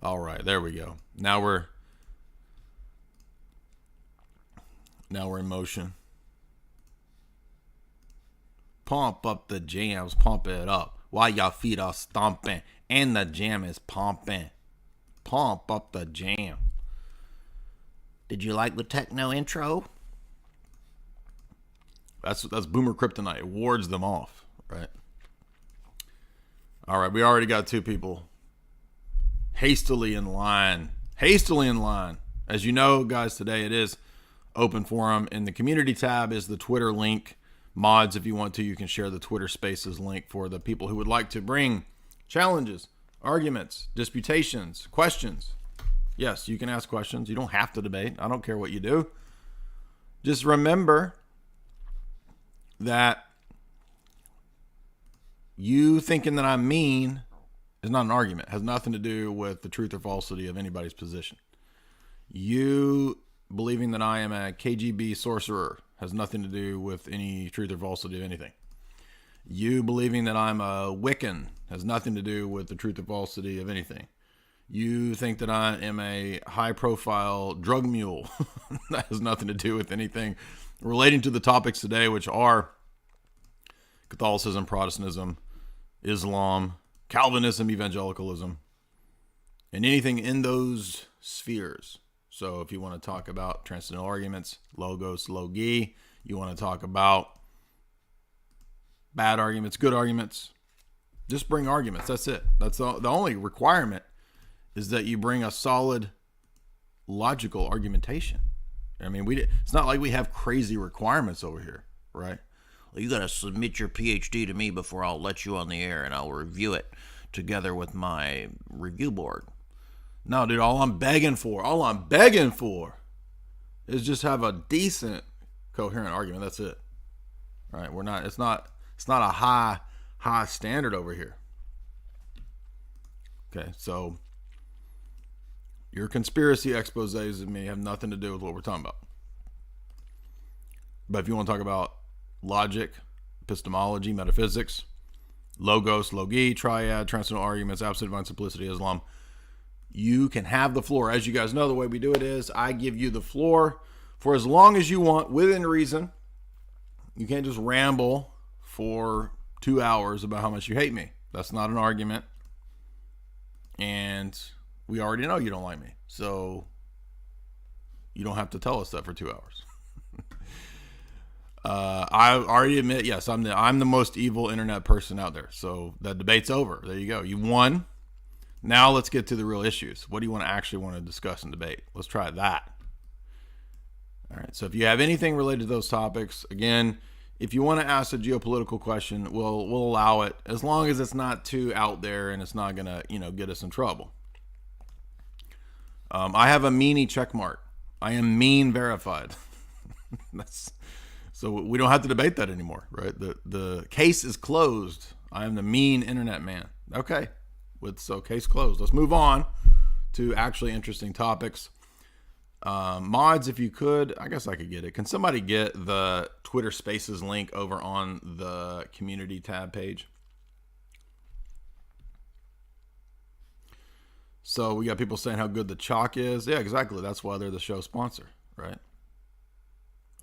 All right, there we go. Now we're in motion. Pump up the jams, pump it up while your feet are stomping and the jam is pumping. Pump up the jam. Did you like the techno intro? That's Boomer Kryptonite. It wards them off, right? All right, we already got two people hastily in line. As you know, guys, today it is open forum. In the community tab is the Twitter link. Mods, if you want to, you can share the Twitter Spaces link for the people who would like to bring challenges, arguments, disputations, questions. Yes, you can ask questions. You don't have to debate. I don't care what you do. Just remember that you thinking that I'm mean is not an argument. It has nothing to do with the truth or falsity of anybody's position. You believing that I am a KGB sorcerer has nothing to do with any truth or falsity of anything. You believing that I'm a Wiccan has nothing to do with the truth or falsity of anything. You think that I am a high-profile drug mule. That has nothing to do with anything relating to the topics today, which are Catholicism, Protestantism, Islam, Calvinism, evangelicalism, and anything in those spheres. So if you want to talk about transcendental arguments, logos, logi, you want to talk about bad arguments, good arguments, just bring arguments. That's it. That's the only requirement is that you bring a solid logical argumentation. I mean, it's not like we have crazy requirements over here, right? Well, you got to submit your PhD to me before I'll let you on the air and I'll review it together with my review board. No, dude, all I'm begging for is just have a decent, coherent argument. That's it. All right? It's not a high standard over here. Okay, so your conspiracy exposés of me have nothing to do with what we're talking about. But if you want to talk about logic, epistemology, metaphysics, logos, logi, triad, transcendental arguments, absolute divine simplicity, Islam, you can have the floor. As you guys know, the way we do it is I give you the floor for as long as you want, within reason. You can't just ramble for 2 hours about how much you hate me. That's not an argument. And we already know you don't like me. So you don't have to tell us that for 2 hours. I already admit, yes, I'm the most evil internet person out there. So that debate's over. There you go. You won. Now let's get to the real issues. What do you want to discuss and debate? Let's try that. All right. So if you have anything related to those topics, again, if you want to ask a geopolitical question, we'll allow it as long as it's not too out there and it's not gonna get us in trouble. I have a meanie check mark. I am mean verified. So we don't have to debate that anymore, right? The case is closed. I am the mean internet man. Okay. So case closed. Let's move on to actually interesting topics. Mods, if you could, I guess I could get it. Can somebody get the Twitter Spaces link over on the community tab page? So we got people saying how good the chalk is. Yeah, exactly. That's why they're the show sponsor, right?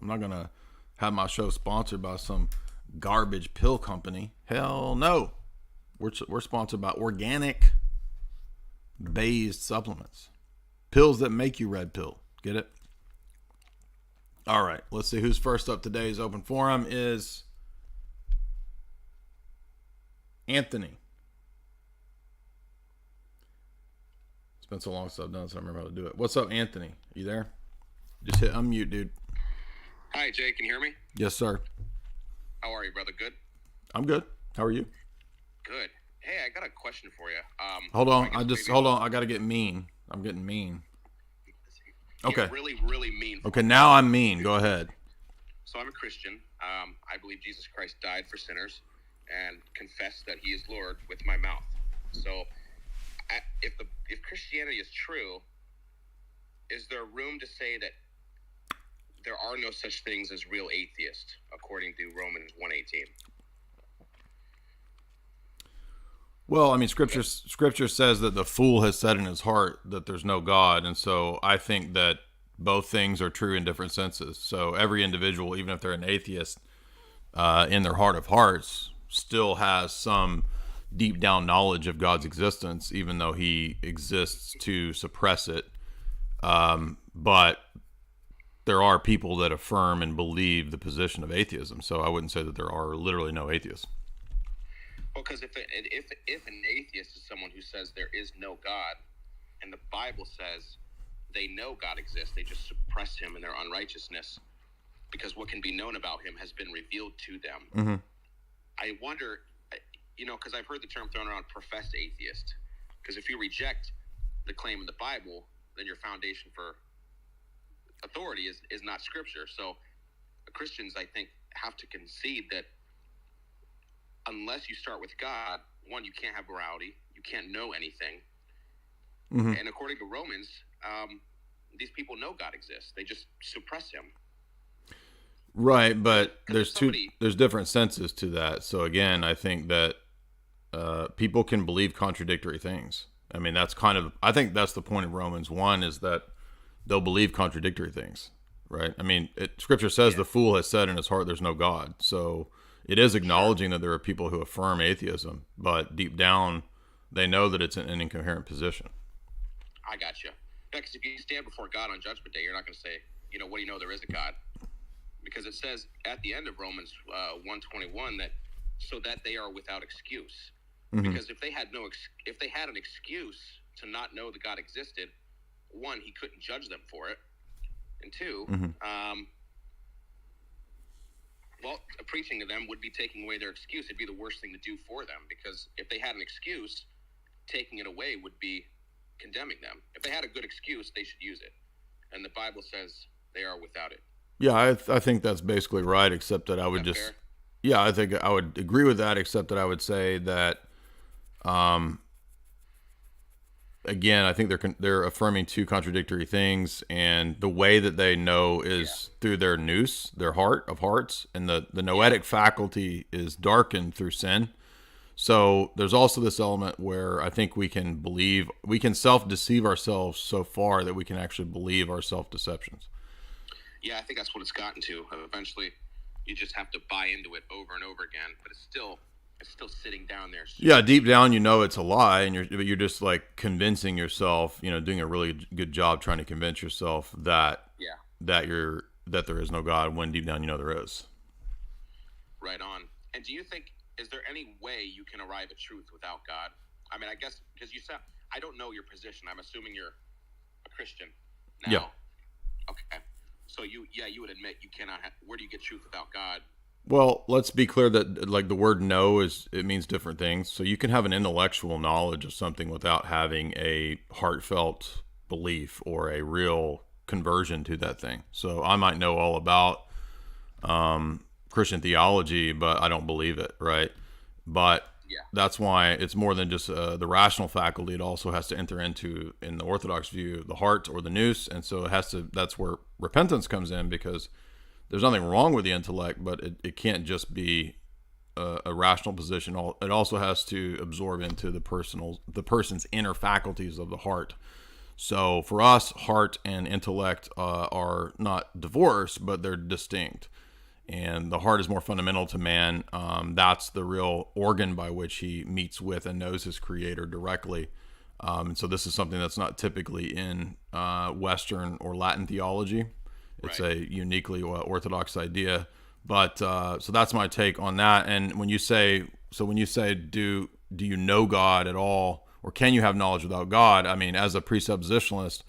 I'm not going to have my show sponsored by some garbage pill company. Hell no. We're sponsored by organic based supplements. Pills that make you red pill. Get it? All right. Let's see who's first up. Today's open forum is Anthony. It's been so long since I've done this, I don't remember how to do it. What's up, Anthony? You there? Just hit unmute, dude. Hi, Jay. Can you hear me? Yes, sir. How are you, brother? Good? I'm good. How are you? Good. Hey, I got a question for you. Hold on. Hold on. I got to get mean. I'm getting mean. Okay. Really, really mean. Okay, now I'm mean. Go ahead. So I'm a Christian. I believe Jesus Christ died for sinners and confess that he is Lord with my mouth. So if Christianity is true, is there room to say that there are no such things as real atheists, according to Romans 1:18? Well, I mean, scripture says that the fool has said in his heart that there's no God, and so I think that both things are true in different senses. So every individual, even if they're an atheist, in their heart of hearts, still has some deep down knowledge of God's existence, even though he exists to suppress it. But there are people that affirm and believe the position of atheism. So I wouldn't say that there are literally no atheists. Well, because if an atheist is someone who says there is no God, and the Bible says they know God exists, they just suppress him in their unrighteousness, because what can be known about him has been revealed to them. Mm-hmm. I wonder, because I've heard the term thrown around, professed atheist. Because if you reject the claim in the Bible, then your foundation for authority is not Scripture. So Christians, I think, have to concede that unless you start with God, one, you can't have morality, you can't know anything. Mm-hmm. And according to Romans, these people know God exists. They just suppress him. Right, but there's different senses to that. So again, I think that people can believe contradictory things. I mean, I think that's the point of Romans 1, is that they'll believe contradictory things, right? I mean, Scripture says the fool has said in his heart there's no God. So it is acknowledging that there are people who affirm atheism, but deep down, they know that it's an incoherent position. I got you. Because if you stand before God on Judgment Day, you're not going to say, what do you know, there is a God? Because it says at the end of Romans 1:21 that so that they are without excuse. Mm-hmm. Because if they had an excuse to not know that God existed, one, he couldn't judge them for it, and two, preaching to them would be taking away their excuse. It'd be the worst thing to do for them, because if they had an excuse, taking it away would be condemning them. If they had a good excuse, they should use it, and the Bible says they are without it. Yeah, I think that's basically right, except that I would fair? Yeah, I think I would agree with that, except that I would say that, again, I think they're affirming two contradictory things, and the way that they know is through their nous, their heart of hearts, and the noetic faculty is darkened through sin. So there's also this element where I think we can self-deceive ourselves so far that we can actually believe our self-deceptions. Yeah, I think that's what it's gotten to. Eventually, you just have to buy into it over and over again, but it's still sitting down there. Yeah, deep down, it's a lie, and you're just like convincing yourself, doing a really good job trying to convince yourself that that there is no God, when deep down there is. Right on. And do you think, is there any way you can arrive at truth without God? I mean, I guess because I don't know your position. I'm assuming you're a Christian now. Yeah. Okay. So you would admit you cannot. Where do you get truth without God? Well, let's be clear that like the word "know" it means different things. So you can have an intellectual knowledge of something without having a heartfelt belief or a real conversion to that thing. So I might know all about Christian theology, but I don't believe it, right? But that's why it's more than just the rational faculty. It also has to enter into, in the Orthodox view, the heart or the nous, and so it has to. That's where repentance comes in, because there's nothing wrong with the intellect, but it can't just be a rational position. It also has to absorb into the person's inner faculties of the heart. So for us, heart and intellect are not divorced, but they're distinct. And the heart is more fundamental to man. That's the real organ by which he meets with and knows his creator directly. And so this is something that's not typically in Western or Latin theology. It's a uniquely Orthodox idea. But so that's my take on that. And when you say, do you know God at all, or can you have knowledge without God? I mean, as a presuppositionalist,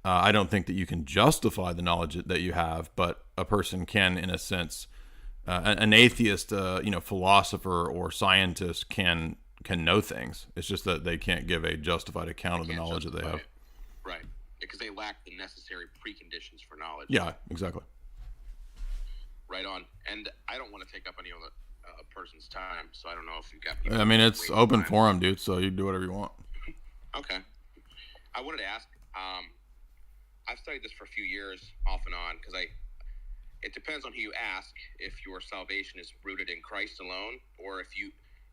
I don't think that you can justify the knowledge that you have, but a person can, in a sense, an atheist, philosopher or scientist can know things. It's just that they can't give a justified account of the knowledge that they have. Right, because they lack the necessary preconditions for knowledge. Yeah, exactly. Right on. And I don't want to take up any of the person's time, so I don't know if you've got people. I mean, it's open forum, dude, so you do whatever you want. Okay. I wanted to ask, I've studied this for a few years off and on, because it depends on who you ask if your salvation is rooted in Christ alone, or if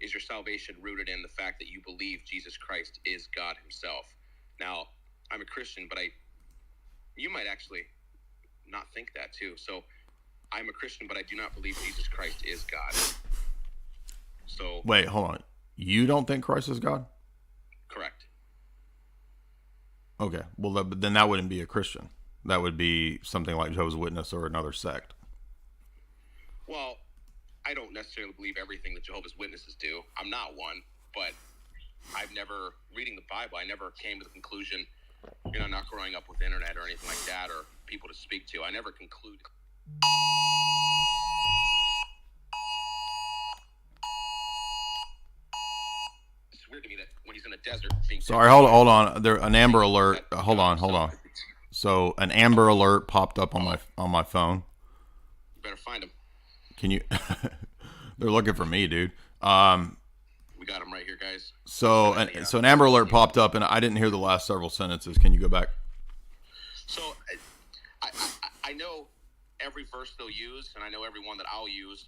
is your salvation rooted in the fact that you believe Jesus Christ is God himself? Now, I'm a Christian, but you might actually not think that too. So I'm a Christian, but I do not believe Jesus Christ is God. So wait, hold on. You don't think Christ is God? Correct. Okay. Well, then that wouldn't be a Christian. That would be something like Jehovah's Witness or another sect. Well, I don't necessarily believe everything that Jehovah's Witnesses do. I'm not one, but I've never, reading the Bible, I never came to the conclusion, not growing up with the internet or anything like that, or people to speak to. I never concluded. It's weird to me that when he's in a desert being... Sorry, hold on. There, an Amber Alert. Hold on. So an Amber Alert popped up on my phone. You better find him. Can you? They're looking for me, dude. We got him right here, guys. So an Amber Alert popped up, and I didn't hear the last several sentences. Can you go back? So I know every verse they'll use, and I know every one that I'll use,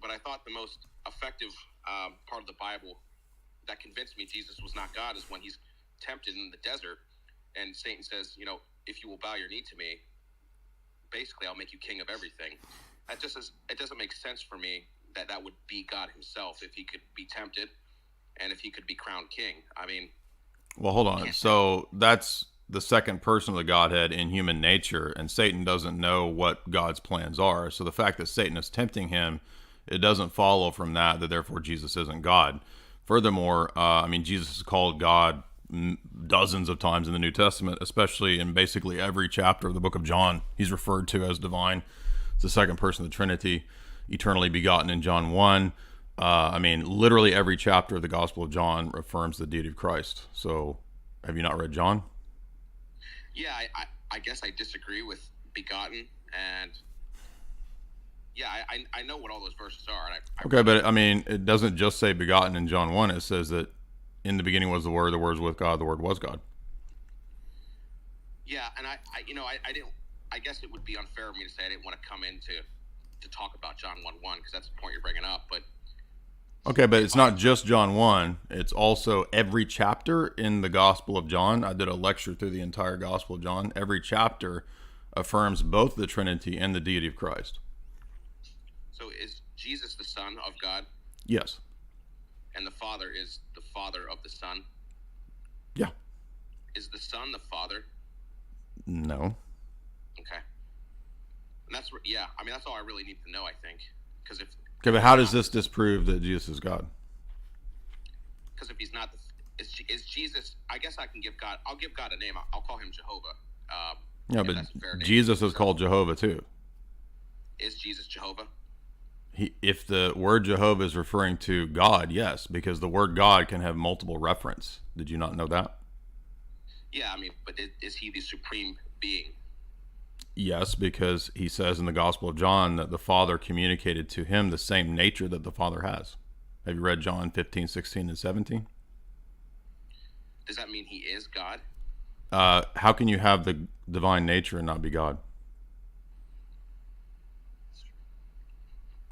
but I thought the most effective part of the Bible that convinced me Jesus was not God is when he's tempted in the desert, and Satan says, if you will bow your knee to me, basically I'll make you king of everything. It doesn't make sense for me that would be God himself if he could be tempted and if he could be crowned king. I mean, well, hold on. So that's the second person of the Godhead in human nature, and Satan doesn't know what God's plans are. So the fact that Satan is tempting him, it doesn't follow from that therefore Jesus isn't God. Furthermore, Jesus is called God dozens of times in the New Testament, especially in basically every chapter of the book of John. He's referred to as divine. It's the second person of the Trinity, eternally begotten in John 1. Literally every chapter of the Gospel of John affirms the deity of Christ. So have you not read John? Yeah, I guess I disagree with begotten, and yeah, I know what all those verses are. And okay, but it doesn't just say begotten in John 1. It says that in the beginning was the Word was with God, the Word was God. Yeah, and I didn't. I guess it would be unfair of me to say I didn't want to come in to talk about John 1:1 because that's the point you're bringing up. But okay, but it's not just John 1. It's also every chapter in the Gospel of John. I did a lecture through the entire Gospel of John. Every chapter affirms both the Trinity and the deity of Christ. So is Jesus the Son of God? Yes. And the Father is the Father of the Son? Yeah. Is the Son the Father? No. Okay. And that's all I really need to know, I think. Okay, but how does this disprove that Jesus is God? Because if he's not, is Jesus? I guess I can give God. I'll give God a name. I'll call him Jehovah. Yeah, but Jesus is called Jehovah too. Is Jesus Jehovah? If the word Jehovah is referring to God, yes, because the word God can have multiple reference. Did you not know that? Yeah, but is he the supreme being? Yes, because he says in the Gospel of John that the Father communicated to him the same nature that the Father has. Have you read John 15, 16, and 17? Does that mean he is God? How can you have the divine nature and not be God?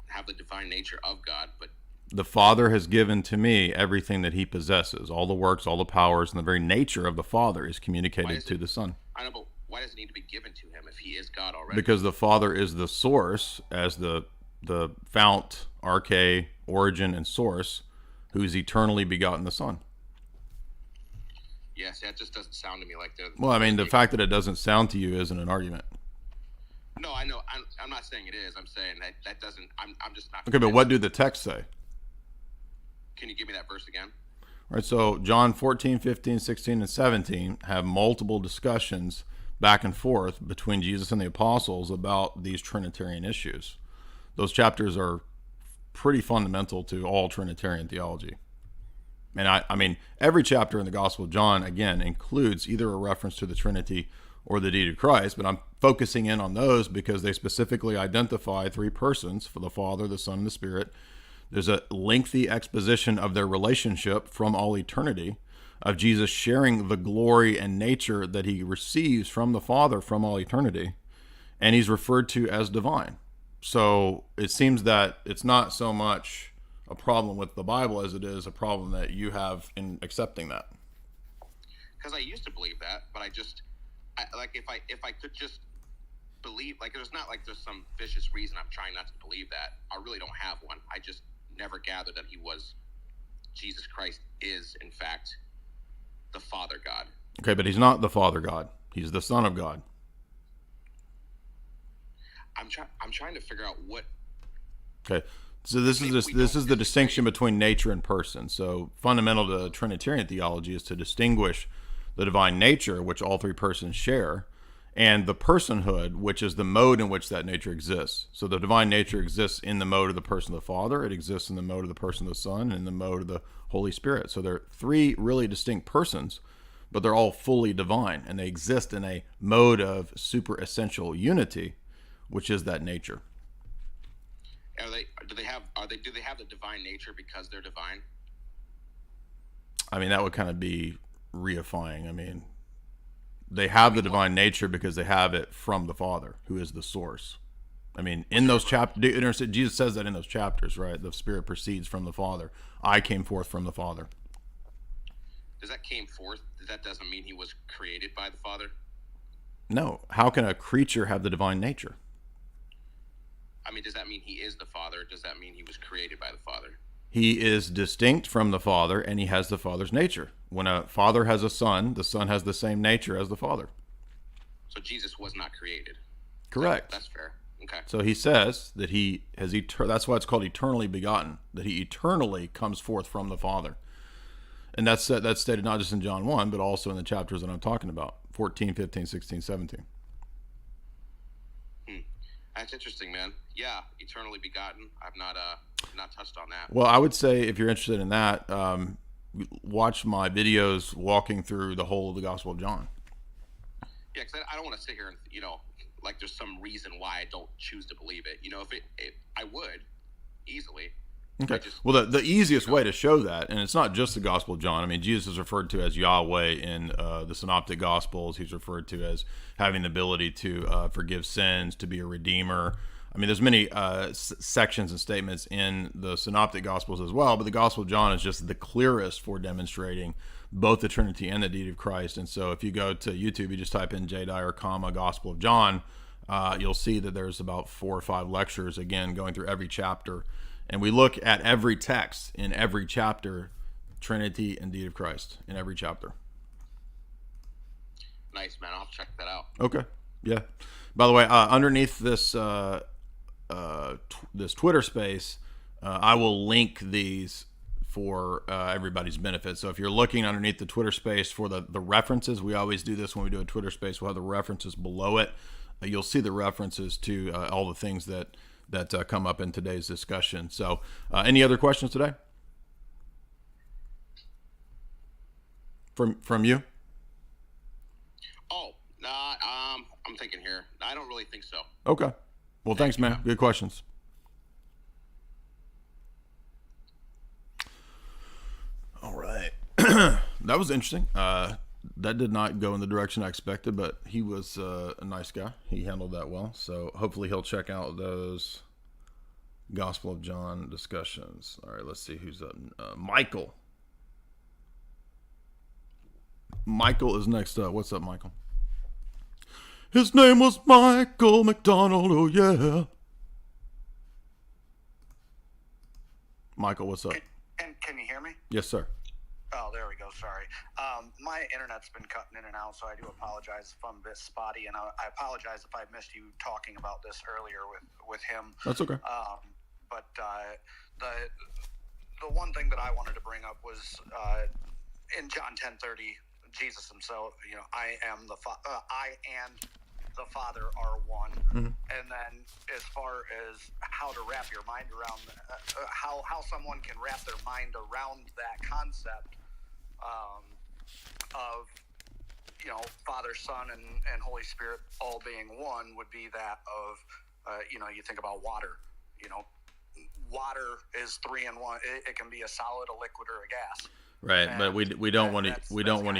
Have the divine nature of God, but the Father has given to me everything that he possesses. All the works, all the powers, and the very nature of the Father is communicated to the Son. I know, but why does it need to be given to him if he is God already? Because the Father is the source, as the fount, arche, origin, and source, who is eternally begotten the Son. Yes, that just doesn't sound to me like they're... Well, the fact that it doesn't sound to you isn't an argument. No, I know. I'm not saying it is. I'm saying that doesn't... I'm just not... Okay, but what do the texts say? Can you give me that verse again? All right, so John 14, 15, 16, and 17 have multiple discussions back and forth between Jesus and the apostles about these Trinitarian issues. Those chapters are pretty fundamental to all Trinitarian theology. And every chapter in the Gospel of John, again, includes either a reference to the Trinity or the deity of Christ, but I'm focusing in on those because they specifically identify three persons, for the Father, the Son, and the Spirit. There's a lengthy exposition of their relationship from all eternity, of Jesus sharing the glory and nature that he receives from the Father from all eternity, and he's referred to as divine. So it seems that it's not so much a problem with the Bible as it is a problem that you have in accepting that. Because I used to believe that, but like if I could just believe, like there's not like there's some vicious reason I'm trying not to believe that. I really don't have one. I just never gathered that Jesus Christ is in fact the Father God. Okay, but he's not the Father God. He's the Son of God. I'm trying to figure out what. Okay, so this is the distinction between nature and person. So fundamental to Trinitarian theology is to distinguish the divine nature, which all three persons share, and the personhood, which is the mode in which that nature exists. So the divine nature exists in the mode of the person of the Father. It exists in the mode of the person of the Son, and in the mode of the Holy Spirit. So they're three really distinct persons, but they're all fully divine, and they exist in a mode of super essential unity, which is that nature. Do they have the divine nature because they're divine? I mean, that would kind of be reifying. I mean, they have the divine nature because they have it from the Father, who is the source. I mean, in those chapters, Jesus says that in those chapters, right? The Spirit proceeds from the Father. I came forth from the Father. Does that came forth? That doesn't mean he was created by the Father? No. How can a creature have the divine nature? I mean, does that mean he is the Father? Does that mean he was created by the Father? He is distinct from the Father, and he has the Father's nature. When a father has a son, the son has the same nature as the Father. So Jesus was not created. Correct. That's fair. Okay. So he says that he has that's why it's called eternally begotten, that he eternally comes forth from the Father. And that's stated not just in John 1, but also in the chapters that I'm talking about, 14, 15, 16, 17. That's interesting, man. Yeah, eternally begotten. I've not touched on that. Well, I would say if you're interested in that, watch my videos walking through the whole of the Gospel of John. Yeah, because I don't want to sit here and, like there's some reason why I don't choose to believe it. If I would easily. Okay. Well, the easiest way to show that, and it's not just the Gospel of John. I mean, Jesus is referred to as Yahweh in the Synoptic Gospels. He's referred to as having the ability to forgive sins, to be a redeemer. I mean, there's many sections and statements in the Synoptic Gospels as well, but the Gospel of John is just the clearest for demonstrating both the Trinity and the deity of Christ. And so if you go to YouTube, you just type in J. Dyer, Gospel of John, you'll see that there's about 4 or 5 lectures, again, going through every chapter. And we look at every text in every chapter, Trinity and deity of Christ in every chapter. Nice, man. I'll check that out. Okay. Yeah. By the way, underneath this this Twitter space, I will link these for everybody's benefit. So if you're looking underneath the Twitter space for the references, we always do this when we do a Twitter space. We'll have the references below it. You'll see the references to all the things that come up in today's discussion. So any other questions today? From you? Oh, I'm thinking here. I don't really think so. Okay. Well, thanks, man. Good questions. All right. That was interesting. That did not go in the direction I expected, but he was a nice guy. He handled that well. So hopefully he'll check out those Gospel of John discussions. All right, let's see who's up. Michael. Michael is next up. What's up, Michael? His name was Michael McDonald. Oh, yeah. Michael, what's up? Can you hear me? Yes, sir. Oh, there we go. Sorry. My internet's been cutting in and out, so I do apologize if I'm a bit spotty, and I apologize if I missed you talking about this earlier with him. That's okay. But the one thing that I wanted to bring up was in John 10:30, Jesus himself, I am I and the Father are one. Mm-hmm. And then as far as how to wrap your mind around how someone can wrap their mind around that concept of Father, Son, and Holy Spirit all being one would be that of you think about water. Water is 3 in 1. It can be a solid, a liquid, or a gas. Right, and but we don't want to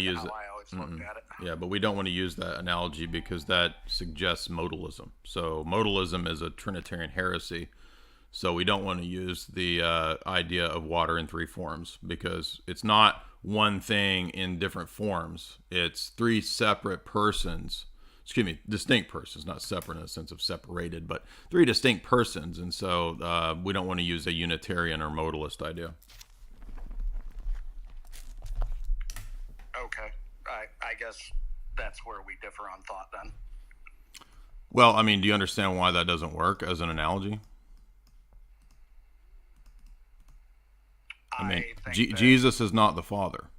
use it. I always looked at it. Yeah, but we don't want to use that analogy because that suggests modalism. So modalism is a Trinitarian heresy So we don't want to use the idea of water in three forms, because it's not one thing in different forms. It's three separate persons. Excuse me, distinct persons, not separate in the sense of separated, but three distinct persons. And so we don't want to use a Unitarian or modalist idea. Okay. I guess that's where we differ on thought then. Well, I mean, do you understand why that doesn't work as an analogy? I mean, Jesus is not the Father.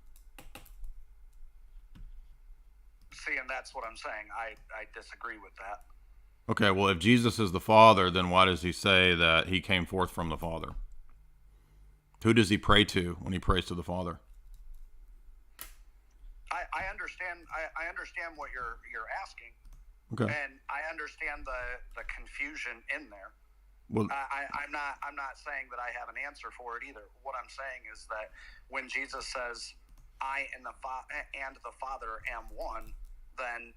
See, and that's what I'm saying. I disagree with that. Okay, well, if Jesus is the Father, then why does he say that he came forth from the Father? Who does he pray to when he prays to the Father? I understand. I understand what you're asking. Okay. And I understand the confusion in there. Well, I'm not saying that I have an answer for it either. What I'm saying is that when Jesus says, "I and the Father am one," then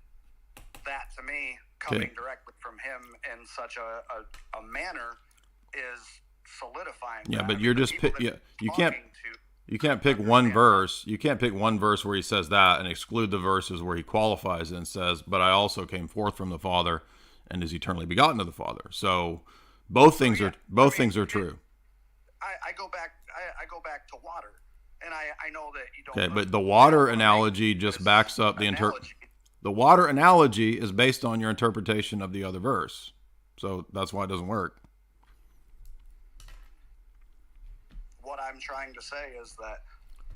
that to me, coming directly from him in such a manner, is solidifying. Yeah, that. but you're just you can't pick one verse. You can't pick one verse where he says that and exclude the verses where he qualifies it and says, "But I also came forth from the Father and is eternally begotten of the Father." So both things are true. I go back to water, and I know that you don't. Okay, but the water analogy just backs up the The water analogy is based on your interpretation of the other verse, so that's why it doesn't work. What I'm trying to say is that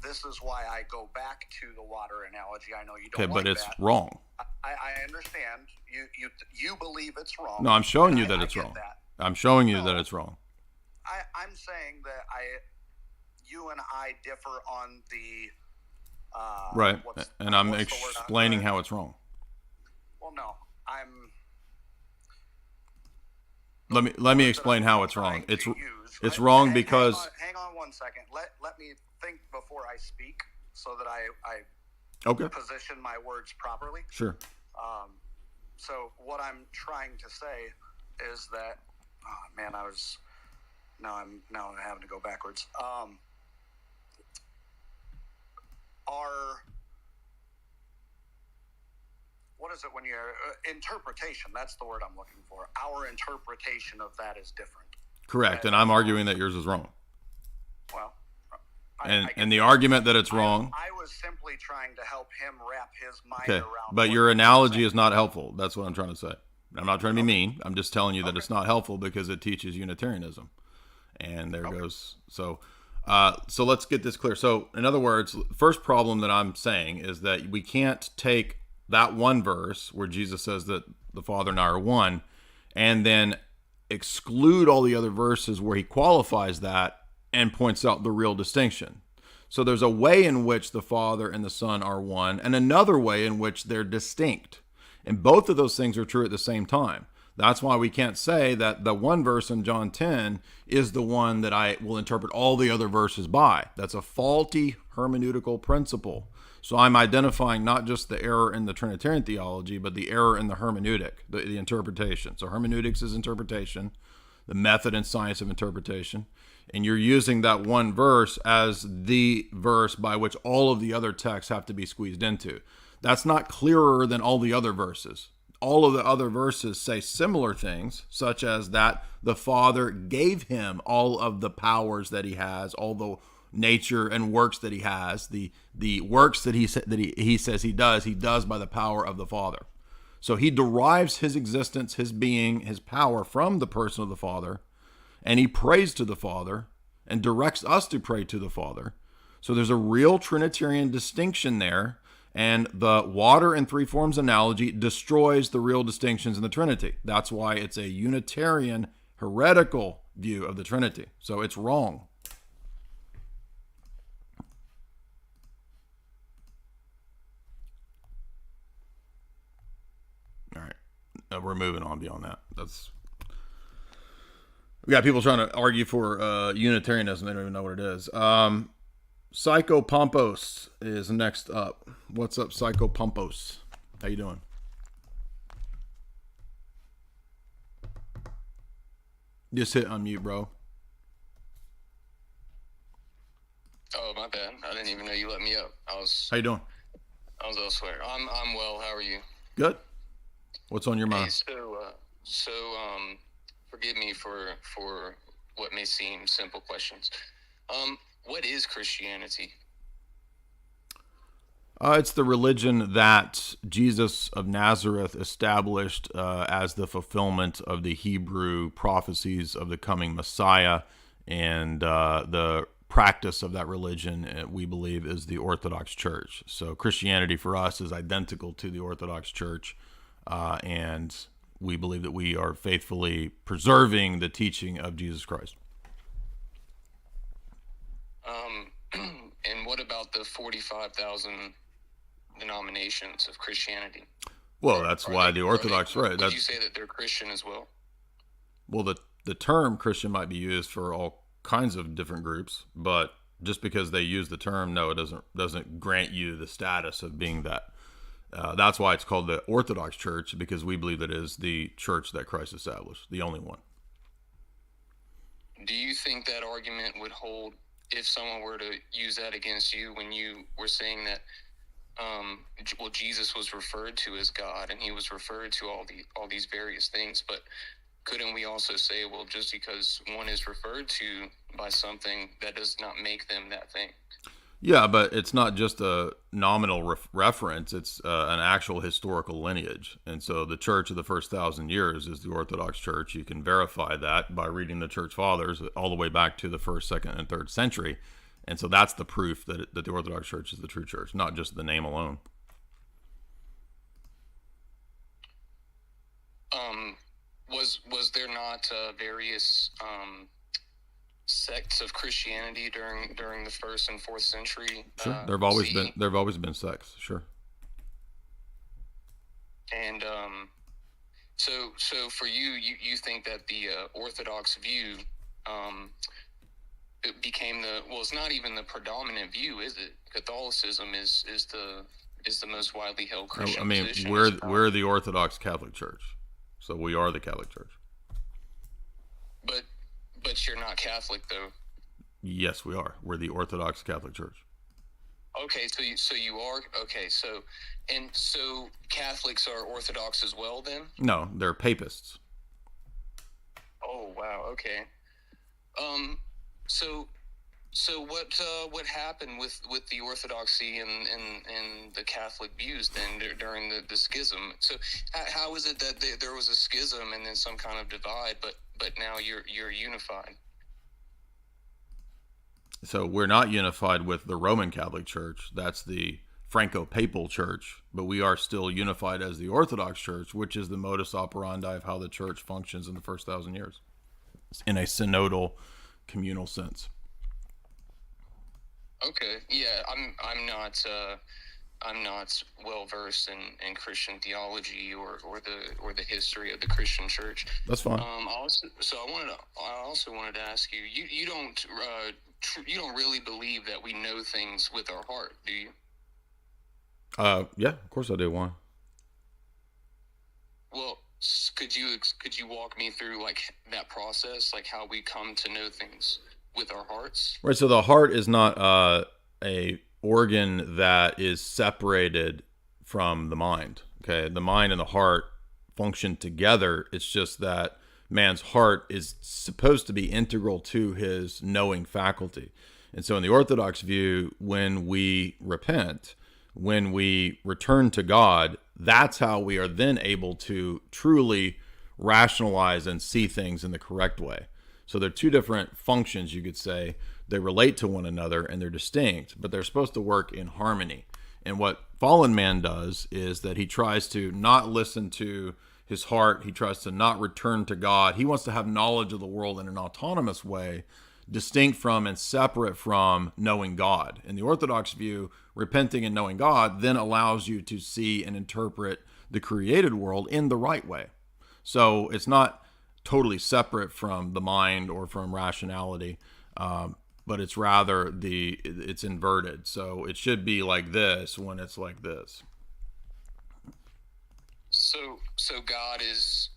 this is why I go back to the water analogy. I know you don't. Okay, but it's wrong. I understand. You believe it's wrong. No, I'm showing you that it's wrong. I'm showing you that it's wrong. I'm saying that you and I differ on the right, and I'm explaining how it's wrong. Well, no, Let me explain how it's wrong. It's wrong because hang on 1 second. Let me think before I speak so that I okay. position my words properly. Sure. So what I'm trying to say is that I'm having to go backwards. What is it when you're interpretation? That's the word I'm looking for. Our interpretation of that is different. Correct, and I'm arguing that yours is wrong. Well, and the argument that it's wrong. I was simply trying to help him wrap his mind around. But your analogy is not helpful. That's what I'm trying to say. I'm not trying to be mean. I'm just telling you that it's not helpful because it teaches Unitarianism. And there goes. So let's get this clear. So in other words, first problem that I'm saying is that we can't take that one verse where Jesus says that the Father and I are one, and then exclude all the other verses where he qualifies that and points out the real distinction. So there's a way in which the Father and the Son are one, and another way in which they're distinct. And both of those things are true at the same time. That's why we can't say that the one verse in John 10 is the one that I will interpret all the other verses by. That's a faulty hermeneutical principle. So I'm identifying not just the error in the Trinitarian theology, but the error in the hermeneutic, the interpretation. So hermeneutics is interpretation, the method and science of interpretation. And you're using that one verse as the verse by which all of the other texts have to be squeezed into. That's not clearer than all the other verses. All of the other verses say similar things, such as that the Father gave him all of the powers that he has, all the nature and works that he has, the works that he says he does by the power of the Father. So he derives his existence, his being, his power from the person of the Father, and he prays to the Father and directs us to pray to the Father. So there's a real Trinitarian distinction there, and the water in three forms analogy destroys the real distinctions in the Trinity. That's why it's a Unitarian heretical view of the Trinity. So it's wrong. All right. We're moving on beyond that. We got people trying to argue for Unitarianism. They don't even know what it is. Psycho Pompos is next up. What's up, Psycho Pompos? How you doing? Just hit unmute, bro. Oh, my bad. I didn't even know you let me up. How you doing? I was elsewhere. I'm well. How are you? Good. What's on your mind? Hey, so forgive me for what may seem simple questions. What is Christianity? It's the religion that Jesus of Nazareth established as the fulfillment of the Hebrew prophecies of the coming Messiah, and the practice of that religion, we believe, is the Orthodox Church. So Christianity for us is identical to the Orthodox Church, and we believe that we are faithfully preserving the teaching of Jesus Christ. And what about the 45,000 denominations of Christianity? Well, that's why the Orthodox, right? Would you say that they're Christian as well? Well, the term Christian might be used for all kinds of different groups, but just because they use the term, no, it doesn't grant you the status of being that. That's why it's called the Orthodox Church, because we believe it is the church that Christ established, the only one. Do you think that argument would hold if someone were to use that against you when you were saying that, well, Jesus was referred to as God and he was referred to all these various things, but couldn't we also say, well, just because one is referred to by something, that does not make them that thing? Yeah, but it's not just a nominal reference. It's an actual historical lineage. And so the church of the first 1,000 years is the Orthodox Church. You can verify that by reading the church fathers all the way back to the 1st, 2nd, and 3rd century. And so that's the proof that the Orthodox Church is the true church, not just the name alone. Was there not various sects of Christianity during the 1st and 4th century? Sure, there've always been sects. Sure. And so for you think that the Orthodox view it became it's not even the predominant view, is it? Catholicism is the most widely held Christian position. We're the Orthodox Catholic Church, so we are the Catholic Church. But you're not Catholic, though. Yes, we are. We're the Orthodox Catholic Church. Okay, so you are okay. So Catholics are Orthodox as well, then? No, they're Papists. Oh wow. Okay. So what happened with the Orthodoxy and the Catholic views then during the schism? So how is it that there was a schism and then some kind of divide, but now you're unified? So we're not unified with the Roman Catholic Church. That's the Franco-Papal Church, but we are still unified as the Orthodox Church, which is the modus operandi of how the church functions in the first 1,000 years, in a synodal, communal sense. Okay, yeah, I'm not well versed in Christian theology or the history of the Christian church. That's fine. I also wanted to ask you, you don't really believe that we know things with our heart, do you? Yeah, of course I do. Why? Well, could you walk me through like that process, like how we come to know things with our hearts? Right. So the heart is not a organ that is separated from the mind. Okay. The mind and the heart function together. It's just that man's heart is supposed to be integral to his knowing faculty. And so in the Orthodox view, when we repent, when we return to God, that's how we are then able to truly rationalize and see things in the correct way. So they're two different functions, you could say. They relate to one another and they're distinct, but they're supposed to work in harmony. And what fallen man does is that he tries to not listen to his heart. He tries to not return to God. He wants to have knowledge of the world in an autonomous way, distinct from and separate from knowing God. In the Orthodox view, repenting and knowing God then allows you to see and interpret the created world in the right way. So it's not totally separate from the mind or from rationality, but it's rather it's inverted. So it should be like this when it's like this. So God is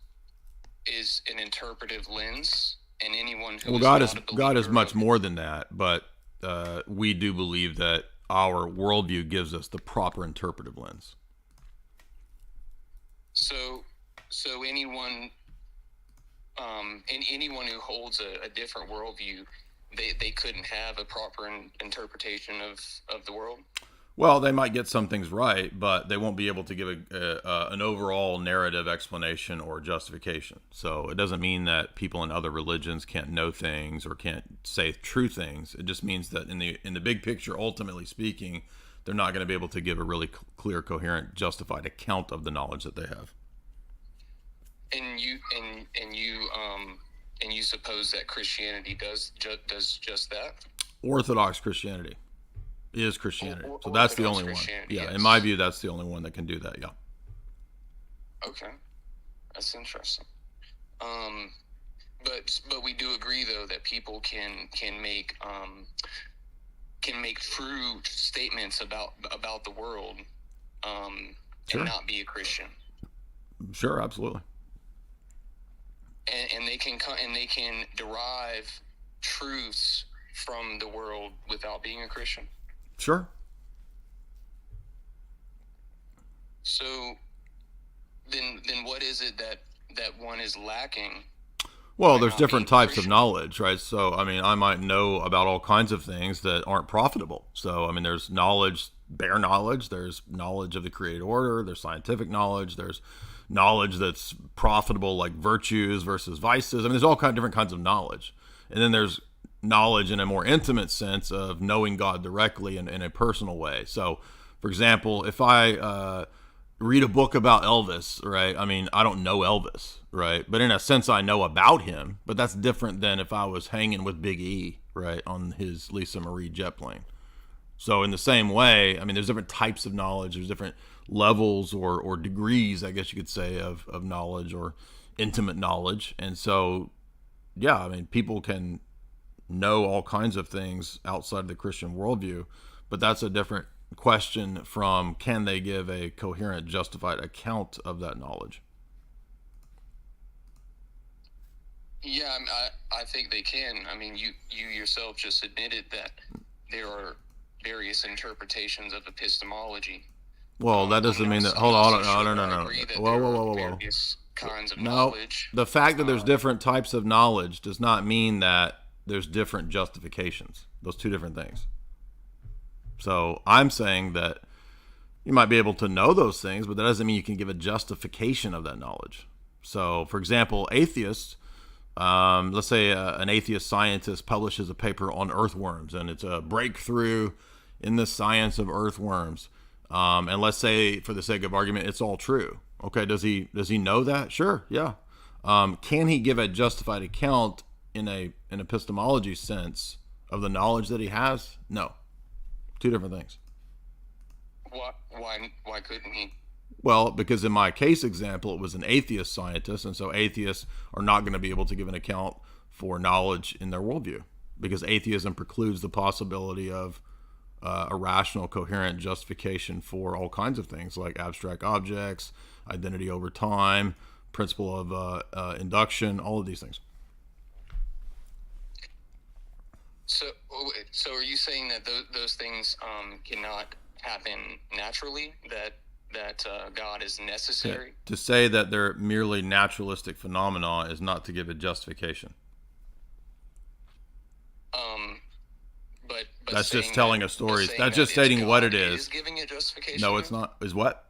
an interpretive lens and anyone who Well, is God not is a God is believer much of- more than that, but we do believe that our worldview gives us the proper interpretive lens. So anyone, and anyone who holds a different worldview, they couldn't have a proper interpretation of the world. Well, they might get some things right, but they won't be able to give an overall narrative explanation or justification. So it doesn't mean that people in other religions can't know things or can't say true things. It just means that in the big picture, ultimately speaking, they're not going to be able to give a really clear, coherent, justified account of the knowledge that they have. And you suppose that Christianity does just that? Orthodox Christianity is Christianity. So that's the only one. Yeah, yes. in my view, that's the only one that can do that, yeah. Okay. That's interesting. But we do agree though that people can make true statements about the world Sure. and not be a Christian. Sure, absolutely. And they can derive truths from the world without being a Christian. Sure. So then what is it that one is lacking? Well, by there's not different being types of Christian? knowledge, right? So, I mean, I might know about all kinds of things that aren't profitable. So, I mean, there's knowledge, bare knowledge, there's knowledge of the created order, there's scientific knowledge, there's knowledge that's profitable, like virtues versus vices. I mean, there's all different kinds of knowledge. And then there's knowledge in a more intimate sense of knowing God directly in a personal way. So, for example, if I read a book about Elvis, right? I mean, I don't know Elvis, right? But in a sense, I know about him. But that's different than if I was hanging with Big E, right, on his Lisa Marie jet plane. So in the same way, I mean, there's different types of knowledge. There's different levels or degrees, I guess you could say, of knowledge or intimate knowledge. And so, yeah, I mean, people can know all kinds of things outside of the Christian worldview, but that's a different question from can they give a coherent, justified account of that knowledge? Yeah, I think they can. I mean, you yourself just admitted that there are various interpretations of epistemology. Well, that doesn't mean that. Hold on, no. Whoa. Various kinds of No, knowledge. the fact that there's different types of knowledge does not mean that there's different justifications. Those two different things. So I'm saying that you might be able to know those things, but that doesn't mean you can give a justification of that knowledge. So, for example, atheists, let's say an atheist scientist publishes a paper on earthworms, and it's a breakthrough in the science of earthworms. And let's say, for the sake of argument, it's all true. Okay, does he know that? Sure, yeah. Can he give a justified account in an epistemology sense of the knowledge that he has? No. Two different things. Why couldn't he? Well, because in my case example, it was an atheist scientist, and so atheists are not going to be able to give an account for knowledge in their worldview, because atheism precludes the possibility of a rational, coherent justification for all kinds of things like abstract objects, identity over time, principle of induction, all of these things. So are you saying that those things cannot happen naturally? That God is necessary? To say that they're merely naturalistic phenomena is not to give a justification. But that's just telling a story. That's just that stating what God it is. Is giving a justification? No, it's not. Is what?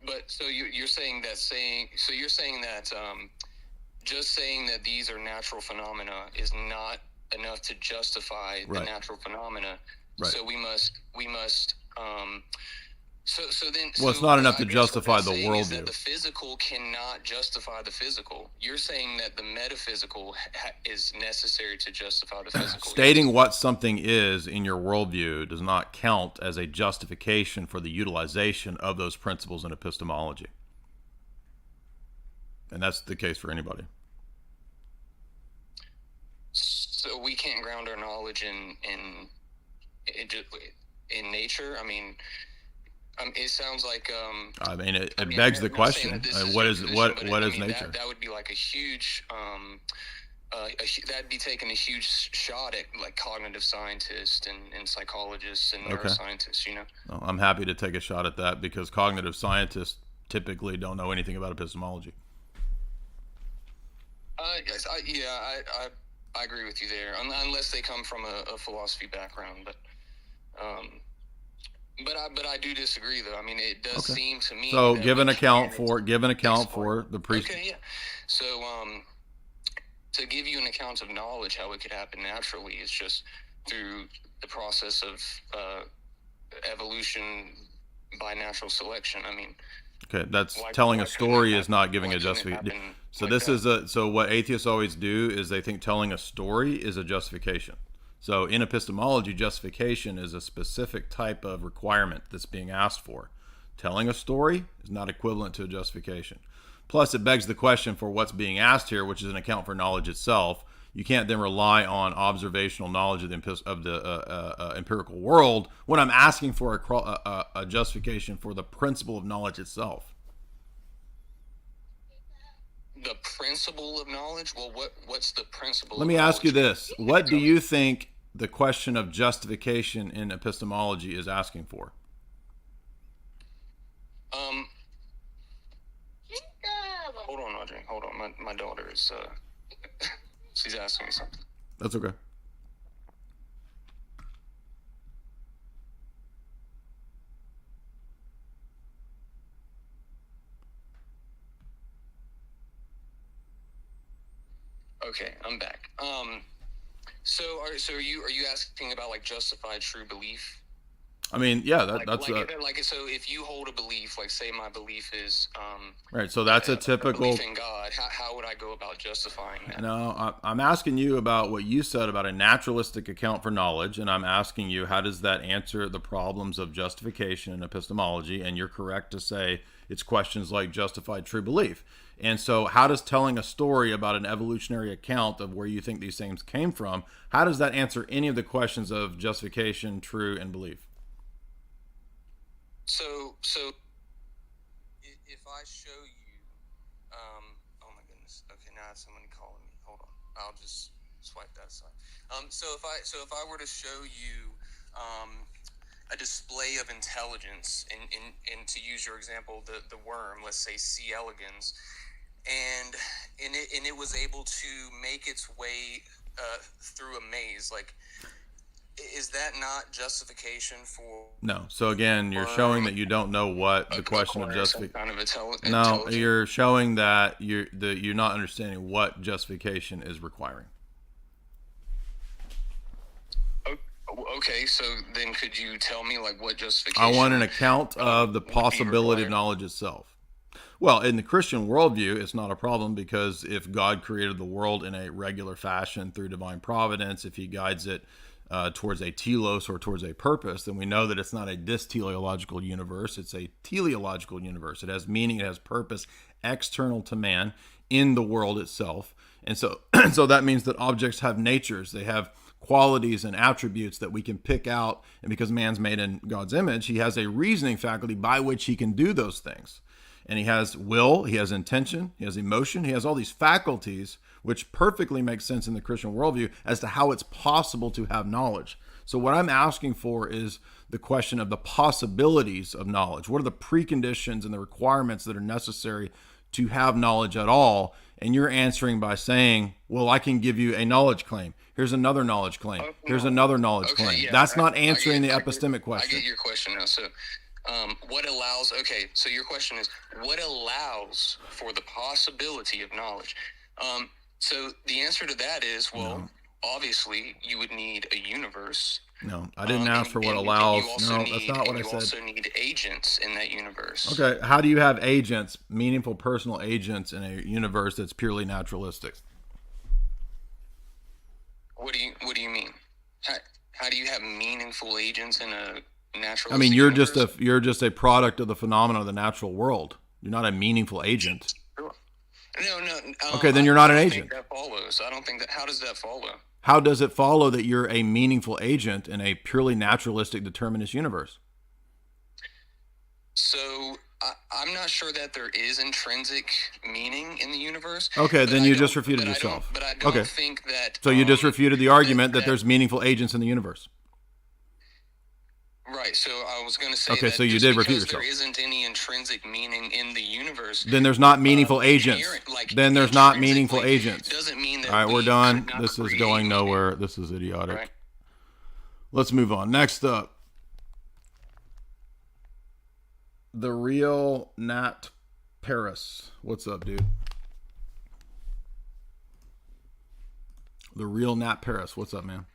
But so you're saying that just saying that these are natural phenomena is not enough to justify the natural phenomena. Right. So we must. So then. Well, it's not enough to justify the worldview. Is that worldview. the physical cannot justify the physical. You're saying that the metaphysical is necessary to justify the physical. Stating what something is in your worldview does not count as a justification for the utilization of those principles in epistemology. And that's the case for anybody. So we can't ground our knowledge in nature. I mean, it sounds like. I mean, it begs the question: what is nature? That would be like a huge that'd be taking a huge shot at like cognitive scientists and psychologists and neuroscientists. You know. Well, I'm happy to take a shot at that because cognitive scientists typically don't know anything about epistemology. Yes, I agree with you there, unless they come from a philosophy background. But I do disagree, though. I mean, it does seem to me. So that give an account for the priest. Okay, yeah. So to give you an account of knowledge, how it could happen naturally is just through the process of evolution by natural selection. I mean. Okay, that's telling a story is not giving a justification. So this is so what atheists always do is they think telling a story is a justification. So in epistemology, justification is a specific type of requirement that's being asked for. Telling a story is not equivalent to a justification. Plus, it begs the question for what's being asked here, which is an account for knowledge itself. You can't then rely on observational knowledge of the empirical world when I'm asking for a justification for the principle of knowledge itself. The principle of knowledge? Well, what's the principle? Let me ask you this. What do you think the question of justification in epistemology is asking for? Hold on, Audrey. Hold on. My daughter is... she's asking me something. That's okay. Okay, I'm back. So are you asking about like justified true belief? I mean, yeah, so if you hold a belief, like say my belief is right. So that's a typical belief in God. How would I go about justifying that? No, I'm asking you about what you said about a naturalistic account for knowledge, and I'm asking you how does that answer the problems of justification in epistemology? And you're correct to say it's questions like justified true belief. And so how does telling a story about an evolutionary account of where you think these things came from, how does that answer any of the questions of justification, true, and belief? So if I show you, oh my goodness, okay, now it's somebody calling me. Hold on, I'll just swipe that aside. So if I were to show you, a display of intelligence, and to use your example, the worm, let's say C. elegans, and it was able to make its way through a maze, like. Is that not justification for? No. So again, you're showing that you don't know what the question of justification. No, you're showing that you're not understanding what justification is requiring. Okay, so then could you tell me like what justification? I want an account of the possibility of knowledge itself. Well, in the Christian worldview, it's not a problem because if God created the world in a regular fashion through divine providence, if he guides it towards a telos or towards a purpose, then we know that it's not a dysteleological universe. It's a teleological universe. It has meaning. It has purpose external to man in the world itself. And so that means that objects have natures. They have qualities and attributes that we can pick out. And because man's made in God's image, he has a reasoning faculty by which he can do those things. And he has will, he has intention, he has emotion, he has all these faculties which perfectly make sense in the Christian worldview as to how it's possible to have knowledge. So what I'm asking for is the question of the possibilities of knowledge. What are the preconditions and the requirements that are necessary to have knowledge at all? And you're answering by saying, well, I can give you a knowledge claim. Here's another knowledge claim. Here's another knowledge claim. Yeah, that's not answering the epistemic question. I get your question now. So so your question is, what allows for the possibility of knowledge? So the answer to that is, obviously you would need a universe. No, I didn't ask for what allows. No, that's not what I said. You also need agents in that universe. Okay, how do you have agents, meaningful personal agents in a universe that's purely naturalistic? What do you mean? How do you have meaningful agents in a natural? I mean, you're just a product of the phenomena of the natural world. You're not a meaningful agent. No. Okay, then you're not an agent. That follows. I don't think that. How does that follow? How does it follow that you're a meaningful agent in a purely naturalistic determinist universe? So I'm not sure that there is intrinsic meaning in the universe. Okay, then you just don't- refuted but I don't- yourself. But I don't Okay. think that. So you just refuted the argument that that- there's meaningful agents in the universe. Right. So I was going to say. Okay, that so you just did refute because yourself. There isn't any intrinsic meaning in the universe. Then there's not meaningful agents. inherent- like, Then there's not intrinsically meaningful agents. Doesn't mean that. All right, we're we done. could not This is create going meaning. nowhere. This is idiotic. Right. Let's move on. Next up, the real Nat Paris. What's up, dude? The real Nat Paris. What's up, man?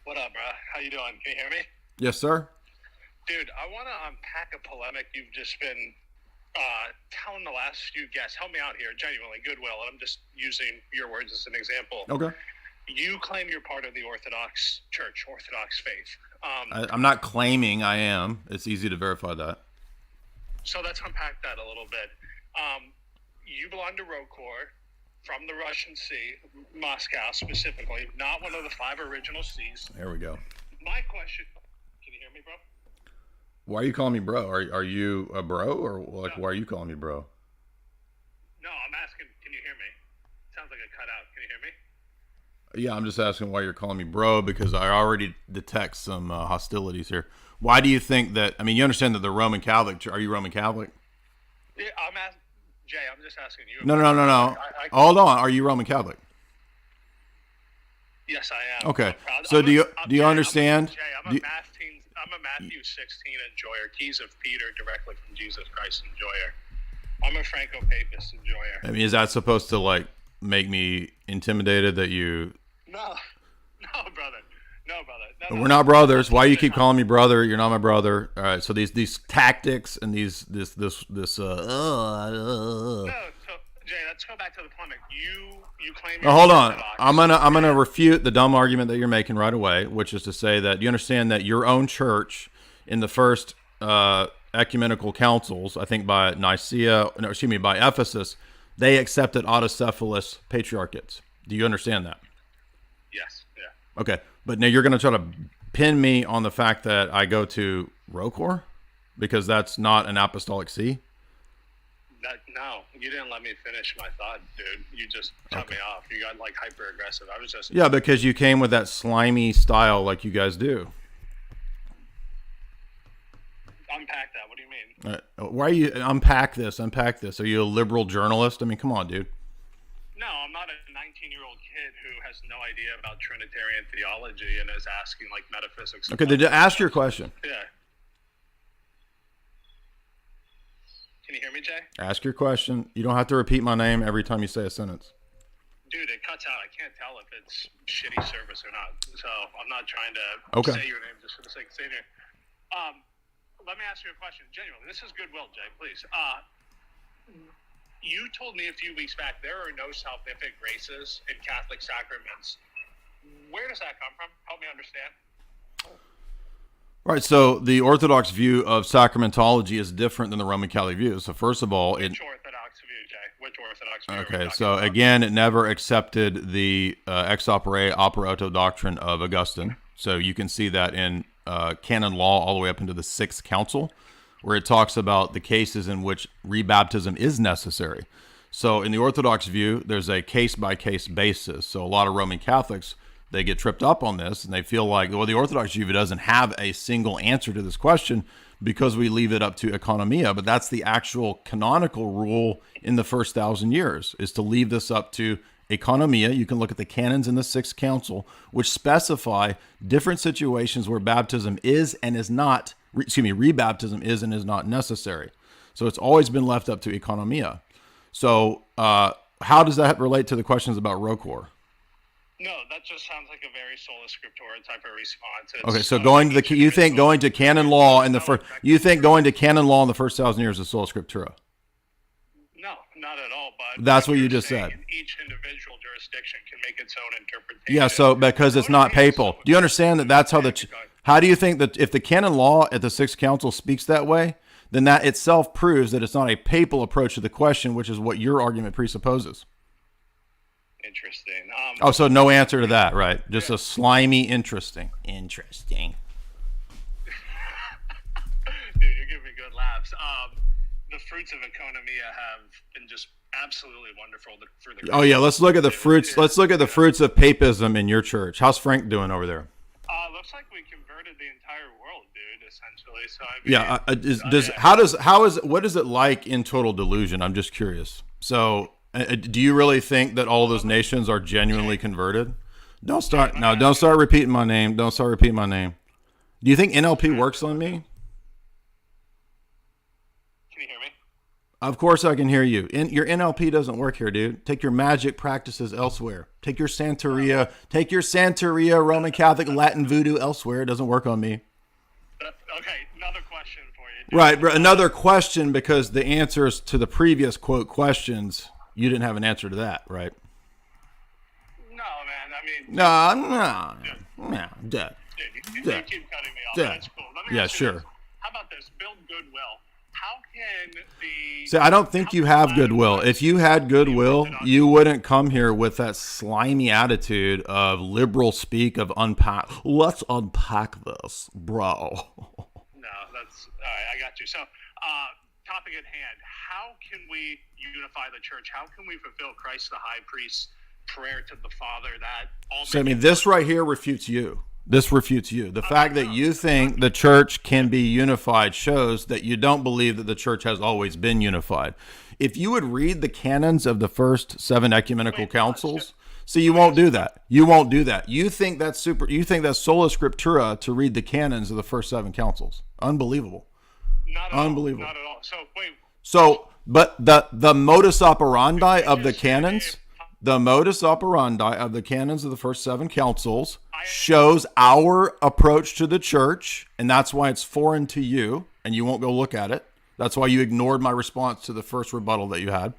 What up, bro? How you doing? Can you hear me? Yes, sir. Dude, I want to unpack a polemic you've just been telling the last few guests. Help me out here, genuinely, goodwill. And I'm just using your words as an example. Okay. You claim you're part of the Orthodox Church, Orthodox faith. I'm not claiming I am. It's easy to verify that. So let's unpack that a little bit. You belong to Rokor from the Russian Sea, Moscow specifically, not one of the 5 original seas. There we go. My question, can you hear me, bro? Why are you calling me bro? Are you a bro, or like No. why are you calling me bro? No, I'm asking, can you hear me? Sounds like it cut out. Can you hear me? Yeah, I'm just asking why you're calling me bro, because I already detect some hostilities here. Why do you think that? I mean, you understand that the Roman Catholic. Are you Roman Catholic? Yeah, I'm asking, Jay, I'm just asking you. No. I Hold on. Are you Roman Catholic? Yes, I am. Okay. I'm So a- do you Jay, understand? Jay, I'm Do a you- Matthew 16 enjoyer, keys of Peter directly from Jesus Christ enjoyer. I'm a Franco-Papist enjoyer. I mean, is that supposed to like make me intimidated that you? No, brother. No, We're not brothers. Why you keep calling me brother? You're not my brother. All right. So these tactics and this. No, so Jay, let's go back to the polemic. You claim. Now, hold on. I'm gonna refute the dumb argument that you're making right away, which is to say that you understand that your own church in the first ecumenical councils, I think by by Ephesus, they accepted autocephalous patriarchates. Do you understand that? Yes. Yeah. Okay, but now you're gonna try to pin me on the fact that I go to Rokor because that's not an apostolic see. No, you didn't let me finish my thought, dude. You just cut me off. You got like hyper aggressive. I was just Yeah, because you came with that slimy style like you guys do. unpack that. What do you mean? Why are you unpack this? Are you a liberal journalist? I mean, come on, dude. No, I'm not a 19-year-old kid who has no idea about Trinitarian theology and is asking like metaphysics. Okay, then ask your question. Yeah. Can you hear me, Jay? Ask your question. You don't have to repeat my name every time you say a sentence. Dude, it cuts out. I can't tell if it's shitty service or not. So I'm not trying to Okay. say your name just for the sake of saying it. Let me ask you a question. Genuinely, this is goodwill, Jay, please. You told me a few weeks back there are no salvific graces in Catholic sacraments. Where does that come from? Help me understand. Right, so the Orthodox view of sacramentology is different than the Roman Catholic view. So first of all, Which Orthodox view, Jay? Which Orthodox view? are we okay, talking so about? again, it never accepted the ex opere operato doctrine of Augustine. So you can see that in canon law all the way up into the Sixth Council, where it talks about the cases in which rebaptism is necessary. So in the Orthodox view, there's a case-by-case basis. So a lot of Roman Catholics, they get tripped up on this, and they feel like, well, the Orthodox view doesn't have a single answer to this question because we leave it up to economia. But that's the actual canonical rule in the first 1,000 years, is to leave this up to economia. You can look at the canons in the Sixth Council, which specify different situations where baptism is and is not, rebaptism is and is not necessary. So it's always been left up to economia. So how does that relate to the questions about Rokor? No, that just sounds like a very sola scriptura type of response. It's Okay, so going to the, you think going to canon law in the first, you think going to canon law in the first 1,000 years is sola scriptura? No, not at all. But That's what you're you just saying said. Each individual jurisdiction can make its own interpretation. Yeah, so because it's not papal. Do you understand that that's how how do you think that if the canon law at the Sixth Council speaks that way, then that itself proves that it's not a papal approach to the question, which is what your argument presupposes. Interesting. Oh, so no answer to that, right? Just a slimy interesting. Interesting. Dude, you're giving me good laughs. the fruits of economia have been just absolutely wonderful for the. Oh yeah, let's look at the fruits. Let's look at the fruits of papism in your church. How's Frank doing over there? Looks like we converted the entire world, dude. Essentially, so I mean, what is it like in total delusion? I'm just curious. So, do you really think that all those nations are genuinely converted? Don't start repeating my name. Don't start repeating my name. Do you think NLP works on me? Can you hear me? Of course I can hear you. Your NLP doesn't work here, dude. Take your magic practices elsewhere. Take your Santeria, Roman Catholic, Latin voodoo elsewhere. It doesn't work on me. Okay, another question for you. Right, another question, because the answers to the previous quote questions, you didn't have an answer to that, right? No, man. I mean, No, dead. Dude, you keep cutting me off. That's cool. Let me ask you sure. this. How about this? Build goodwill. How can the... See, I don't think you have goodwill. If you had goodwill, you wouldn't come here with that slimy attitude of liberal speak of unpack. Let's unpack this, bro. No, that's... All right, I got you. So, topic at hand. How can we unify the church? How can we fulfill Christ the high priest's prayer to the Father that... So, I mean, this right here refutes you. This refutes you. The fact that you think the church can be unified shows that you don't believe that the church has always been unified. If you would read the canons of the first 7 ecumenical councils, see, you won't do that. You won't do that. You think that's You think that's sola scriptura to read the canons of the first 7 councils. Unbelievable. Not at Unbelievable. All. Not at all. So, wait. So, but the modus operandi of the canons. The modus operandi of the canons of the first 7 councils shows our approach to the church, and that's why it's foreign to you, and you won't go look at it. That's why you ignored my response to the first rebuttal that you had.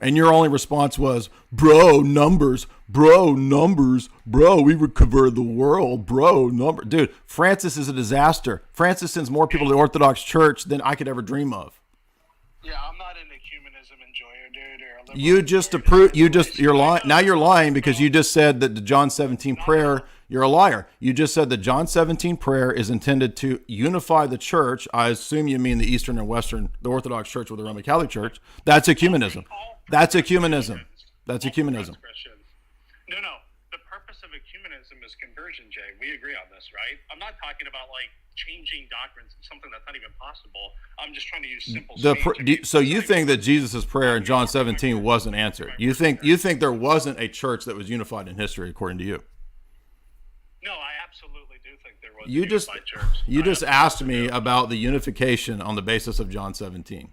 And your only response was, bro, numbers, bro, we would convert the world, bro, number. Dude, Francis is a disaster. Francis sends more people to the Orthodox Church than I could ever dream of. Yeah, I'm not an ecumenism enjoyer, dude. Or You're lying. Now you're lying because you just said that the John 17 prayer, you're a liar. You just said that John 17 prayer is intended to unify the church. I assume you mean the Eastern and Western, the Orthodox Church with the Roman Catholic Church. That's ecumenism. That's ecumenism. That's ecumenism. No. The purpose of ecumenism is conversion, Jay. We agree on this, right? I'm not talking about like changing doctrines, something that's not even possible. I'm just trying to use simple speech. So you think that Jesus' prayer in John 17 wasn't answered? You think there wasn't a church that was unified in history, according to you? No, I absolutely do think there was. You just asked me about the unification on the basis of John 17.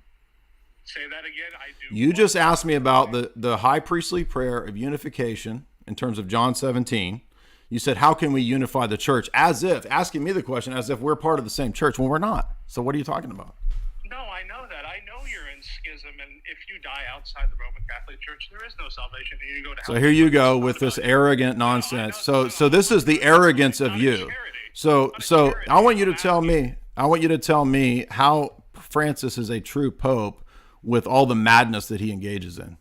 Say that again. I do. You just asked me about the high priestly prayer of unification in terms of John 17. You said, how can we unify the church? Asking me the question as if we're part of the same church when we're not. So what are you talking about? No, I know that. I know you're in schism, and if you die outside the Roman Catholic Church, there is no salvation. You go to hell. So here you go with this arrogant nonsense. So this is the arrogance of you. So I want you to tell me how Francis is a true pope with all the madness that he engages in.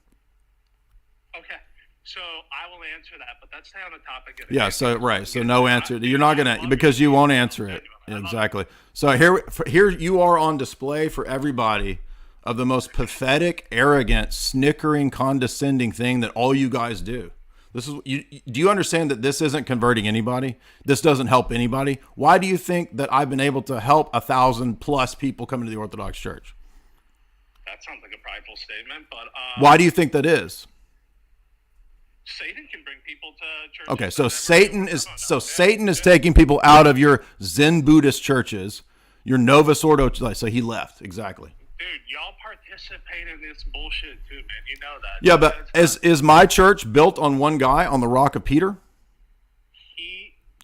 Okay. So I will answer that, but that's not on the topic. Yeah, so no answer. You're not going to, because you won't answer it. Exactly. So here you are on display for everybody of the most pathetic, arrogant, snickering, condescending thing that all you guys do. Do you understand that this isn't converting anybody? This doesn't help anybody? Why do you think that I've been able to help 1,000+ people come into the Orthodox Church? That sounds like a prideful statement, but why do you think that is? Satan can bring people to churches. Okay, so Satan is taking people out of your Zen Buddhist churches, your Novus Ordo. So he left, exactly. Dude, y'all participate in this bullshit too, man. You know that. Yeah, but is my church built on one guy on the Rock of Peter?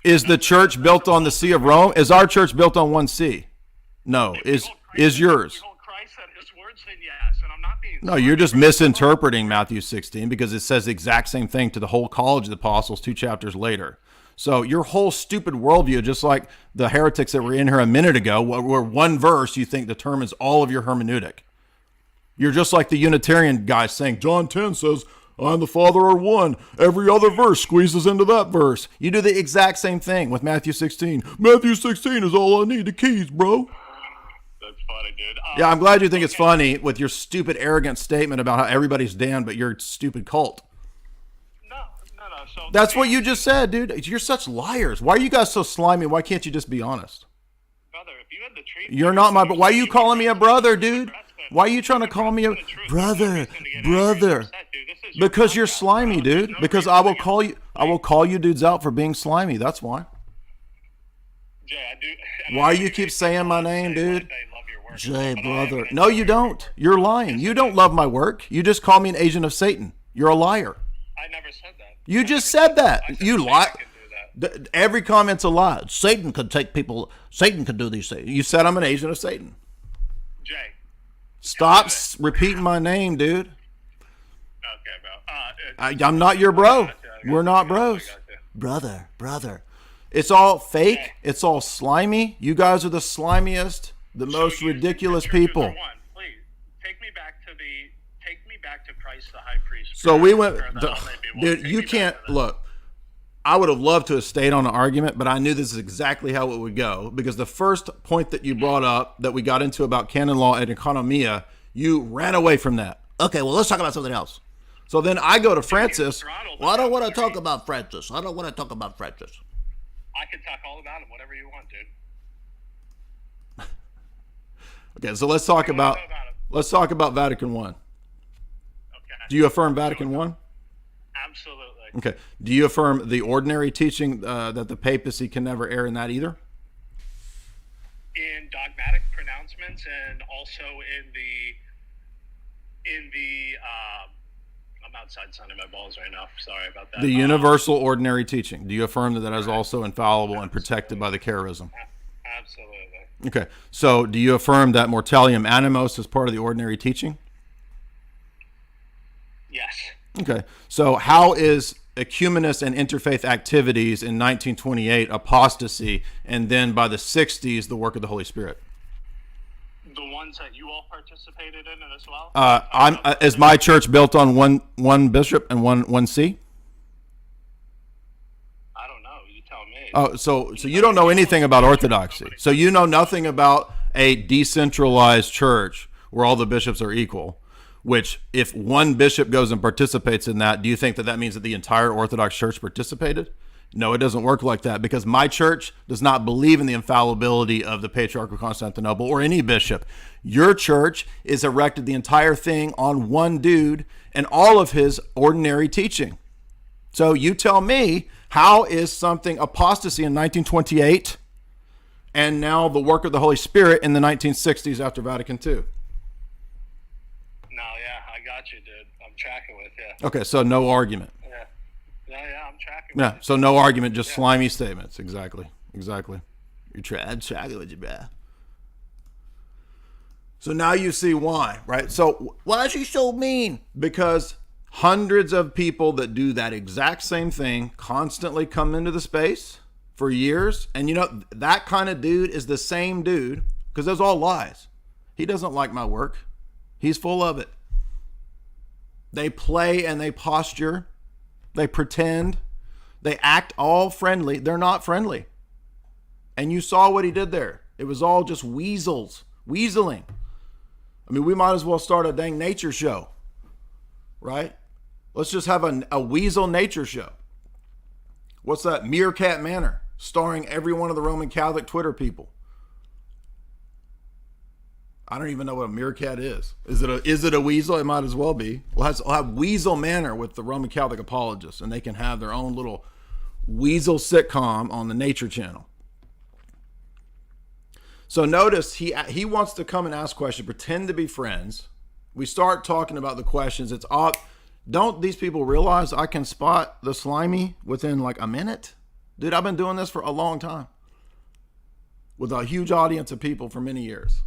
Is the church built on the Sea of Rome? Is our church built on one sea? No. Is yours? No, you're just misinterpreting Matthew 16 because it says the exact same thing to the whole college of the apostles 2 chapters later. So your whole stupid worldview, just like the heretics that were in here a minute ago, where one verse you think determines all of your hermeneutic. You're just like the Unitarian guys saying, John 10 says, I and the Father are one. Every other verse squeezes into that verse. You do the exact same thing with Matthew 16. Matthew 16 is all I need, the keys, bro. funny, dude. Yeah, I'm glad you think it's funny with your stupid, arrogant statement about how everybody's damned, but you're a stupid cult. No. So That's what you just said, dude. You're such liars. Why are you guys so slimy? Why can't you just be honest? brother, if you had the treat, You're not my. Why are you calling me a brother, dude? Why are you trying to call me a brother? Because you're slimy, dude. Because I will call you. I will call you dudes out for being slimy. That's why. Jay, I do. Why you keep saying my name, dude? Jay, brother. No, you don't. You're lying. You don't love my work. You just call me an agent of Satan. You're a liar. I never said that. You just said that. You lie. Every comment's a lie. Satan could take people. Satan could do these things. You said I'm an agent of Satan. Jay. Stop repeating my name, dude. Okay, bro. I'm not your bro. We're not bros. Brother. It's all fake. It's all slimy. You guys are the slimiest, the most ridiculous people. Please take me back to Christ the high priest. So we went, dude. You can't look. I would have loved to have stayed on the argument, but I knew this is exactly how it would go because the first point that you brought up that we got into about canon law and economia, you ran away from that. Okay, well, let's talk about something else. So then I go to Francis. Well, I don't want to talk about Francis. I can talk all about him, whatever you want, dude. Okay, so let's talk about Vatican I. Okay. Do you affirm Vatican I? Absolutely. Okay. Do you affirm the ordinary teaching that the papacy can never err in that either? In dogmatic pronouncements and also in the I'm outside sunning my balls right now. Sorry about that. The universal ordinary teaching. Do you affirm that is also infallible and protected by the charism? Absolutely. Okay. So do you affirm that mortalium animos is part of the ordinary teaching? Yes. Okay. So how is ecumenist and interfaith activities in 1928 apostasy, and then by the 60s the work of the Holy Spirit? The ones that you all participated in as well? Is my church built on one bishop and one see? I don't know. You tell me. Oh, so you don't know anything about Orthodoxy. So you know nothing about a decentralized church where all the bishops are equal. Which, if one bishop goes and participates in that, do you think that means that the entire Orthodox Church participated? No, it doesn't work like that because my church does not believe in the infallibility of the Patriarch of Constantinople or any bishop. Your church is erected the entire thing on one dude and all of his ordinary teaching. So you tell me, how is something apostasy in 1928 and now the work of the Holy Spirit in the 1960s after Vatican II? No, yeah, I got you, dude. I'm tracking with you. Okay, so no argument. Yeah, I'm tracking. Yeah, so no argument, just slimy statements. Exactly. I'm tracking with you, bruh. So now you see why, right? So why is she so mean? Because hundreds of people that do that exact same thing constantly come into the space for years. And you know, that kind of dude is the same dude, because those all lies. He doesn't like my work. He's full of it. They play and they posture. They pretend. They act all friendly. They're not friendly. And you saw what he did there. It was all just weaseling. I mean, we might as well start a dang nature show, right? Let's just have a weasel nature show. What's that? Meerkat Manor, starring every one of the Roman Catholic Twitter people. I don't even know what a meerkat is. Is it a weasel? It might as well be. We'll have Weasel Manor with the Roman Catholic apologists, and they can have their own little weasel sitcom on the Nature Channel. So notice he wants to come and ask questions, pretend to be friends. We start talking about the questions. It's odd. Don't these people realize I can spot the slimy within like a minute? Dude, I've been doing this for a long time with a huge audience of people for many years.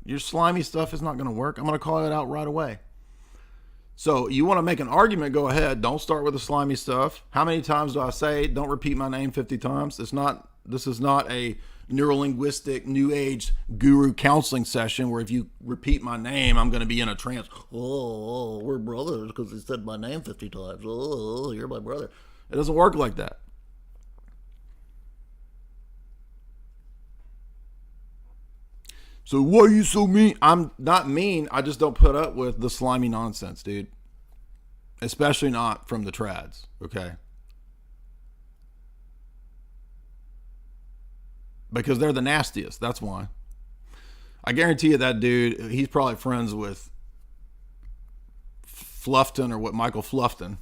Your slimy stuff is not going to work. I'm going to call it out right away. So you want to make an argument, go ahead. Don't start with the slimy stuff. How many times do I say, don't repeat my name 50 times? This is not a neurolinguistic new age guru counseling session where if you repeat my name, I'm going to be in a trance. Oh, we're brothers because he said my name 50 times. Oh, you're my brother. It doesn't work like that. So why are you so mean? I'm not mean. I just don't put up with the slimy nonsense, dude. Especially not from the trads, okay? Because they're the nastiest. That's why. I guarantee you that dude, he's probably friends with Fluffton or what, Michael Fluffton.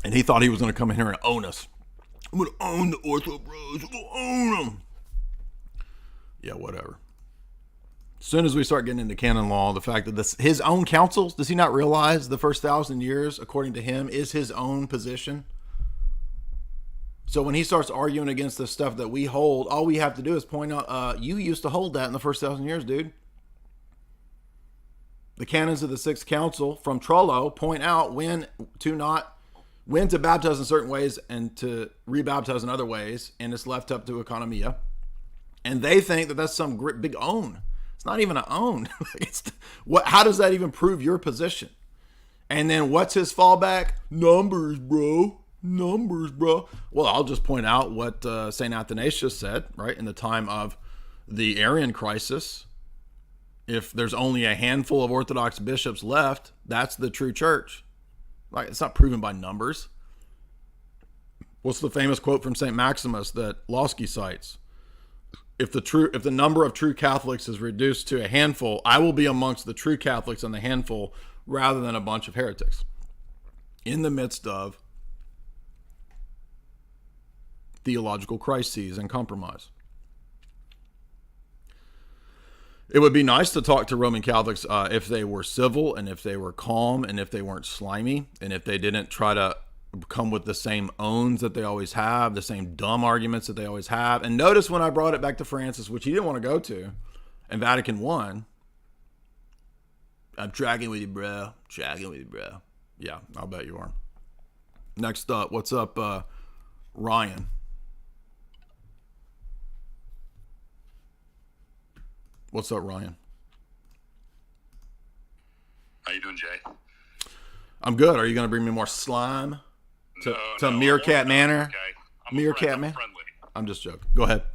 And he thought he was going to come in here and own us. I'm going to own the Ortho Bros. I'm going to own them. Yeah, whatever. As soon as we start getting into canon law, the fact that this, his own councils, does he not realize the first 1,000 years, according to him, is his own position? So when he starts arguing against the stuff that we hold, all we have to do is point out, you used to hold that in the first 1,000 years, dude. The canons of the Sixth Council from Trullo point out when to baptize in certain ways and to rebaptize in other ways, and it's left up to economia. And they think that that's some great big own. It's not even an own. How does that even prove your position? And then what's his fallback? Numbers, bro. Numbers, bro. Well, I'll just point out what St. Athanasius said, right? In the time of the Arian crisis, if there's only a handful of Orthodox bishops left, that's the true church. Like, it's not proven by numbers. What's the famous quote from St. Maximus that Losky cites? If the number of true Catholics is reduced to a handful, I will be amongst the true Catholics in the handful rather than a bunch of heretics. In the midst of theological crises and compromise. It would be nice to talk to Roman Catholics if they were civil and if they were calm and if they weren't slimy and if they didn't try to come with the same owns that they always have, the same dumb arguments that they always have. And notice when I brought it back to Francis, which he didn't want to go to, in Vatican I, I'm tracking with you, bro. Tracking with you, bro. Yeah, I'll bet you are. Next up, what's up, Ryan? What's up, Ryan? How you doing, Jay? I'm good. Are you going to bring me more slime to Meerkat Manor? Okay. Meerkat Manor? I'm just joking. Go ahead.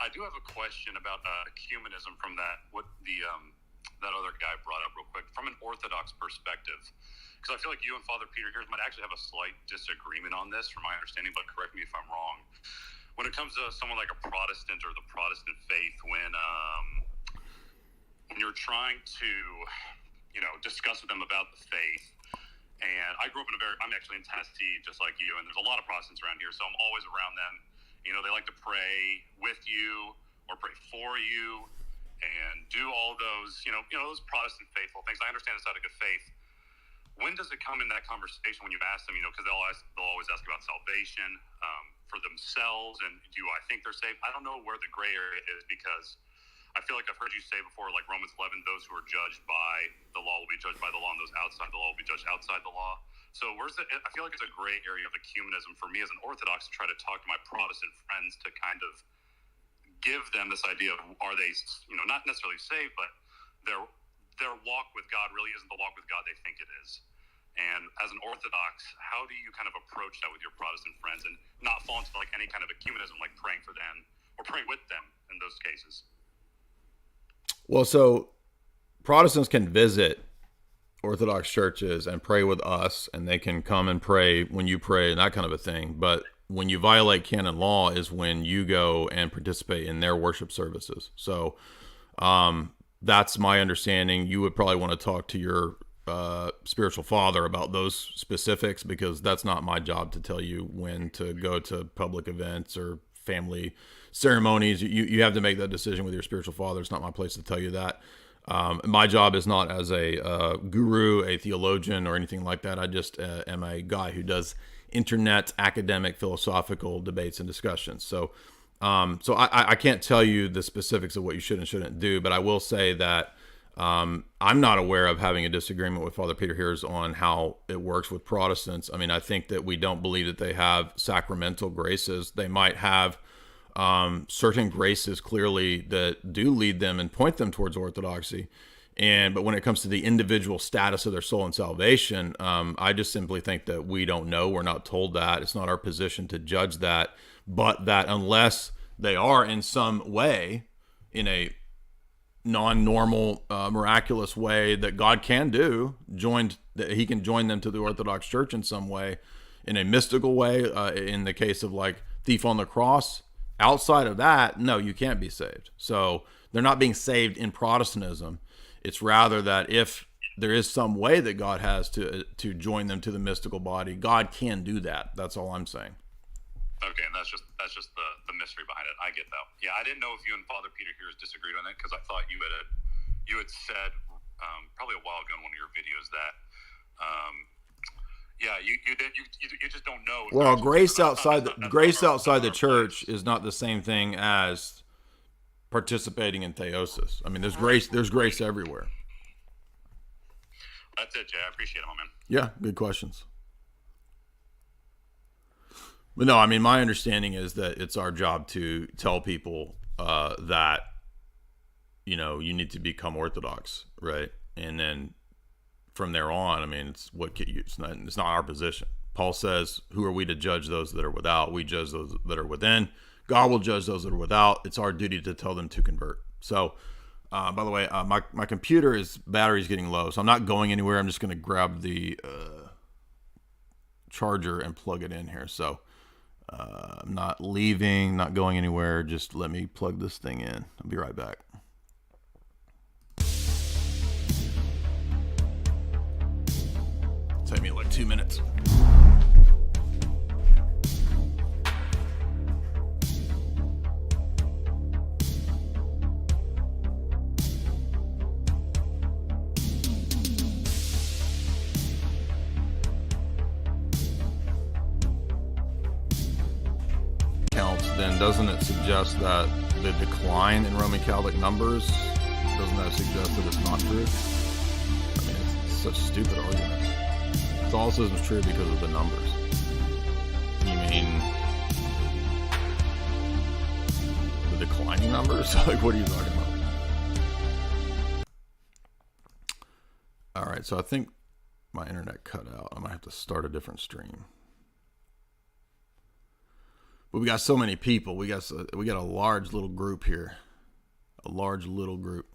I do have a question about ecumenism from that other guy brought up real quick from an Orthodox perspective, because I feel like you and Father Peter here might actually have a slight disagreement on this, from my understanding. But correct me if I'm wrong. When it comes to someone like a Protestant or the Protestant faith, when you're trying to, discuss with them about the faith, and I grew up I'm actually in Tennessee, just like you, and there's a lot of Protestants around here, so I'm always around them. They like to pray with you or pray for you and do all those, those Protestant faithful things. I understand it's out of good faith. When does it come in that conversation when you ask them, because they'll always ask about salvation for themselves, and do I think they're saved? I don't know where the gray area is, because I feel like I've heard you say before, like Romans 11, those who are judged by the law will be judged by the law, and those outside the law will be judged outside the law. So I feel like it's a gray area of ecumenism for me as an Orthodox to try to talk to my Protestant friends to kind of give them this idea of, are they, not necessarily saved, but their walk with God really isn't the walk with God they think it is. And as an Orthodox, how do you kind of approach that with your Protestant friends and not fall into like any kind of ecumenism, like praying for them or praying with them in those cases? Well, so Protestants can visit Orthodox churches and pray with us, and they can come and pray when you pray and that kind of a thing. But when you violate canon law is when you go and participate in their worship services. So that's my understanding. You would probably want to talk to your spiritual father about those specifics, because that's not my job to tell you when to go to public events or family ceremonies. You have to make that decision with your spiritual father. It's not my place to tell you that. My job is not as a guru, a theologian, or anything like that. I just am a guy who does internet academic philosophical debates and discussions. So I can't tell you the specifics of what you should and shouldn't do, but I will say that I'm not aware of having a disagreement with Father Peter Hears on how it works with Protestants. I mean, I think that we don't believe that they have sacramental graces. They might have certain graces clearly that do lead them and point them towards Orthodoxy. But when it comes to the individual status of their soul and salvation, I just simply think that we don't know. We're not told that. It's not our position to judge that. But that unless they are in some way, in a non-normal, miraculous way that God can do, that he can join them to the Orthodox Church in some way, in a mystical way, in the case of like thief on the cross. Outside of that, no, you can't be saved. So they're not being saved in Protestantism. It's rather that if there is some way that God has to join them to the mystical body, God can do that. That's all I'm saying. Okay, and that's just the mystery behind it. I get that. Yeah, I didn't know if you and Father Peter here disagreed on it, because I thought you had said probably a while ago in one of your videos that you just don't know. Well, grace outside the church is not the same thing as participating in theosis. I mean, there's grace everywhere. That's it, Jay. I appreciate it, my man. Yeah, good questions. But no, I mean, my understanding is that it's our job to tell people that, you need to become Orthodox, right? And then from there on, I mean, it's not our position. Paul says, who are we to judge those that are without? We judge those that are within. God will judge those that are without. It's our duty to tell them to convert. So, by the way, my computer's battery's getting low, so I'm not going anywhere. I'm just going to grab the charger and plug it in here. So, I'm not leaving, not going anywhere. Just let me plug this thing in. I'll be right back. Take me like 2 minutes. Then doesn't it suggest that the decline in Roman Catholic numbers, doesn't that suggest that it's not true? I mean, it's such stupid arguments. Catholicism is true because of the numbers. You mean the declining numbers? Like, what are you talking about? All right, so I think my internet cut out. I might have to start a different stream. But we got so many people. We got a large little group here. A large little group.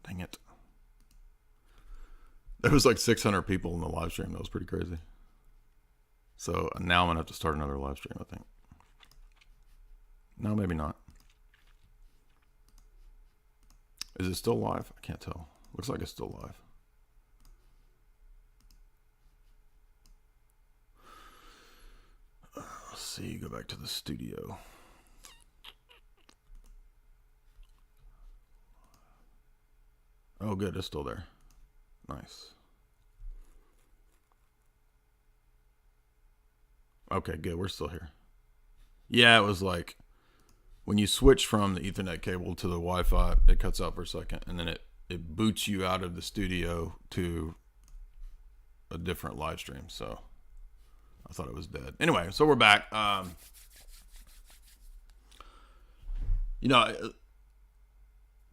Dang it. There was like 600 people in the live stream. That was pretty crazy. So now I'm going to have to start another live stream, I think. No, maybe not. Is it still live? I can't tell. Looks like it's still live. See, go back to the studio. Oh, good, it's still there. Nice. Okay, good, we're still here. Yeah, it was like when you switch from the Ethernet cable to the Wi-Fi, it cuts out for a second, and then it boots you out of the studio to a different live stream. So I thought it was dead. Anyway, so we're back.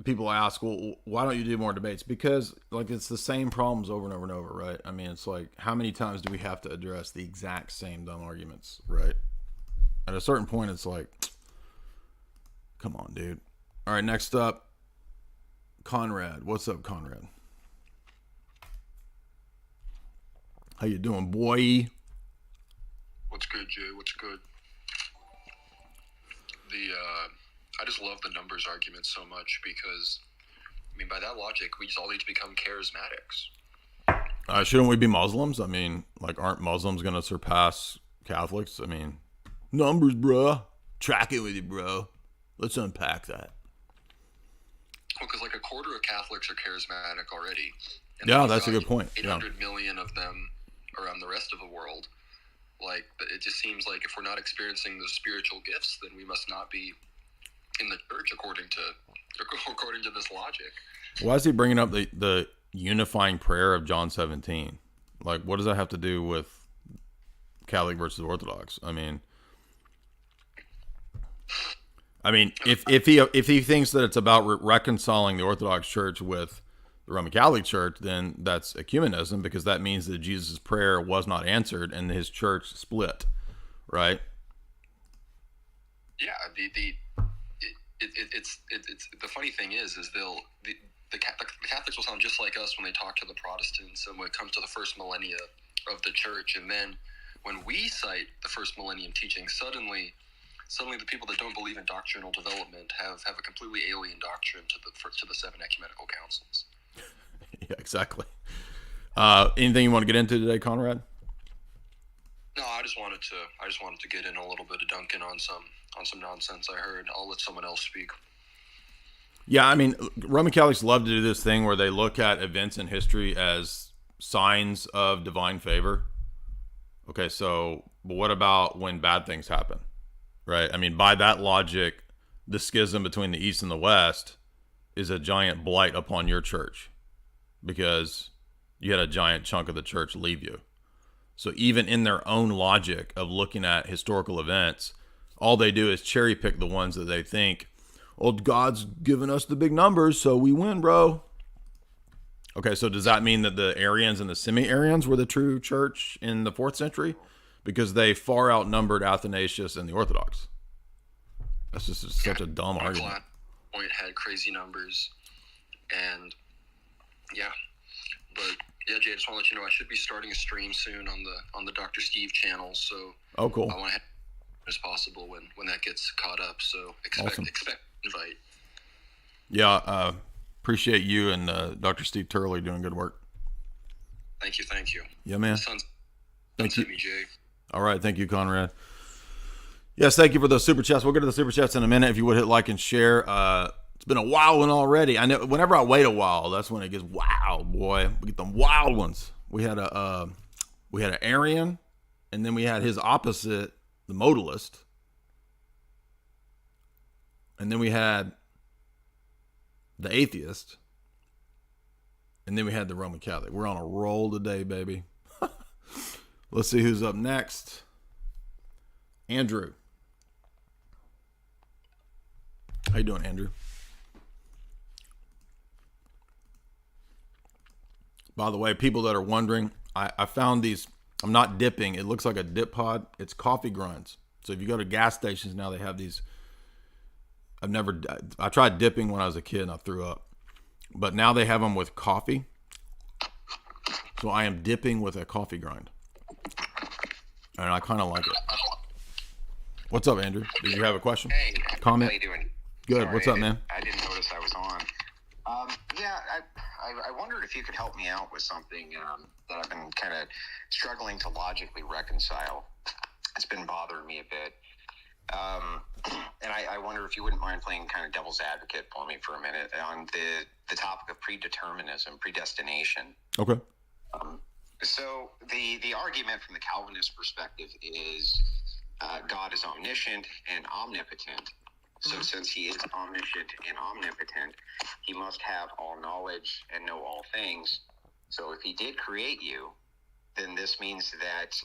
People ask, well, why don't you do more debates? Because like it's the same problems over and over and over, right? I mean, it's like, how many times do we have to address the exact same dumb arguments, right? At a certain point, it's like, come on, dude. All right, next up, Conrad. What's up, Conrad? How you doing, boy? What's good, Jay? What's good? I just love the numbers argument so much because, I mean, by that logic, we just all need to become charismatics. Shouldn't we be Muslims? I mean, like, aren't Muslims going to surpass Catholics? I mean, numbers, bro. Track it with you, bro. Let's unpack that. Well, because like a quarter of Catholics are charismatic already. And yeah, that's a good point. 800 million of them around the rest of the world. Like, it just seems like if we're not experiencing those spiritual gifts, then we must not be in the church according to this logic. Why is he bringing up the unifying prayer of John 17? Like, what does that have to do with Catholic versus Orthodox? I mean, I mean, if he thinks that it's about reconciling the Orthodox Church with the Roman Catholic Church, then that's ecumenism, because that means that Jesus' prayer was not answered and his church split, right? Yeah, it's the funny thing is the Catholics will sound just like us when they talk to the Protestants and when it comes to the first millennia of the church, and then when we cite the first millennium teaching, suddenly the people that don't believe in doctrinal development have a completely alien doctrine to the seven ecumenical councils. Yeah, exactly. Anything you want to get into today, Conrad? No, I just wanted to get in a little bit of Duncan on some nonsense I heard. I'll let someone else speak. Yeah, I mean, Roman Catholics love to do this thing where they look at events in history as signs of divine favor. Okay, so but what about when bad things happen, right? I mean, by that logic, the schism between the East and the West is a giant blight upon your church because you had a giant chunk of the church leave you. So even in their own logic of looking at historical events, all they do is cherry pick the ones that they think, well, God's given us the big numbers, so we win, bro. Okay, so does that mean that the Arians and the semi-Arians were the true church in the 4th century? Because they far outnumbered Athanasius and the Orthodox. That's just such a dumb argument. Point had crazy numbers, and yeah, but yeah, Jay, I just want to let you know I should be starting a stream soon on the Dr. Steve channel. So oh, cool. I want to have as possible when that gets caught up. So expect invite. Yeah, appreciate you and Dr. Steve Turley doing good work. Thank you. Yeah, man. Thank you, Jay. All right, thank you, Conrad. Yes, thank you for those super chats. We'll get to the super chats in a minute. If you would hit like and share. It's been a wild one already. I know. Whenever I wait a while, that's when it gets wild, boy. We get them wild ones. We had an Arian, and then we had his opposite, the modalist, and then we had the atheist, and then we had the Roman Catholic. We're on a roll today, baby. Let's see who's up next. Andrew. How you doing, Andrew? By the way, people that are wondering, I found these. I'm not dipping. It looks like a dip pod. It's coffee grinds. So if you go to gas stations now, they have these. I tried dipping when I was a kid and I threw up. But now they have them with coffee. So I am dipping with a coffee grind. And I kind of like it. What's up, Andrew? Did you have a question? Hey, comment? How you doing? Good. Sorry, What's up, man? I didn't notice I was on. I wondered if you could help me out with something that I've been kind of struggling to logically reconcile. It's been bothering me a bit. And I wonder if you wouldn't mind playing kind of devil's advocate for me for a minute on the topic of predeterminism, predestination. Okay. So the argument from the Calvinist perspective is God is omniscient and omnipotent. So since he is omniscient and omnipotent, he must have all knowledge and know all things. So if he did create you, then this means that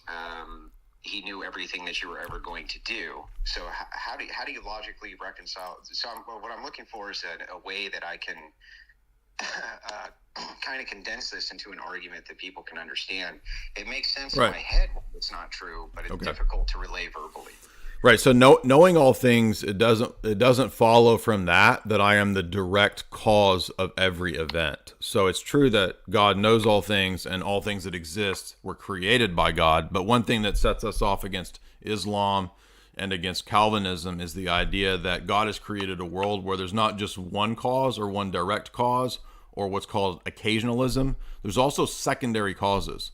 he knew everything that you were ever going to do. So how do you logically reconcile? So what I'm looking for is a way that I can kind of condense this into an argument that people can understand. It makes sense in my head when it's not true, but it's difficult to relay verbally. Right. So knowing all things, it doesn't follow from that I am the direct cause of every event. So it's true that God knows all things and all things that exist were created by God. But one thing that sets us off against Islam and against Calvinism is the idea that God has created a world where there's not just one cause or one direct cause or what's called occasionalism. There's also secondary causes.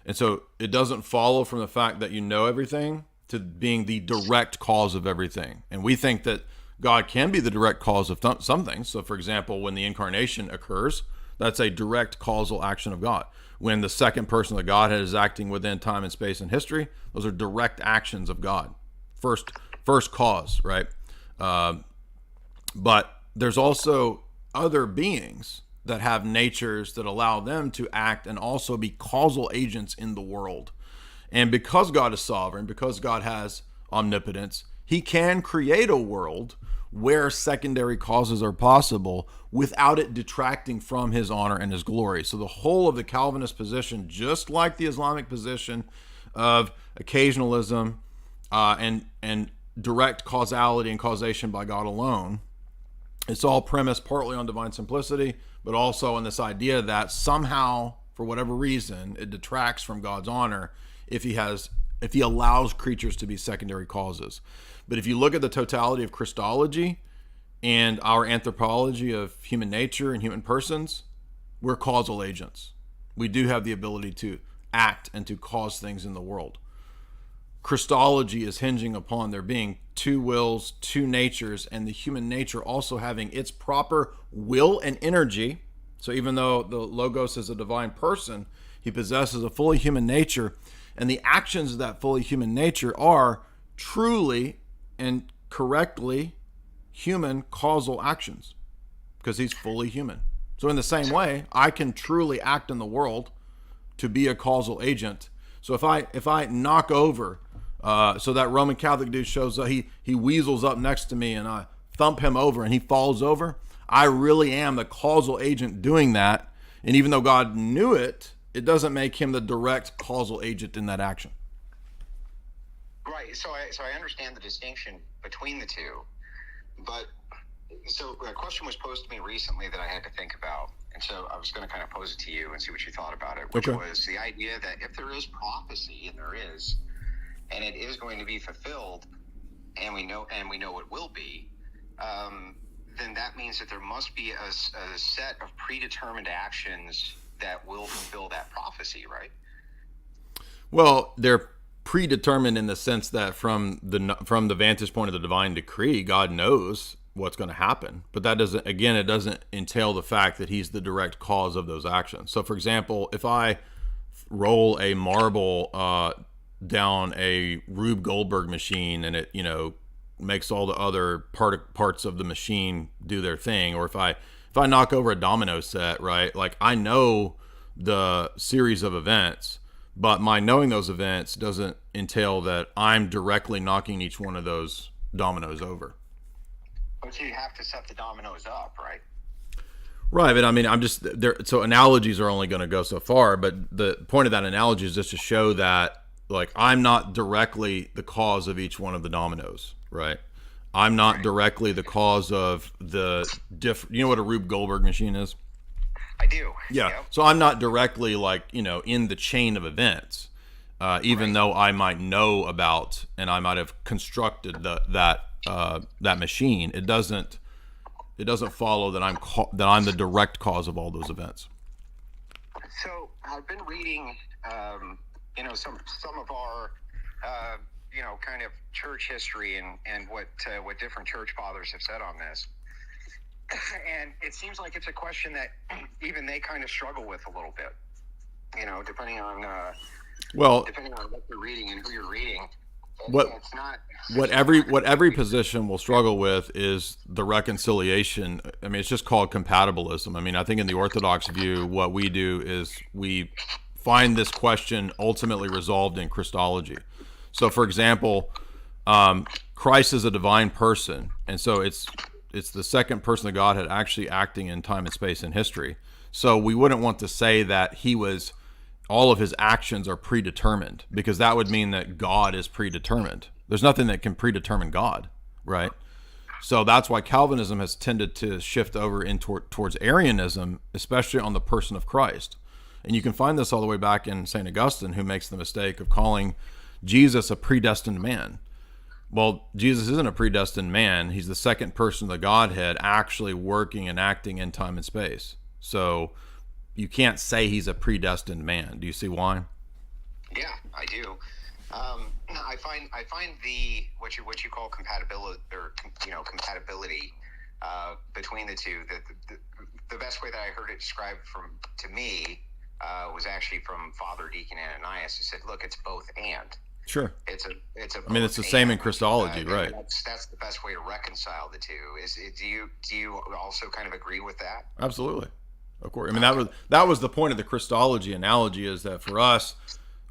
And so it doesn't follow from the fact that you know everything to being the direct cause of everything. And we think that God can be the direct cause of some things. So for example, when the incarnation occurs, that's a direct causal action of God. When the second person of the Godhead is acting within time and space and history, those are direct actions of God. First cause, right? But there's also other beings that have natures that allow them to act and also be causal agents in the world. And because God is sovereign, because God has omnipotence, He can create a world where secondary causes are possible without it detracting from his honor and his glory. So the whole of the Calvinist position, just like the Islamic position of occasionalism and direct causality and causation by God alone, it's all premised partly on divine simplicity, but also on this idea that somehow, for whatever reason, it detracts from God's honor if he allows creatures to be secondary causes. But if you look at the totality of Christology and our anthropology of human nature and human persons, we're causal agents. We do have the ability to act and to cause things in the world. Christology is hinging upon there being two wills, two natures, and the human nature also having its proper will and energy. So even though the Logos is a divine person, he possesses a fully human nature, and the actions of that fully human nature are truly and correctly human causal actions because he's fully human. So in the same way, I can truly act in the world to be a causal agent. So if I knock over, so that Roman Catholic dude shows up, he weasels up next to me and I thump him over and he falls over, I really am the causal agent doing that. And even though God knew it, it doesn't make him the direct causal agent in that action. Right. So I understand the distinction between the two, but so a question was posed to me recently that I had to think about, and so I was going to kind of pose it to you and see what you thought about it, which was the idea that if there is prophecy, and there is, and it is going to be fulfilled, and we know it will be, then that means that there must be a set of predetermined actions that will fulfill that prophecy, right? Well, they're predetermined in the sense that from the vantage point of the divine decree, God knows what's going to happen, but that doesn't entail the fact that he's the direct cause of those actions. So for example, if I roll a marble down a Rube Goldberg machine and it makes all the other parts of the machine do their thing, or if I knock over a domino set, right, like I know the series of events, but my knowing those events doesn't entail that I'm directly knocking each one of those dominoes over. But you have to set the dominoes up, right? Right, but I mean, I'm just there. So analogies are only going to go so far. But the point of that analogy is just to show that, like, I'm not directly the cause of each one of the dominoes, right? I'm not directly the cause of the different. You know what a Rube Goldberg machine is? I do. Yeah. Yep. So I'm not directly in the chain of events, even though I might know about and I might have constructed that machine. It doesn't follow that I'm the direct cause of all those events. So I've been reading, some of our, kind of church history and what different church fathers have said on this. And it seems like it's a question that even they kind of struggle with a little bit, depending on what you're reading and who you're reading. It's not what every position will struggle with is the reconciliation. I mean, it's just called compatibilism. I mean, I think in the Orthodox view, what we do is we find this question ultimately resolved in Christology. So, for example, Christ is a divine person, and so it's the second person of Godhead actually acting in time and space and history. So we wouldn't want to say that all of his actions are predetermined, because that would mean that God is predetermined. There's nothing that can predetermine God, right? So that's why Calvinism has tended to shift over towards Arianism, especially on the person of Christ. And you can find this all the way back in St. Augustine, who makes the mistake of calling Jesus a predestined man. Well, Jesus isn't a predestined man. He's the second person of the Godhead actually working and acting in time and space. So you can't say he's a predestined man. Do you see why? Yeah, I do. I find the what you call compatibility between the two. The best way that I heard it described to me was actually from Father Deacon Ananias, who said, "Look, it's both and." Sure. It's the same in Christology, right? That's the best way to reconcile the two. Do you also kind of agree with that? Absolutely. Of course. I mean, that was the point of the Christology analogy, is that for us,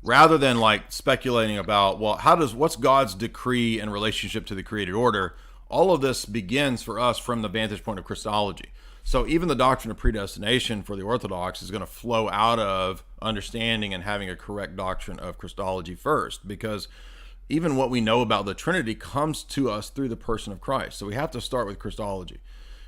rather than like speculating about, well, what's God's decree in relationship to the created order. All of this begins for us from the vantage point of Christology. So even the doctrine of predestination for the Orthodox is going to flow out of understanding and having a correct doctrine of Christology first, because even what we know about the Trinity comes to us through the person of Christ. So we have to start with Christology.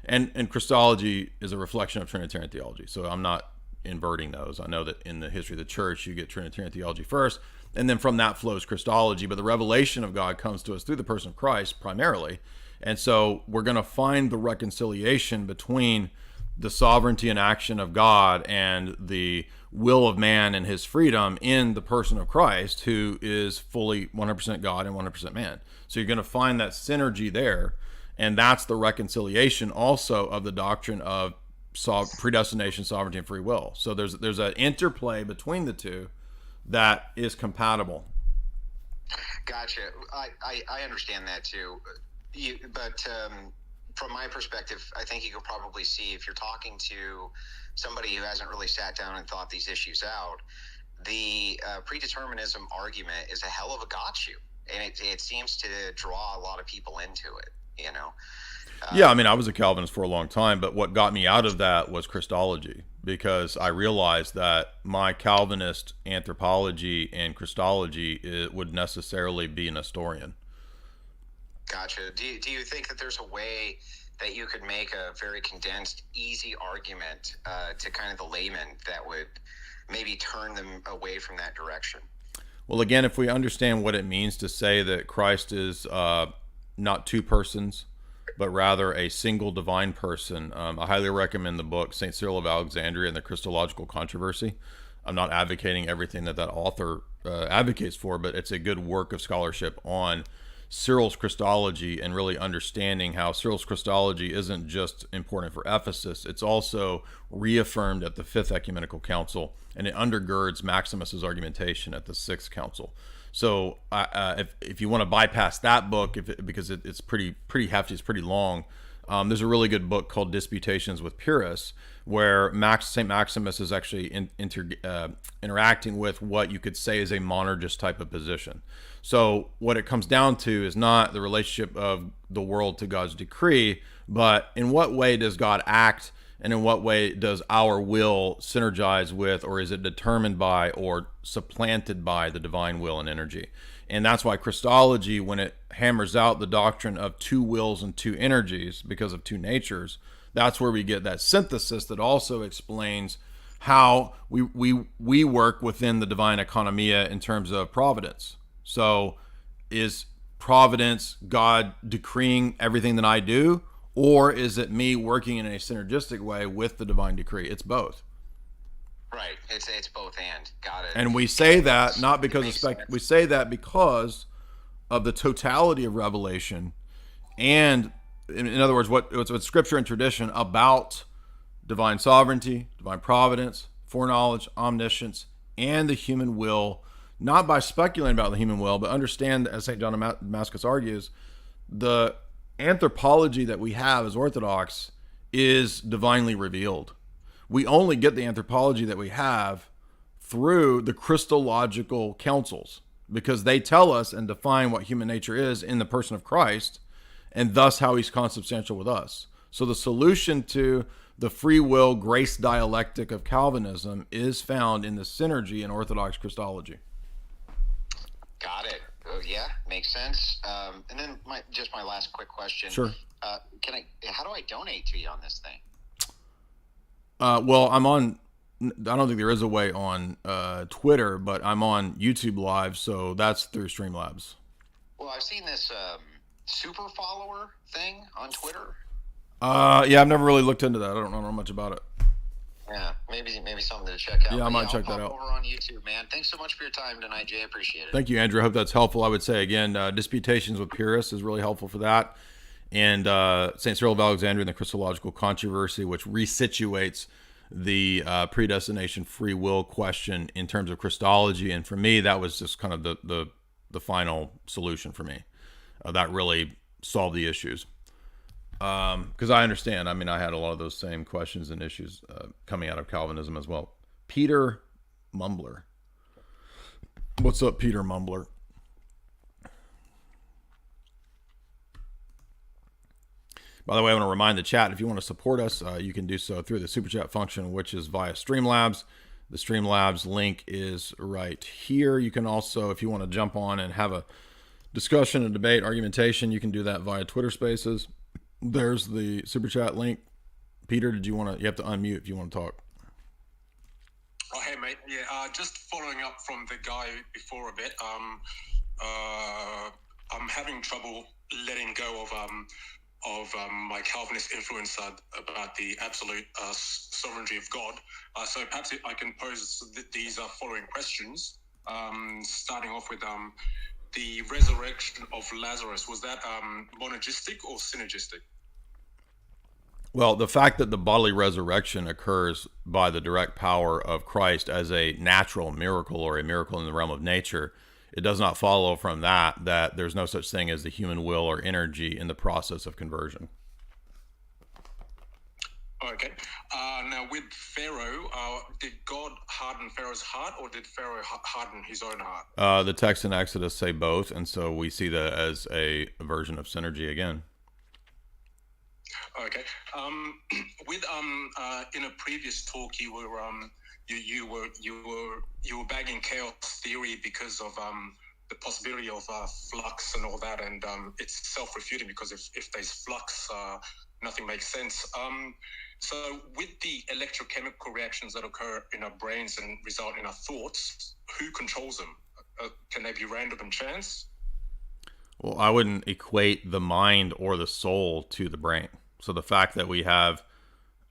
And Christology is a reflection of Trinitarian theology. So I'm not inverting those. I know that in the history of the church, you get Trinitarian theology first, and then from that flows Christology. But the revelation of God comes to us through the person of Christ primarily. And so we're going to find the reconciliation between the sovereignty and action of God and the will of man and his freedom in the person of Christ, who is fully 100% God and 100% man. So you're going to find that synergy there. And that's the reconciliation also of the doctrine of predestination, sovereignty, and free will. So there's an interplay between the two that is compatible. Gotcha. I understand that too. But from my perspective, I think you can probably see, if you're talking to somebody who hasn't really sat down and thought these issues out, the predeterminism argument is a hell of a gotcha, and it seems to draw a lot of people into it, you know? Yeah, I mean, I was a Calvinist for a long time, but what got me out of that was Christology, because I realized that my Calvinist anthropology and Christology would necessarily be Nestorian. Gotcha. Do you think that there's a way that you could make a very condensed, easy argument to kind of the layman that would maybe turn them away from that direction? Well, again, if we understand what it means to say that Christ is not two persons, but rather a single divine person, I highly recommend the book St. Cyril of Alexandria and the Christological Controversy. I'm not advocating everything that author advocates for, but it's a good work of scholarship on Cyril's Christology and really understanding how Cyril's Christology isn't just important for Ephesus, it's also reaffirmed at the Fifth Ecumenical Council, and it undergirds Maximus's argumentation at the Sixth Council. So if you want to bypass that book, because it's pretty hefty, it's pretty long, there's a really good book called Disputations with Pyrrhus, where St. Maximus is actually interacting with what you could say is a monergist type of position. So what it comes down to is not the relationship of the world to God's decree, but in what way does God act, and in what way does our will synergize with, or is it determined by or supplanted by the divine will and energy? And that's why Christology, when it hammers out the doctrine of two wills and two energies because of two natures, that's where we get that synthesis that also explains how we work within the divine economia in terms of providence. So is providence God decreeing everything that I do, or is it me working in a synergistic way with the divine decree? It's both. Right. It's both and. Got it. And we say that not because of we say that because of the totality of revelation, and in other words, what Scripture and tradition about divine sovereignty, divine providence, foreknowledge, omniscience, and the human will. Not by speculating about the human will, but understand, as St. John of Damascus argues, the anthropology that we have as Orthodox is divinely revealed. We only get the anthropology that we have through the Christological councils, because they tell us and define what human nature is in the person of Christ, and thus how he's consubstantial with us. So the solution to the free will grace dialectic of Calvinism is found in the synergy in Orthodox Christology. Got it. Oh, yeah, makes sense. And then my last quick question. Sure. How do I donate to you on this thing? Well, I don't think there is a way on Twitter, but I'm on YouTube Live, so that's through Streamlabs. Well, I've seen this super follower thing on Twitter. Yeah, I've never really looked into that. I don't know much about it. Yeah, maybe something to check out. Yeah, I might check that out. Over on YouTube, man. Thanks so much for your time tonight, Jay. I appreciate it. Thank you, Andrew. I hope that's helpful. I would say, again, Disputations with Pyrrhus is really helpful for that. And St. Cyril of Alexandria and the Christological Controversy, which resituates the predestination free will question in terms of Christology. And for me, that was just kind of the final solution for me. That really solved the issues. Because I understand. I mean, I had a lot of those same questions and issues coming out of Calvinism as well. Peter Mumbler. What's up, Peter Mumbler? By the way, I want to remind the chat, if you want to support us, you can do so through the Super Chat function, which is via Streamlabs. The Streamlabs link is right here. You can also, if you want to jump on and have a discussion, a debate, argumentation, you can do that via Twitter Spaces. There's the Super Chat link. Peter, you have to unmute if you want to talk. Oh, hey, mate. Yeah, just following up from the guy before a bit. I'm having trouble letting go of my Calvinist influence about the absolute sovereignty of God. So perhaps I can pose these following questions, starting off with the resurrection of Lazarus. Was that monergistic or synergistic? Well, the fact that the bodily resurrection occurs by the direct power of Christ as a natural miracle or a miracle in the realm of nature, it does not follow from that there's no such thing as the human will or energy in the process of conversion. Okay. Now, with Pharaoh, did God harden Pharaoh's heart, or did Pharaoh harden his own heart? The text in Exodus say both, and so we see that as a version of synergy again. Okay. With in a previous talk, you were bagging chaos theory because of the possibility of flux and all that, and it's self-refuting because if there's flux, nothing makes sense. So with the electrochemical reactions that occur in our brains and result in our thoughts, who controls them? Can they be random and chance? Well, I wouldn't equate the mind or the soul to the brain. So the fact that we have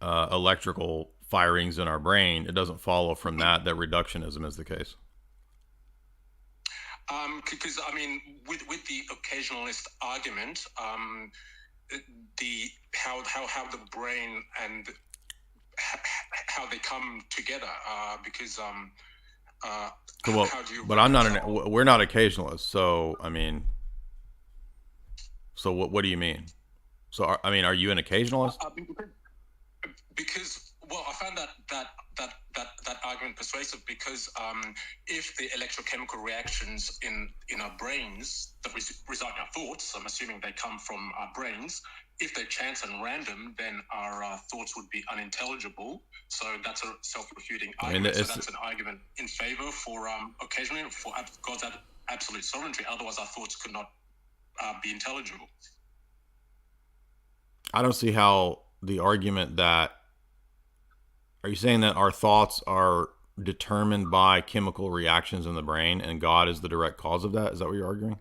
electrical firings in our brain, it doesn't follow from that reductionism is the case. Because I mean, with the occasionalist argument, how the brain and how they come together, because well, how do you? But we're not occasionalists, so I mean, so what do you mean? So are you an occasionalist? Because I found that argument persuasive because if the electrochemical reactions in our brains that result in our thoughts, I'm assuming they come from our brains, if they're chance and random, then our thoughts would be unintelligible. So that's a self-refuting argument. So that's an argument in favor for occasionally for God's absolute sovereignty. Otherwise, our thoughts could not be intelligible. I don't see how the argument that, are you saying that our thoughts are determined by chemical reactions in the brain and God is the direct cause of that? Is that what you're arguing?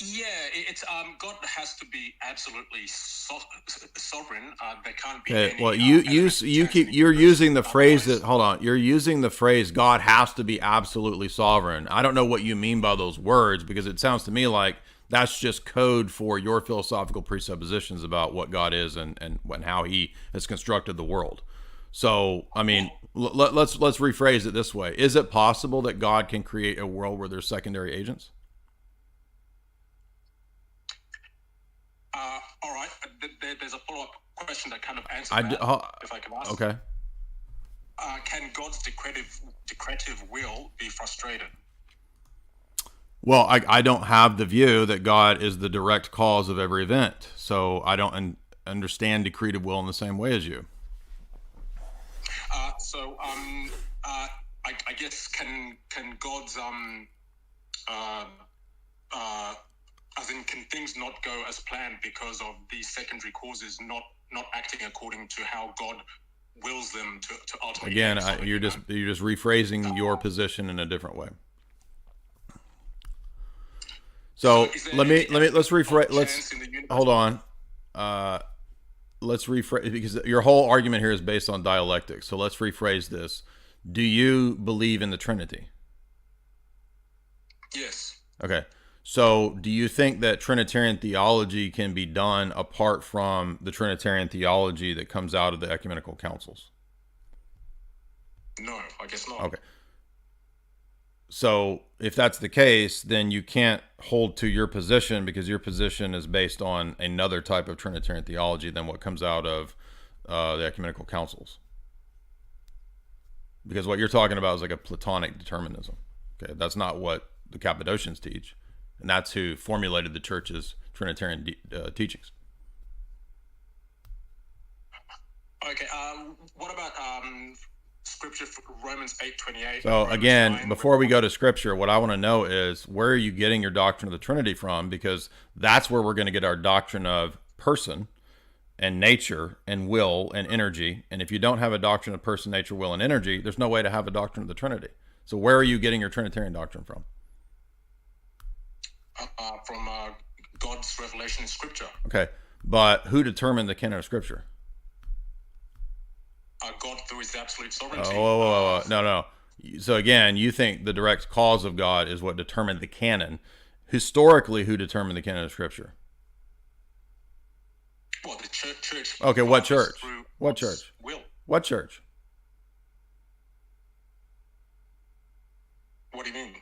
Yeah, it's God has to be absolutely sovereign. There can't be any. Well, you're using the phrase that, hold on, you're using the phrase God has to be absolutely sovereign. I don't know what you mean by those words, because it sounds to me like that's just code for your philosophical presuppositions about what God is and how he has constructed the world. So, I mean, let's rephrase it this way. Is it possible that God can create a world where there's secondary agents? All right. There's a follow-up question that kind of answers that, if I can ask. Okay. Can God's decretive will be frustrated? Well, I don't have the view that God is the direct cause of every event, so I don't understand decretive will in the same way as you. I guess can God's as in, can things not go as planned because of these secondary causes not acting according to how God wills them to ultimately? Again, you're just rephrasing your position in a different way. So let's rephrase. Hold on. Let's rephrase, because your whole argument here is based on dialectics. So let's rephrase this. Do you believe in the Trinity? Yes. Okay. So do you think that Trinitarian theology can be done apart from the Trinitarian theology that comes out of the ecumenical councils? No, I guess not. Okay. So if that's the case, then you can't hold to your position, because your position is based on another type of Trinitarian theology than what comes out of the ecumenical councils. Because what you're talking about is like a Platonic determinism. Okay, that's not what the Cappadocians teach, and that's who formulated the church's Trinitarian teachings. Okay. What about scripture, Romans 8:28? So again, before we go to scripture, what I want to know is, where are you getting your doctrine of the Trinity from? Because that's where we're going to get our doctrine of person and nature and will and energy. And if you don't have a doctrine of person, nature, will, and energy, there's no way to have a doctrine of the Trinity. So where are you getting your Trinitarian doctrine from? From God's revelation in scripture. Okay, but who determined the canon of scripture? God through his absolute sovereignty. No. So again, you think the direct cause of God is what determined the canon. Historically, who determined the canon of scripture? Well, the church. Okay, what church? What church? Will. What church? What do you mean?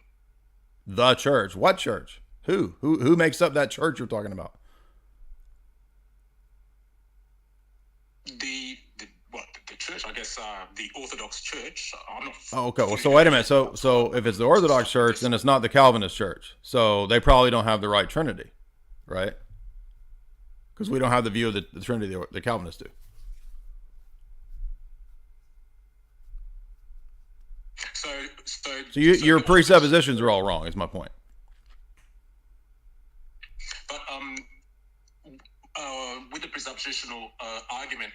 The church. What church? Who makes up that church you're talking about? The church, I guess, the Orthodox Church. I'm not. Oh, okay. Well, so wait a minute. So if it's the Orthodox Church, then it's not the Calvinist Church. So they probably don't have the right Trinity, right? Because we don't have the view of the Trinity the Calvinists do. So your presuppositions are all wrong, is my point. But with the presuppositional argument,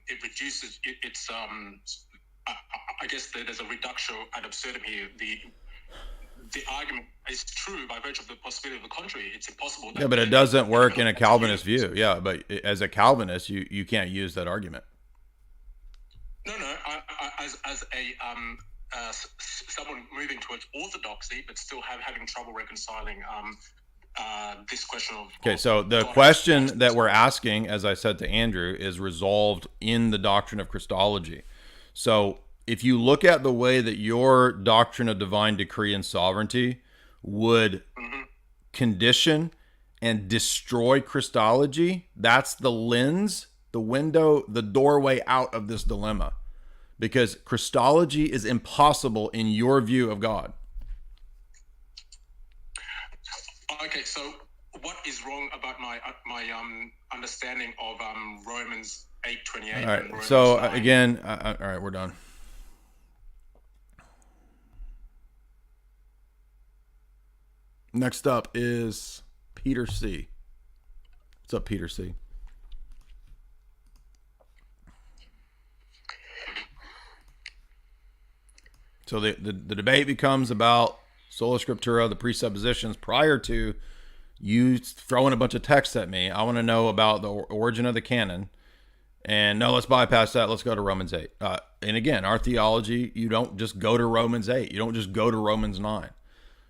it reduces it's I guess there's a reductio ad absurdum here. The argument is true by virtue of the possibility of the contrary. It's impossible. Yeah, but it doesn't work in a Calvinist view. Yeah, but as a Calvinist, you can't use that argument. No. As a someone moving towards orthodoxy, but still having trouble reconciling this question of. Okay, so the question that we're asking, as I said to Andrew, is resolved in the doctrine of Christology. So if you look at the way that your doctrine of divine decree and sovereignty would condition and destroy Christology, that's the lens, the window, the doorway out of this dilemma. Because Christology is impossible in your view of God. Okay, so what is wrong about my understanding of Romans 8:28? All right, so again, all right, we're done. Next up is Peter C. What's up, Peter C? So the debate becomes about sola scriptura, the presuppositions, prior to you throwing a bunch of texts at me. I want to know about the origin of the canon. And no, let's bypass that. Let's go to Romans 8. And again, our theology, you don't just go to Romans 8. You don't just go to Romans 9.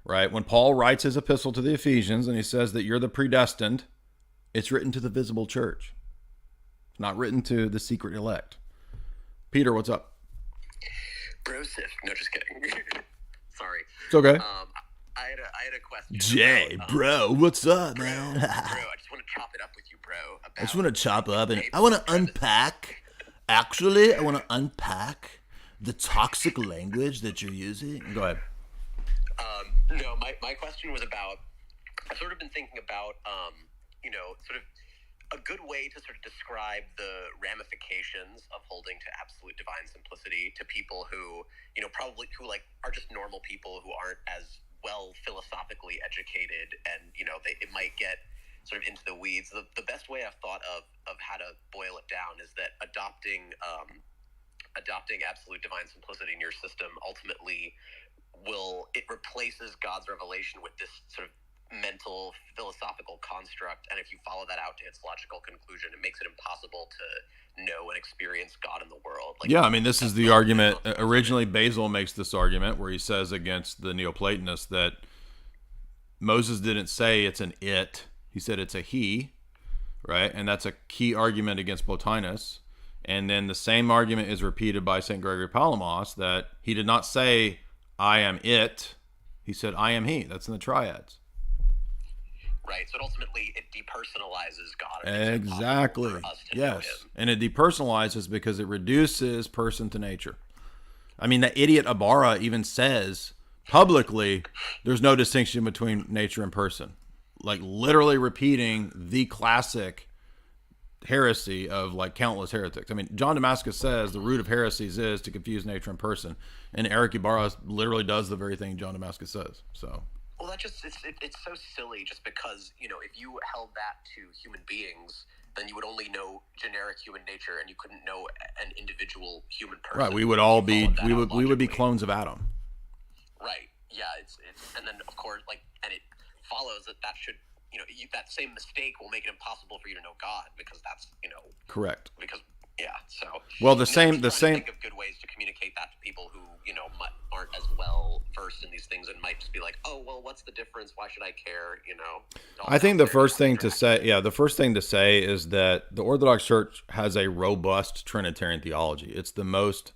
Right? When Paul writes his epistle to the Ephesians and he says that you're the predestined, it's written to the visible church. It's not written to the secret elect. Peter, what's up? Brosif. No, just kidding. Sorry. It's okay. I had a question. Jay, bro, what's up, man? Bro, I just want to chop it up with you, bro. I just want to chop up and I want to unpack. Actually, I want to unpack the toxic language that you're using. Go ahead. No, my question was about, I've sort of been thinking about, sort of a good way to sort of describe the ramifications of holding to absolute divine simplicity to people who, probably who are just normal people who aren't as well philosophically educated, and it might get sort of into the weeds. The best way I've thought of how to boil it down is that adopting absolute divine simplicity in your system ultimately it replaces God's revelation with this sort of mental philosophical construct, and if you follow that out to its logical conclusion, it makes it impossible to know and experience God in the world. This is the argument. Originally, Basil makes this argument where he says against the Neoplatonists that Moses didn't say it's an it. He said it's a he, right? And that's a key argument against Plotinus. And then the same argument is repeated by St. Gregory Palamas, that he did not say, I am it. He said, I am he. That's in the triads. Right. So ultimately, it depersonalizes God. Exactly. Yes. And it depersonalizes because it reduces person to nature. I mean, the idiot Ibarra even says publicly there's no distinction between nature and person. Like literally repeating the classic heresy of like countless heretics. I mean, John Damascus says the root of heresies is to confuse nature and person, and Eric Ibarra literally does the very thing John Damascus says. So, well, that just it's so silly. Just because if you held that to human beings, then you would only know generic human nature, and you couldn't know an individual human person. Right, we would all be we would be clones of Adam. Right. Yeah. It's and then of course and it follows that should. That same mistake will make it impossible for you to know God, because that's correct. Because so well, the same think of good ways to communicate that to people who aren't as well versed in these things and might just be like, oh well, what's the difference? Why should I care? I think the first thing to say is that the Orthodox Church has a robust Trinitarian theology. It's the most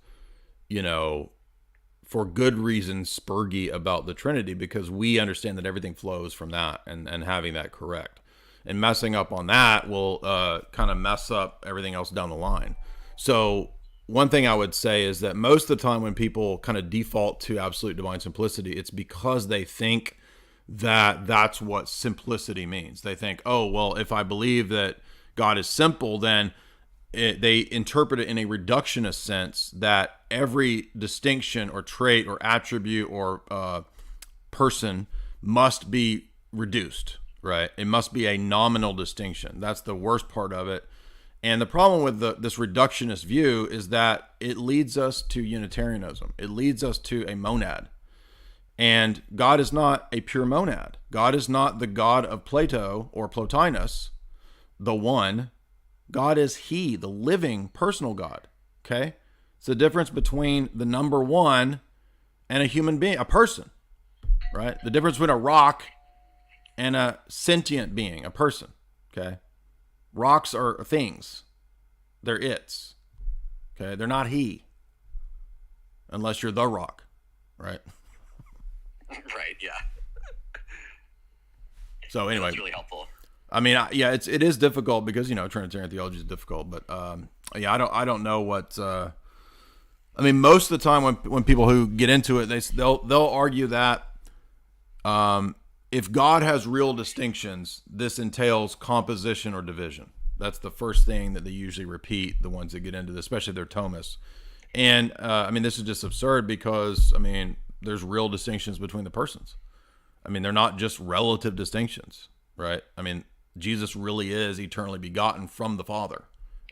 for good reason, spurgy about the Trinity, because we understand that everything flows from that, and having that correct. And messing up on that will kind of mess up everything else down the line. So one thing I would say is that most of the time when people kind of default to absolute divine simplicity, it's because they think that that's what simplicity means. They think, oh, well, if I believe that God is simple, then they interpret it in a reductionist sense, that every distinction or trait or attribute or person must be reduced, right? It must be a nominal distinction. That's the worst part of it. And the problem with this reductionist view is that it leads us to Unitarianism. It leads us to a monad. And God is not a pure monad. God is not the God of Plato or Plotinus, the one. God is He, the living personal God. Okay? It's the difference between the number one and a human being, a person, right? The difference between a rock and a sentient being, a person. Okay? Rocks are things. They're its. Okay? They're not He. Unless you're the rock, right? Right, yeah. So anyway. That's really helpful. I mean, it is difficult because Trinitarian theology is difficult, but I don't know what. I mean, most of the time when people who get into it, they'll argue that if God has real distinctions, this entails composition or division. That's the first thing that they usually repeat. The ones that get into this, especially their Thomists, and I mean, this is just absurd because there's real distinctions between the persons. I mean, they're not just relative distinctions, right? I mean, Jesus really is eternally begotten from the Father,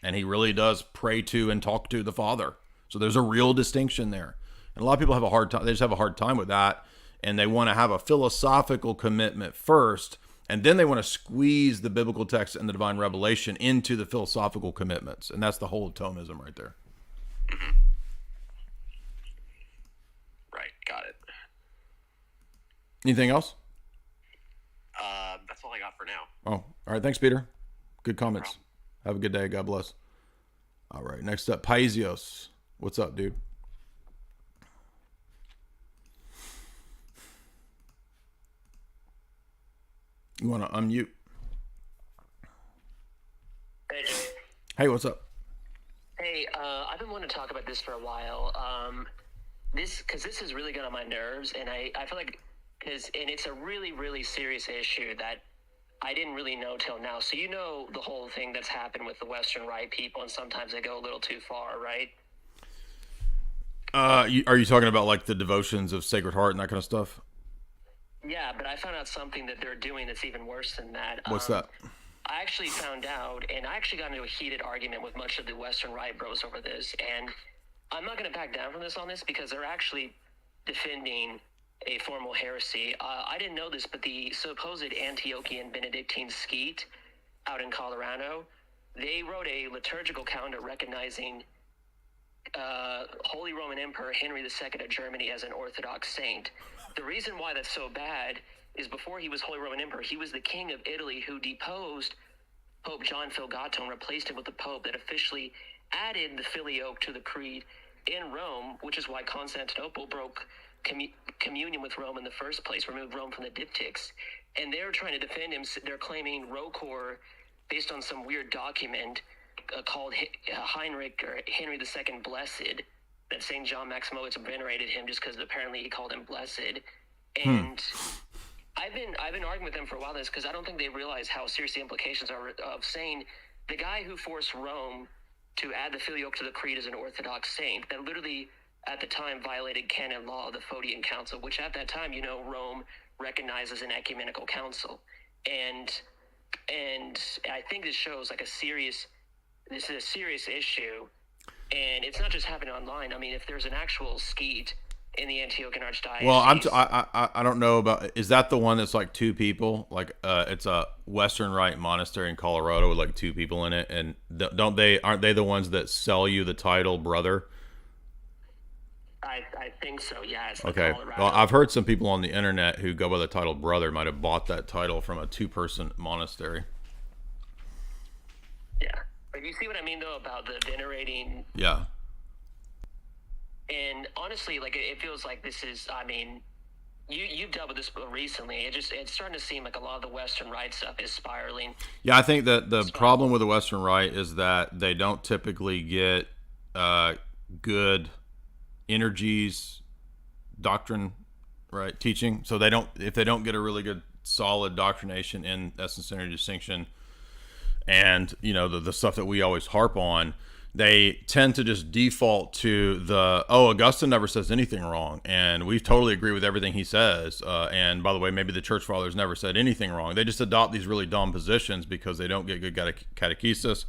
and He really does pray to and talk to the Father. So there's a real distinction there. And a lot of people have a hard time. They just have a hard time with that, and they want to have a philosophical commitment first, and then they want to squeeze the biblical text and the divine revelation into the philosophical commitments, and that's the whole of Thomism right there. Mm-hmm. Right, got it. Anything else? That's all I got for now. Oh, all right. Thanks, Peter. Good comments. Have a good day. God bless. All right. Next up, Paisios. What's up, dude? You want to unmute? Hey, Jay. Hey, what's up? Hey, I've been wanting to talk about this for a while. Because this is really good on my nerves, and I feel like and it's a really, really serious issue that I didn't really know till now. So the whole thing that's happened with the Western Rite people, and sometimes they go a little too far, right? Are you talking about like the devotions of Sacred Heart and that kind of stuff? Yeah, but I found out something that they're doing that's even worse than that. What's that? I actually found out, and I actually got into a heated argument with much of the Western Rite bros over this, and I'm not going to back down from this on this because they're actually defending a formal heresy. I didn't know this, but the supposed Antiochian Benedictine Skeet out in Colorado, they wrote a liturgical calendar recognizing Holy Roman Emperor Henry II of Germany as an Orthodox saint. The reason why that's so bad is before he was Holy Roman Emperor, he was the king of Italy who deposed Pope John Filgato and replaced him with a pope that officially added the filioque to the creed in Rome, which is why Constantinople broke communion with Rome in the first place, removed Rome from the diptychs. And they're trying to defend him. They're claiming Rocor, based on some weird document called Heinrich or Henry II Blessed, that St. John Maximowitz venerated him just because apparently he called him blessed. And I've been arguing with them for a while this because I don't think they realize how serious the implications are of saying the guy who forced Rome to add the filioque to the creed as an Orthodox saint that literally at the time violated canon law of the Photian Council, which at that time, you know, Rome recognized as an ecumenical council. And I think this shows like this is a serious issue. And it's not just happening online. I mean, if there's an actual skeet in the Antiochian Archdiocese. Well, I don't know about, is that the one that's like two people? Like it's a Western Rite monastery in Colorado with like two people in it, and aren't they the ones that sell you the title brother? I think so. Yeah. It's okay. Colorado. Well, I've heard some people on the internet who go by the title brother might have bought that title from a 2-person monastery. Yeah. But you see what I mean though about the venerating. Yeah. And honestly, like it feels like this is, I mean, you've dealt with this recently. It's starting to seem like a lot of the Western Rite stuff is spiraling. Yeah, I think that the problem with the Western Rite is that they don't typically get good energies, doctrine, right, teaching. So if they don't get a really good solid doctrination in essence, energy distinction, and you know the stuff that we always harp on, they tend to just default to Augustine never says anything wrong, and we totally agree with everything he says. And by the way, maybe the Church Fathers never said anything wrong. They just adopt these really dumb positions because they don't get good catechesis,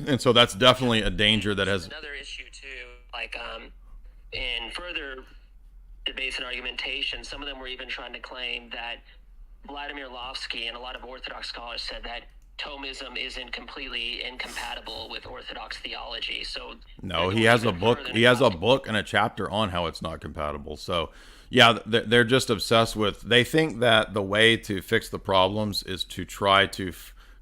and so that's definitely a danger that has another issue too. Like in further debates and argumentation, some of them were even trying to claim that Vladimir Lovsky and a lot of Orthodox scholars said that Thomism isn't completely incompatible with Orthodox theology. So no, he has a book. He has a book and a chapter on how it's not compatible. So yeah, they're just obsessed with. They think that the way to fix the problems is to try to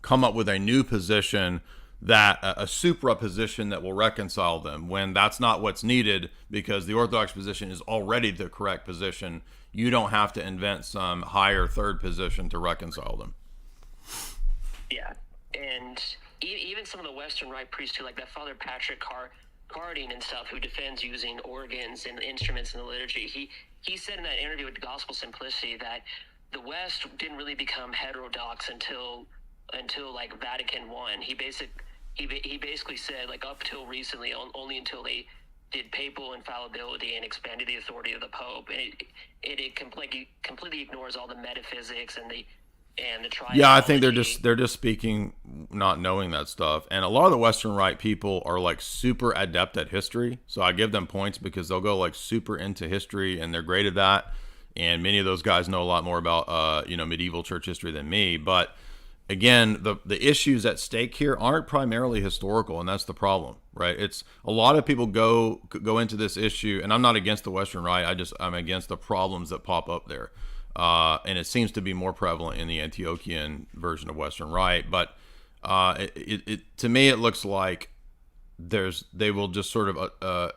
come up with a new position, that a supra position that will reconcile them. When that's not what's needed, because the Orthodox position is already the correct position. You don't have to invent some higher third position to reconcile them. Yeah, and even some of the Western Rite priests too, like that Father Patrick Harding and stuff, who defends using organs and instruments in the liturgy. He said in that interview with Gospel Simplicity that the West didn't really become heterodox until like Vatican I. He basically said like up till recently, only until they did papal infallibility and expanded the authority of the Pope, and it completely ignores all the metaphysics and the triology. Yeah, I think they're just speaking, not knowing that stuff. And a lot of the Western Rite people are like super adept at history, so I give them points because they'll go like super into history and they're great at that. And many of those guys know a lot more about medieval church history than me. But again, the issues at stake here aren't primarily historical, and that's the problem, right? It's a lot of people go into this issue, and I'm not against the Western Rite. I'm against the problems that pop up there. And it seems to be more prevalent in the Antiochian version of Western Rite. But to me, it looks like they will just sort of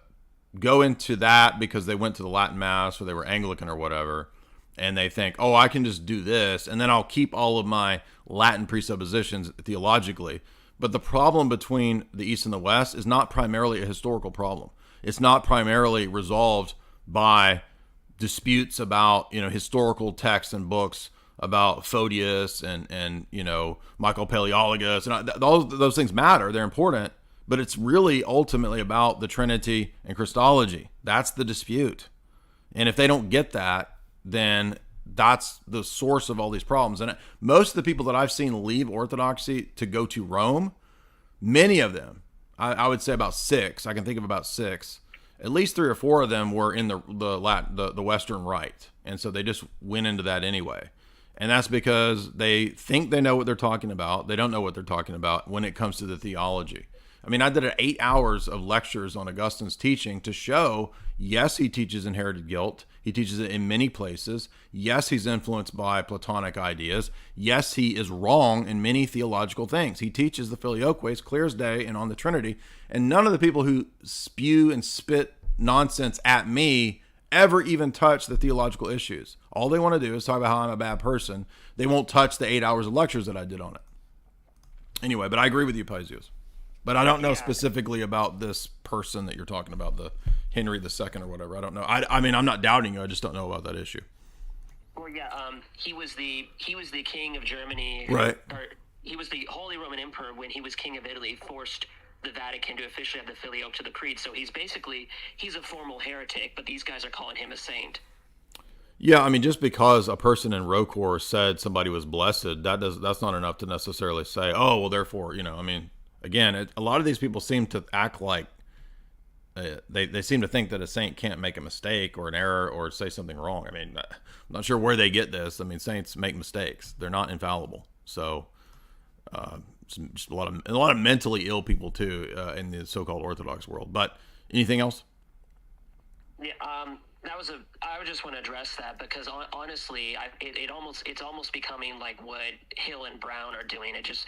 go into that because they went to the Latin Mass or they were Anglican or whatever, and they think, oh, I can just do this, and then I'll keep all of my Latin presuppositions theologically. But the problem between the East and the West is not primarily a historical problem. It's not primarily resolved by disputes about historical texts and books about Photius and Michael Paleologus, and all those things matter. They're important, but it's really ultimately about the Trinity and Christology. That's the dispute. And if they don't get that, then that's the source of all these problems. And most of the people that I've seen leave Orthodoxy to go to Rome, many of them, I would say about 6, I can think of about 6, at least 3 or 4 of them were in the Western Rite, and so they just went into that anyway. And that's because they think they know what they're talking about. They don't know what they're talking about when it comes to the theology. I mean, I did 8 hours of lectures on Augustine's teaching to show, yes, he teaches inherited guilt. He teaches it in many places. Yes, he's influenced by Platonic ideas. Yes, he is wrong in many theological things. He teaches the Filioque clear as day and on the Trinity. And none of the people who spew and spit nonsense at me ever even touch the theological issues. All they want to do is talk about how I'm a bad person. They won't touch the 8 hours of lectures that I did on it. Anyway, but I agree with you, Paisios. But I don't know specifically about this person that you're talking about, the Henry II or whatever. I don't know. I mean, I'm not doubting you. I just don't know about that issue. Well, yeah, he was the king of Germany, Right. Or he was the Holy Roman Emperor when he was king of Italy. Forced the Vatican to officially have the filioque to the creed. So he's a formal heretic, but these guys are calling him a saint. Yeah, I mean, just because a person in Rocor said somebody was blessed, that's not enough to necessarily say, oh, well, therefore, I mean, again, a lot of these people seem to act like they seem to think that a saint can't make a mistake or an error or say something wrong. I mean, I'm not sure where they get this. I mean, saints make mistakes; they're not infallible. So, just a lot of mentally ill people too in the so-called Orthodox world. But anything else? Yeah, I would just want to address that because honestly, it's almost becoming like what Hill and Brown are doing. It just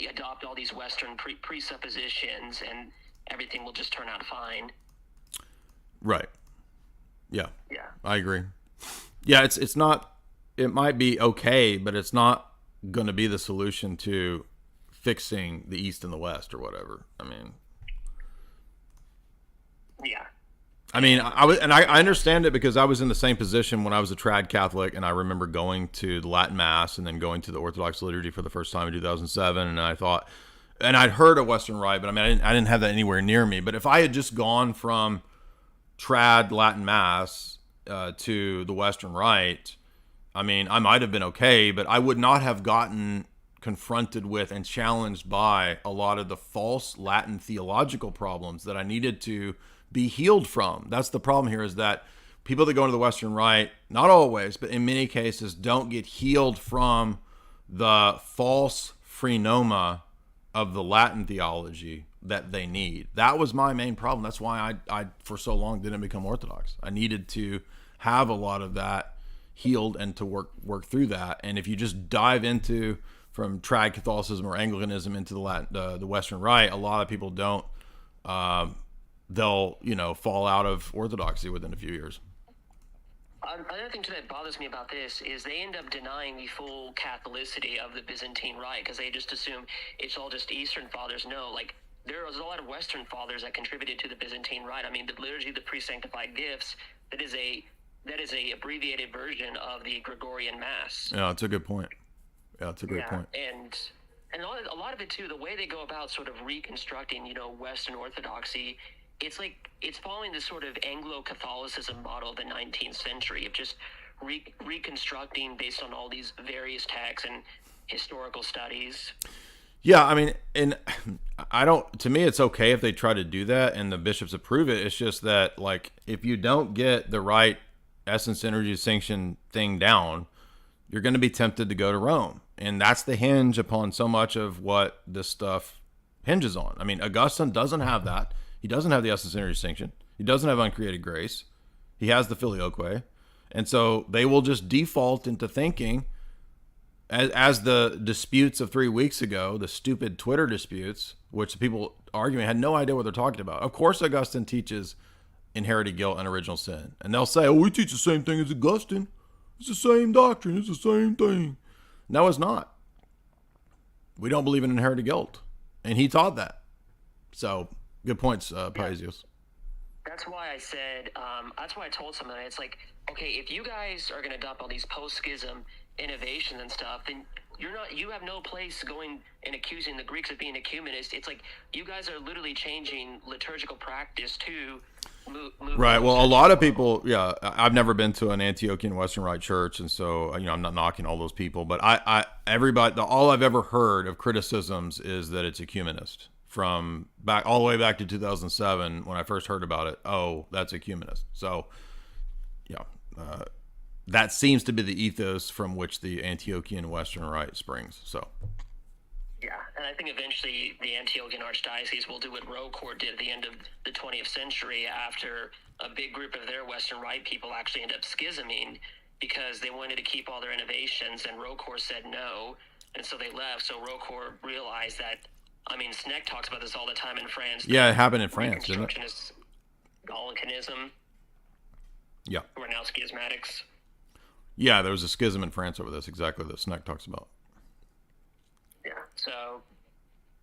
adopt all these Western presuppositions and everything will just turn out fine. Right. Yeah. Yeah. I agree. Yeah, it's not. It might be okay, but it's not going to be the solution to fixing the East and the West or whatever. I mean. Yeah. I mean, I understand it because I was in the same position when I was a trad Catholic, and I remember going to the Latin Mass and then going to the Orthodox liturgy for the first time in 2007, and I thought, and I'd heard of Western Rite, but I mean, I didn't have that anywhere near me. But if I had just gone from trad Latin Mass to the Western Rite, I mean, I might have been okay, but I would not have gotten confronted with and challenged by a lot of the false Latin theological problems that I needed to be healed from. That's the problem here, is that people that go into the Western Rite, not always, but in many cases, don't get healed from the false phrenoma of the Latin theology that they need. That was my main problem. That's why I for so long didn't become Orthodox. I needed to have a lot of that healed and to work through that. And if you just dive into from trad Catholicism or Anglicanism into the Western Rite, a lot of people don't. They'll fall out of Orthodoxy within a few years. Another thing too that bothers me about this is they end up denying the full Catholicity of the Byzantine Rite because they just assume it's all just Eastern Fathers. No, like there was a lot of Western Fathers that contributed to the Byzantine Rite. I mean, the liturgy of the pre-sanctified gifts, that is a abbreviated version of the Gregorian Mass. Yeah, that's a good point. Yeah, that's a great point. And a lot of it too, the way they go about sort of reconstructing, Western Orthodoxy, it's like it's following this sort of Anglo-Catholicism model of the 19th century of just reconstructing based on all these various texts and historical studies. Yeah, I mean, and to me, it's okay if they try to do that and the bishops approve it. It's just that, like, if you don't get the right essence, energy, sanction thing down, you're going to be tempted to go to Rome. And that's the hinge upon so much of what this stuff hinges on. I mean, Augustine doesn't have that. He doesn't have the essence, energy, sanction. He doesn't have uncreated grace. He has the filioque. And so they will just default into thinking, as the disputes of 3 weeks ago, the stupid Twitter disputes, which the people arguing had no idea what they're talking about. Of course, Augustine teaches inherited guilt and original sin. And they'll say, oh, we teach the same thing as Augustine. It's the same doctrine. It's the same thing. No, it's not. We don't believe in inherited guilt. And he taught that. So, good points, Paisios. That's why I said, that's why I told someone, it's like, okay, if you guys are going to adopt all these post-schism innovations and stuff, then you have no place going and accusing the Greeks of being ecumenist. It's like you guys are literally changing liturgical practice to move right. Well, a lot of people, I've never been to an Antiochian Western Rite church, and so I'm not knocking all those people, but all I've ever heard of criticisms is that it's ecumenist. From back all the way back to 2007 when I first heard about it. Oh, that's ecumenist. So, that seems to be the ethos from which the Antiochian Western Rite springs. So, yeah, and I think eventually the Antiochian Archdiocese will do what Rocor did at the end of the 20th century after a big group of their Western Rite people actually ended up schisming because they wanted to keep all their innovations, and Rocor said no, and so they left. So Rocor realized that. I mean, Sneck talks about this all the time in France. Yeah, it happened in France, didn't it? Reconstructionist Gallicanism. Yeah. Who are now schismatics. Yeah, there was a schism in France over this, exactly that Sneck talks about. Yeah, so,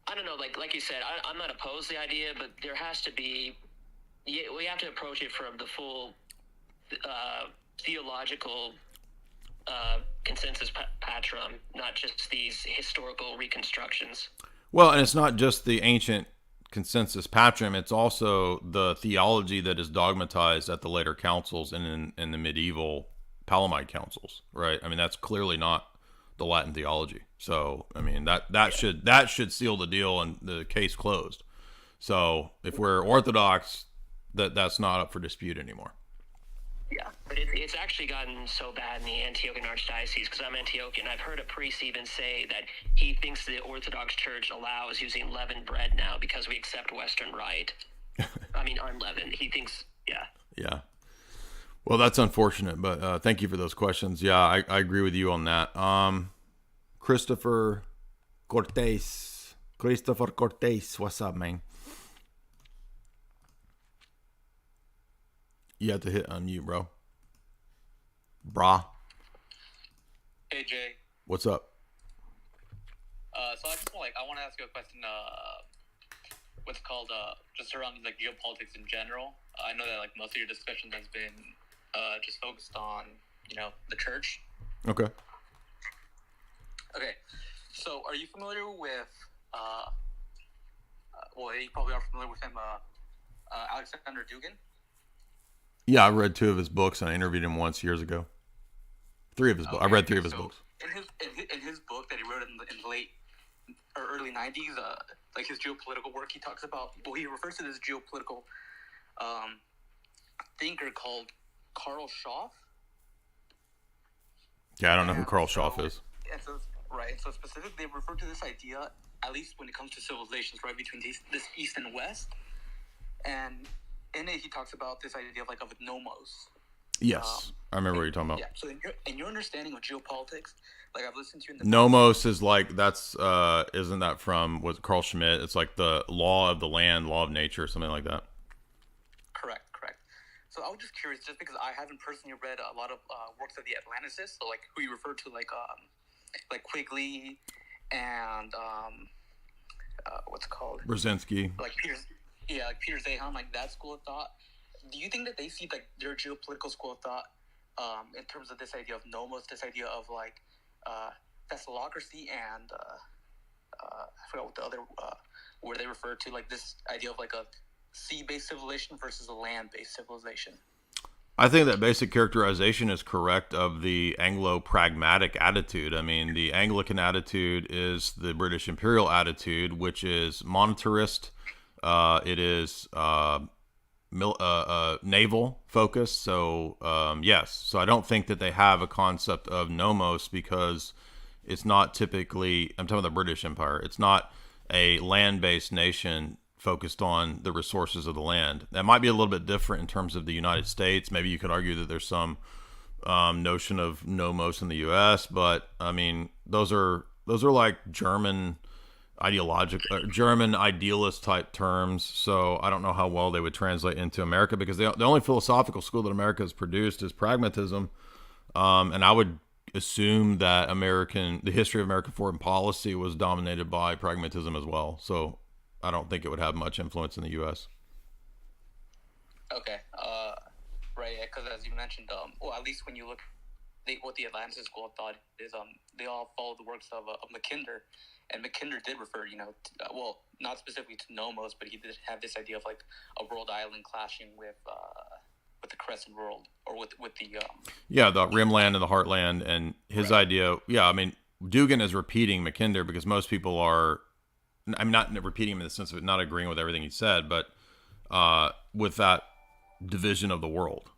I don't know, like you said, I'm not opposed to the idea, but there has to be, we have to approach it from the full theological consensus patrum, not just these historical reconstructions. Well, and it's not just the ancient consensus patrum, it's also the theology that is dogmatized at the later councils and in the medieval Palamite councils, right? I mean, that's clearly not the Latin theology. So, I mean, that should seal the deal and the case closed. So, if we're Orthodox, that's not up for dispute anymore. Yeah, but it's actually gotten so bad in the Antiochian Archdiocese, because I'm Antiochian. I've heard a priest even say that he thinks the Orthodox Church allows using leavened bread now because we accept Western Rite. I mean, unleavened. He thinks, yeah. Yeah. Well, that's unfortunate, but thank you for those questions. Yeah, I agree with you on that. Christopher Cortez, what's up, man? You have to hit unmute, bro. Brah. Hey, Jay. What's up? So I want to ask you a question. What's called just surrounding like geopolitics in general. I know that like most of your discussion has been just focused on the church. Okay. Okay. So, are you familiar with? Well, you probably are familiar with him, Alexander Dugin. Yeah, I read 2 of his books, and I interviewed him once years ago. 3 of his books. I read 3 of his books. In his book that he wrote in the late or early 90s, like his geopolitical work, he talks about, well, he refers to this geopolitical thinker called Karl Schauff. Yeah, I don't know who Karl Schauff is. And so, right, and so specifically they refer to this idea, at least when it comes to civilizations, right, between this East and West. And in it, he talks about this idea of a nomos. Yes, I remember what you're talking about. Yeah. So in your understanding of geopolitics, like I've listened to you in the nomos is like that's isn't that from Carl Schmitt? It's like the law of the land, law of nature, something like that. Correct. So I was just curious, just because I haven't personally read a lot of works of the Atlanticists, so like who you refer to like Quigley and what's it called? Brzezinski. Like Peter Zehan, like that school of thought. Do you think that they see like their geopolitical school of thought in terms of this idea of nomos, this idea of like Thessalocracy and I forgot what the other where they refer to like this idea of like a sea-based civilization versus a land-based civilization? I think that basic characterization is correct of the Anglo-pragmatic attitude. I mean, the Anglican attitude is the British imperial attitude, which is monetarist. It is naval focused. So, yes. So I don't think that they have a concept of nomos because it's not typically, I'm talking about the British Empire. It's not a land-based nation focused on the resources of the land. That might be a little bit different in terms of the United States. Maybe you could argue that there's some notion of nomos in the U.S., but I mean, those are like German idealist type terms. So I don't know how well they would translate into America because the only philosophical school that America has produced is pragmatism, and I would assume that the history of American foreign policy was dominated by pragmatism as well. So I don't think it would have much influence in the U.S. Okay, right, because as you mentioned, well, at least when you look what the Atlanticist school of thought is, they all follow the works of Mackinder, and Mackinder did refer, well, not specifically to nomos, but he did have this idea of like a world island clashing with the crescent world, or with the the rimland and the heartland, and his idea. Yeah, I mean, Dugin is repeating Mackinder because most people are. I'm not repeating him in the sense of not agreeing with everything he said, but with that division of the world.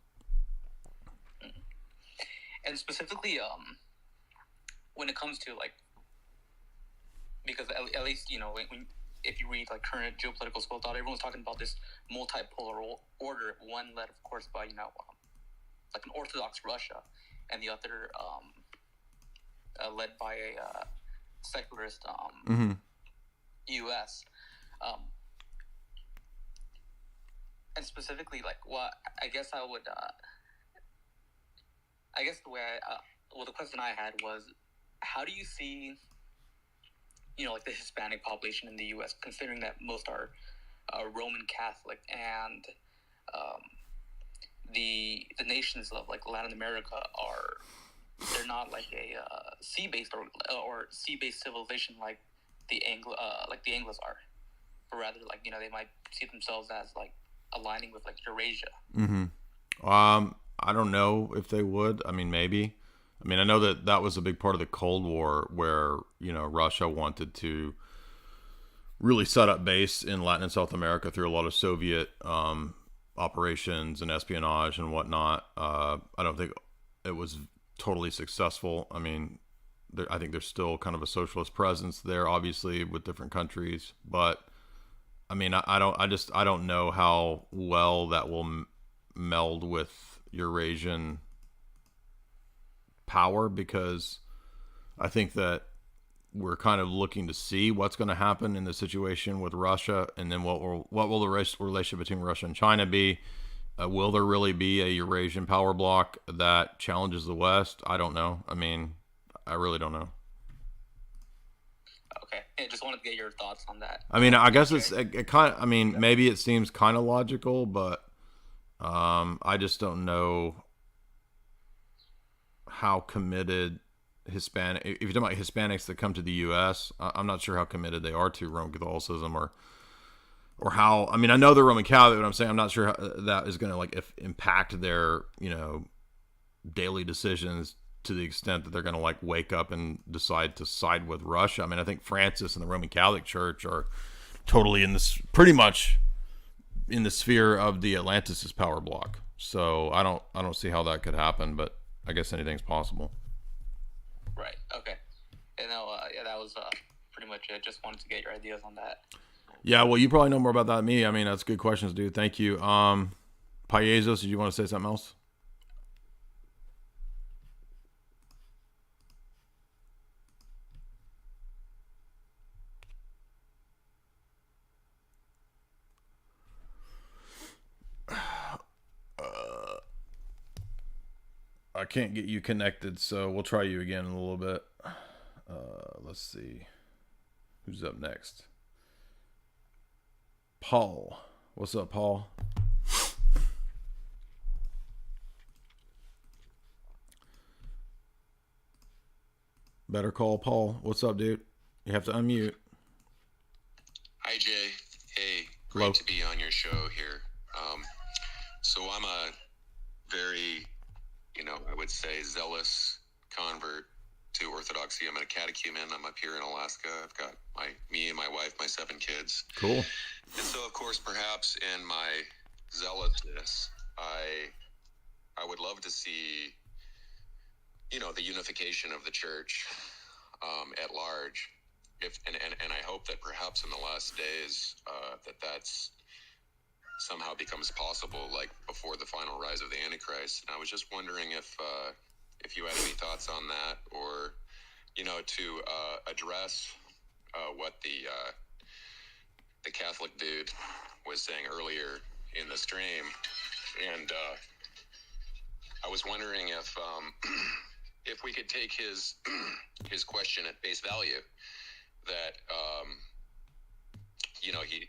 And specifically, when it comes to like, because at least if you read like current geopolitical school thought, everyone's talking about this multipolar order. One led, of course, by like an Orthodox Russia, and the other led by a secularist U.S. And specifically, like, what I guess I would, I guess the way the question I had was, how do you see, like the Hispanic population in the U.S., considering that most are Roman Catholic, and the nations of like Latin America they're not like a sea-based or sea-based civilization like the Anglos are, but rather like they might see themselves as like aligning with like Eurasia. I don't know if they would. I mean, maybe. I mean, I know that was a big part of the Cold War where, Russia wanted to really set up base in Latin and South America through a lot of Soviet operations and espionage and whatnot. I don't think it was totally successful. I mean, I think there's still kind of a socialist presence there, obviously, with different countries. But, I mean, I don't know how well that will meld with Eurasian power, because I think that we're kind of looking to see what's going to happen in the situation with Russia, and then what will the relationship between Russia and China be? Will there really be a Eurasian power bloc that challenges the West? I don't know. I mean, I really don't know. Okay, I just wanted to get your thoughts on that. I mean, I guess it kind of. I mean, maybe it seems kind of logical, but I just don't know how committed Hispanic. If you're talking about Hispanics that come to the U.S., I'm not sure how committed they are to Roman Catholicism or how. I mean, I know they're Roman Catholic, but I'm saying I'm not sure how that is going to impact their daily decisions to the extent that they're going to wake up and decide to side with Russia. I mean, I think Francis and the Roman Catholic Church are totally pretty much in the sphere of the Atlanticist power bloc. So I don't see how that could happen, but I guess anything's possible. Right. Okay. And that was pretty much it. Just wanted to get your ideas on that. Yeah. Well, you probably know more about that than me. I mean, that's good questions, dude. Thank you. Payesos, did you want to say something else? I can't get you connected, so we'll try you again in a little bit. Let's see. Who's up next? Paul. What's up, Paul? Better call Paul. What's up, dude? You have to unmute. Hi, Jay. Hey, great Hello. to be on your show here. So I'm a very, I would say zealous convert to Orthodoxy. I'm a catechumen. I'm up here in Alaska. I've got me and my wife, my 7 kids. Cool. And so, of course, perhaps in my zealousness, I would love to see, the unification of the church at large. And I hope that perhaps in the last days that's somehow becomes possible, like before the final rise of the Antichrist. And I was just wondering if you had any thoughts on that, or to address what the Catholic dude was saying earlier in the stream. And I was wondering if we could take his question at face value, that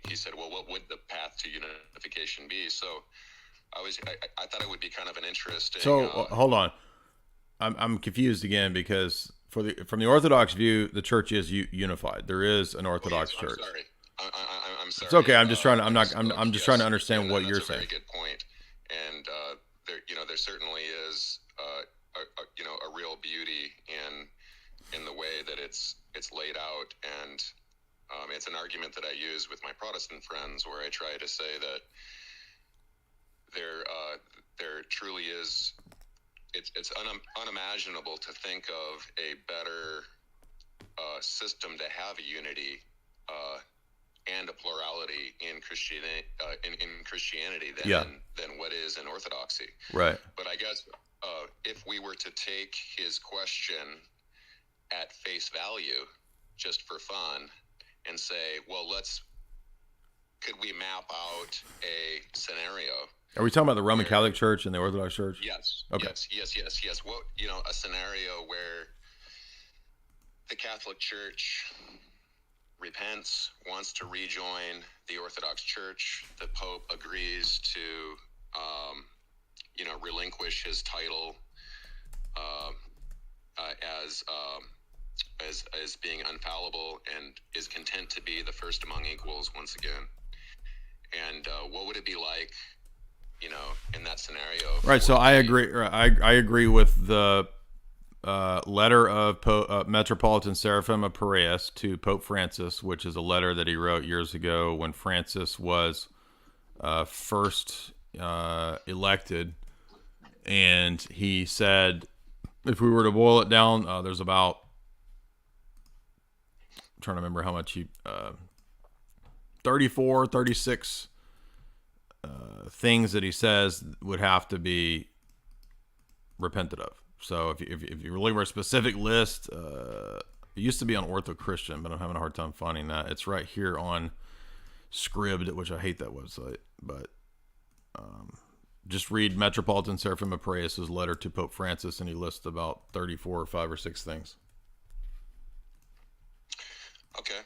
he said, well, what would the path to unification be? So I thought it would be kind of an interesting. So hold on, I'm confused again, because from the Orthodox view, the church is unified. There is an Orthodox church. I'm sorry. I'm sorry. It's okay. I'm just trying to. I'm just trying to understand what you're saying. That's a very good point. And there certainly is a real beauty in the way that it's laid out, and it's an argument that I use with my Protestant friends, where I try to say that there truly is. It's unimaginable to think of a better system to have a unity and a plurality in Christianity than what is in Orthodoxy. Right. But I guess if we were to take his question at face value, just for fun, and say, well, could we map out a scenario? Are we talking about the Roman Catholic Church and the Orthodox Church? Yes. Okay. Yes. What, a scenario where the Catholic Church repents, wants to rejoin the Orthodox Church, the Pope agrees to relinquish his title as being infallible and is content to be the first among equals once again. And what would it be like, in that scenario? Right. So I agree. I agree with the letter of Metropolitan Seraphim of Piraeus to Pope Francis, which is a letter that he wrote years ago when Francis was first elected. And he said, if we were to boil it down, there's about, I'm trying to remember how much 34, 36 things that he says would have to be repented of. So if you really were a specific list, it used to be on Ortho Christian, but I'm having a hard time finding that. It's right here on Scribd, which I hate that website, but just read Metropolitan Seraphim of Piraeus' letter to Pope Francis, and he lists about 34 or 5 or 6 things. Okay.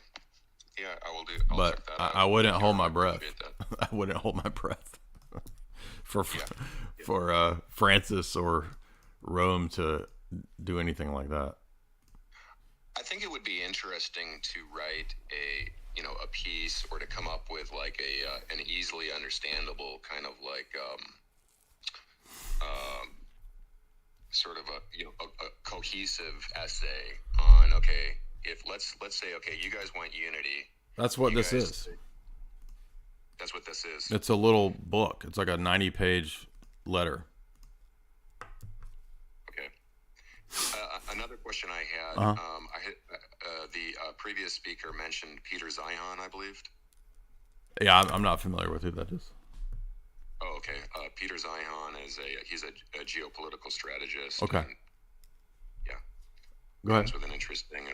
Yeah, I will do. But I wouldn't hold my breath. I wouldn't hold my breath for Francis or Rome to do anything like that. I think it would be interesting to write a piece or to come up with like an easily understandable kind of like sort of a cohesive essay on, okay, if let's say, okay, you guys want unity. That's what this is. That's what this is. It's a little book. It's like a 90-page letter. Okay. Another question I had. I had the previous speaker mentioned Peter Zion, I believe. Yeah, I'm not familiar with who that is. Oh, okay. Peter Zion he's a geopolitical strategist. Okay. And, yeah. Go ahead. With an interesting.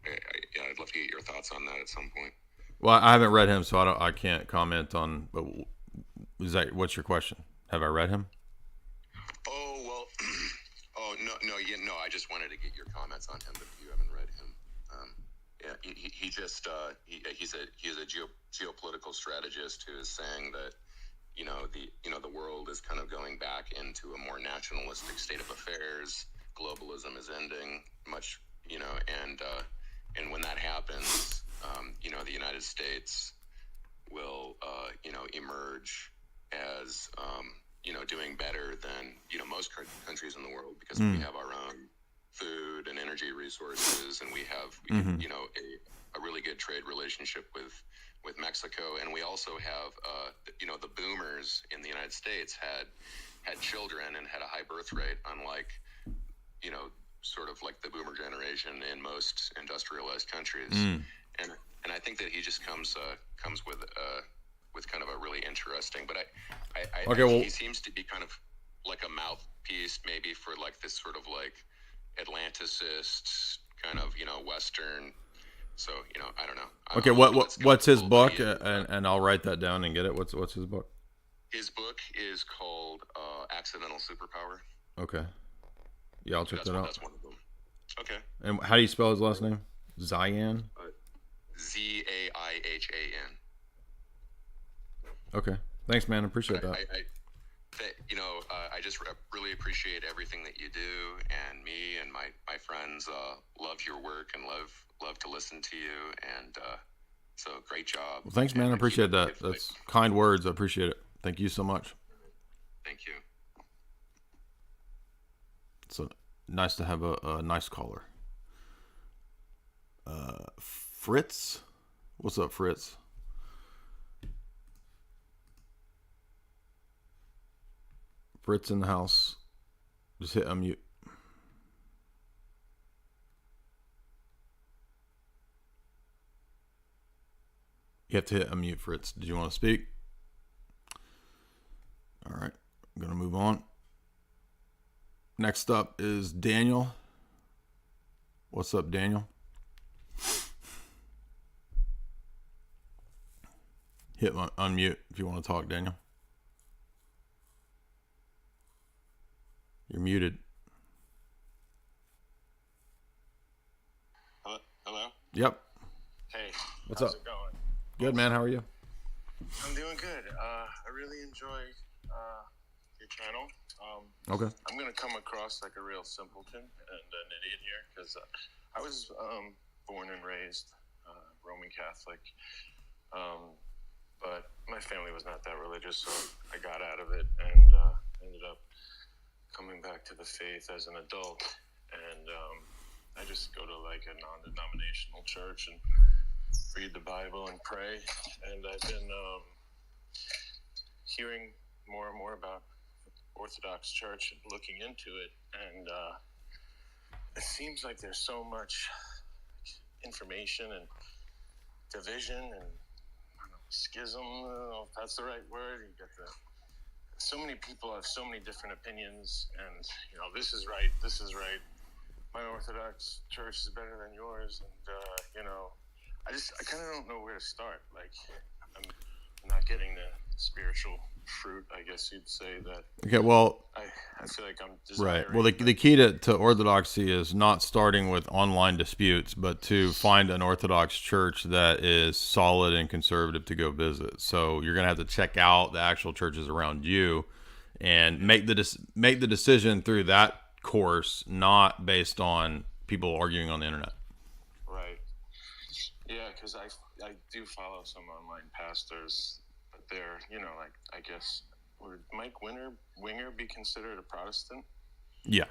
I'd love to get your thoughts on that at some point. Well, I haven't read him, so I can't comment on. But what's your question? Have I read him? Oh well. No. I just wanted to get your comments on him, but if you haven't read him, he's a geopolitical strategist who is saying that the world is kind of going back into a more nationalistic state of affairs. Globalism is ending much, and when that happens, the United States will, emerge as, doing better than, most countries in the world because we have our own food and energy resources, and we have, a really good trade relationship with Mexico, and we also have, the boomers in the United States had children and had a high birth rate, unlike, sort of like the boomer generation in most industrialized countries. And I think that he just comes with kind of a really interesting, but he seems to be kind of like a mouthpiece maybe for like this sort of like Atlanticist kind of, Western. So, I don't know. Okay. What's his book? And I'll write that down and get it. What's his book? His book is called Accidental Superpower. Okay. Yeah, I'll check that out. That's one of them. Okay. And how do you spell his last name? Zion? Zaihan. Okay. Thanks, man. I appreciate that. I just really appreciate everything that you do, and me and my friends love your work and love to listen to you, and so great job. Well, thanks, man. I appreciate that. That's kind words. I appreciate it. Thank you so much. Thank you. So nice to have a nice caller. Fritz? What's up, Fritz? Fritz in the house. Just hit unmute. You have to hit unmute, Fritz. Did you want to speak? All right. I'm going to move on. Next up is Daniel. What's up, Daniel? Hit unmute if you want to talk, Daniel. You're muted. Hello? Yep. Hey. What's how's up? it going? Good, man. How are you? I'm doing good. I really enjoy your channel. Okay. I'm gonna come across like a real simpleton and an idiot here because I was born and raised Roman Catholic, but my family was not that religious, so I got out of it and ended up coming back to the faith as an adult. And I just go to like a non-denominational church and read the Bible and pray. And I've been hearing more and more about Orthodox Church and looking into it, and it seems like there's so much information and division and schism. I don't know if that's the right word. You get so many people have so many different opinions, and this is right, this is right. My Orthodox Church is better than yours, and I kind of don't know where to start. Like, I'm not getting the spiritual fruit, I guess you'd say that. Okay, well, I feel like I'm right. Well, the key to orthodoxy is not starting with online disputes, but to find an Orthodox church that is solid and conservative to go visit. So you're going to have to check out the actual churches around you and make the decision through that course, not based on people arguing on the internet. Right. Yeah, because I do follow some online pastors. They're, like, I guess, would Mike Winger be considered a Protestant? Yeah.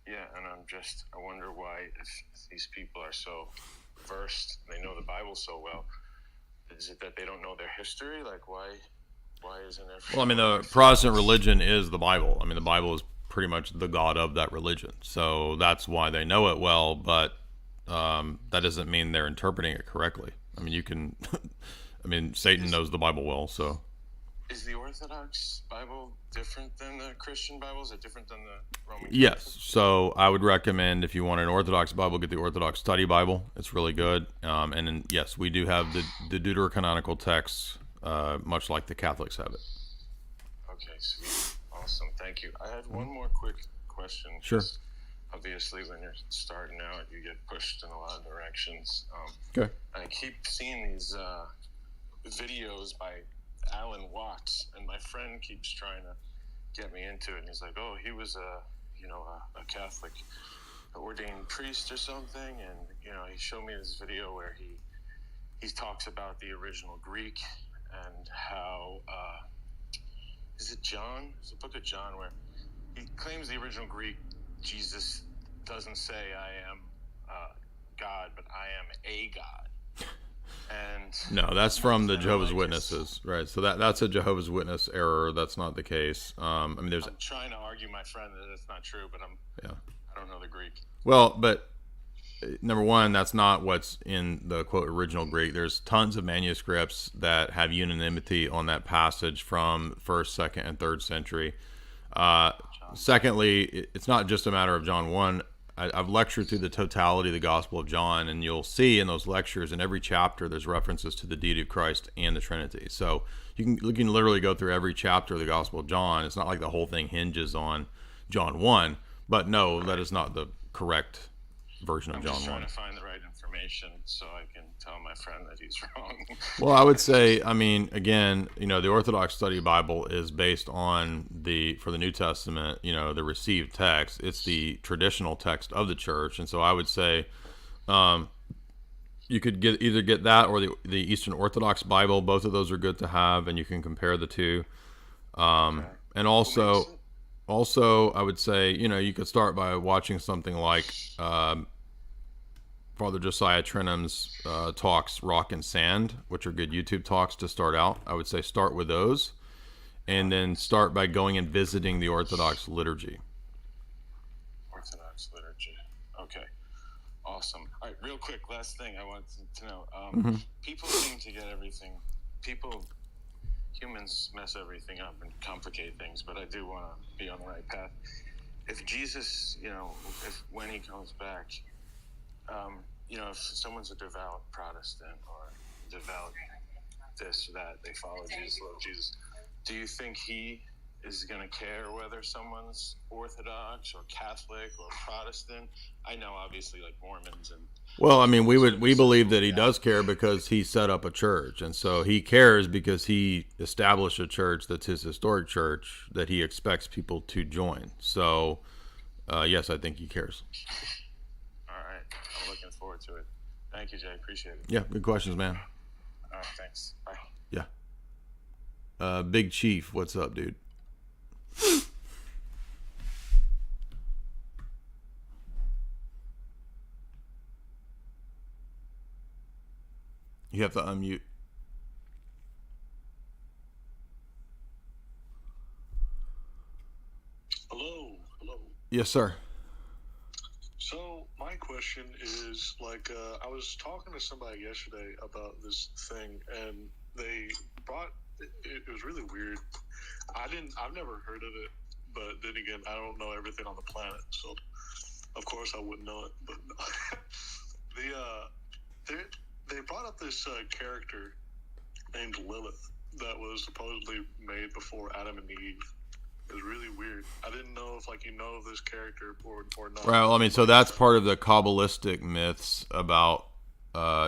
Yeah, and I wonder why, if these people are so versed, they know the Bible so well, is it that they don't know their history? Like, why isn't it? Well, I mean, the Protestant religion is the Bible. I mean, the Bible is pretty much the God of that religion. So that's why they know it well, but that doesn't mean they're interpreting it correctly. I mean, you can... I mean, Satan knows the Bible well, so. Is the Orthodox Bible different than the Christian Bible? Is it different than the Roman? Yes. So I would recommend, if you want an Orthodox Bible, get the Orthodox Study Bible. It's really good. And then, yes, we do have the deuterocanonical texts, much like the Catholics have it. Okay, sweet. Awesome. Thank you. I had one more quick question. Sure. Obviously, when you're starting out, you get pushed in a lot of directions. Okay. I keep seeing these videos by Alan Watts, and my friend keeps trying to get me into it. And he's like, "Oh, he was a Catholic ordained priest or something," and he showed me this video where he talks about the original Greek and how is it John? It's the book of John where he claims the original Greek Jesus doesn't say I am God, but I am a God. And no, that's from the Jehovah's Witnesses, right? So that's a Jehovah's Witness error. That's not the case. I mean, I'm trying to argue my friend that it's not true, but I don't know the Greek. Well, but number one, that's not what's in the quote original Greek. There's tons of manuscripts that have unanimity on that passage from 1st, 2nd, and 3rd century. Secondly, it's not just a matter of John 1. I've lectured through the totality of the Gospel of John, and you'll see in those lectures, in every chapter, there's references to the deity of Christ and the Trinity. So you can literally go through every chapter of the Gospel of John. It's not like the whole thing hinges on John 1, but no, that is not the correct version of John 1. I'm just trying to find the right information so I can tell my friend that he's wrong. Well, I would say, I mean, again, the Orthodox Study Bible is based on for the New Testament, the received text. It's the traditional text of the church. And so I would say you could either get that or the Eastern Orthodox Bible. Both of those are good to have, and you can compare the two. And also, I would say, you could start by watching something like Father Josiah Trenum's talks, Rock and Sand, which are good YouTube talks to start out. I would say start with those, and then start by going and visiting the Orthodox liturgy. Orthodox liturgy. Okay. Awesome. All right, real quick, last thing I wanted to know. People seem to get everything. Humans mess everything up and complicate things, but I do want to be on the right path. If Jesus, when he comes back, if someone's a devout Protestant or devout this or that, they follow Jesus, love Jesus, do you think he is going to care whether someone's Orthodox or Catholic or Protestant. I know, obviously, like Mormons and. Well, I mean, we believe that he does care because he set up a church, and so he cares because he established a church that's his historic church that he expects people to join. So, yes, I think he cares. All right, I'm looking forward to it. Thank you, Jay. Appreciate it. Yeah, good questions, man. All right, thanks. Bye. Yeah. Big Chief, what's up, dude? You have to unmute. Hello. Yes, sir. So my question is, like, I was talking to somebody yesterday about this thing, and they brought. It was really weird. I've never heard of it, but then again, I don't know everything on the planet, so of course I wouldn't know it. But they brought up this character named Lilith that was supposedly made before Adam and Eve. It was really weird. I didn't know if, like, you know of this character or not. Right. Well, I mean, so that's part of the Kabbalistic myths about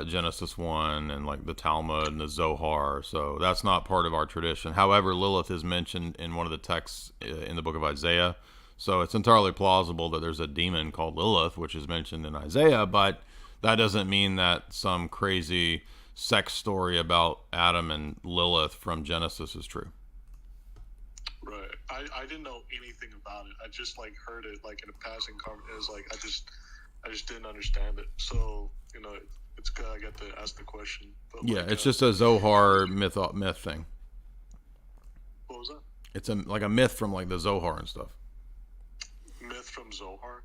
Genesis 1 and like the Talmud and the Zohar. So that's not part of our tradition. However, Lilith is mentioned in one of the texts in the book of Isaiah. So it's entirely plausible that there's a demon called Lilith, which is mentioned in Isaiah, but that doesn't mean that some crazy sex story about Adam and Lilith from Genesis is true. Right. I didn't know anything about it. I just like heard it like in a passing comment. It was like I just didn't understand it. So, you know, it's good I get to ask the question. But Yeah, like, it's just a Zohar myth thing. What was that? It's like a myth from like the Zohar and stuff. Myth from Zohar?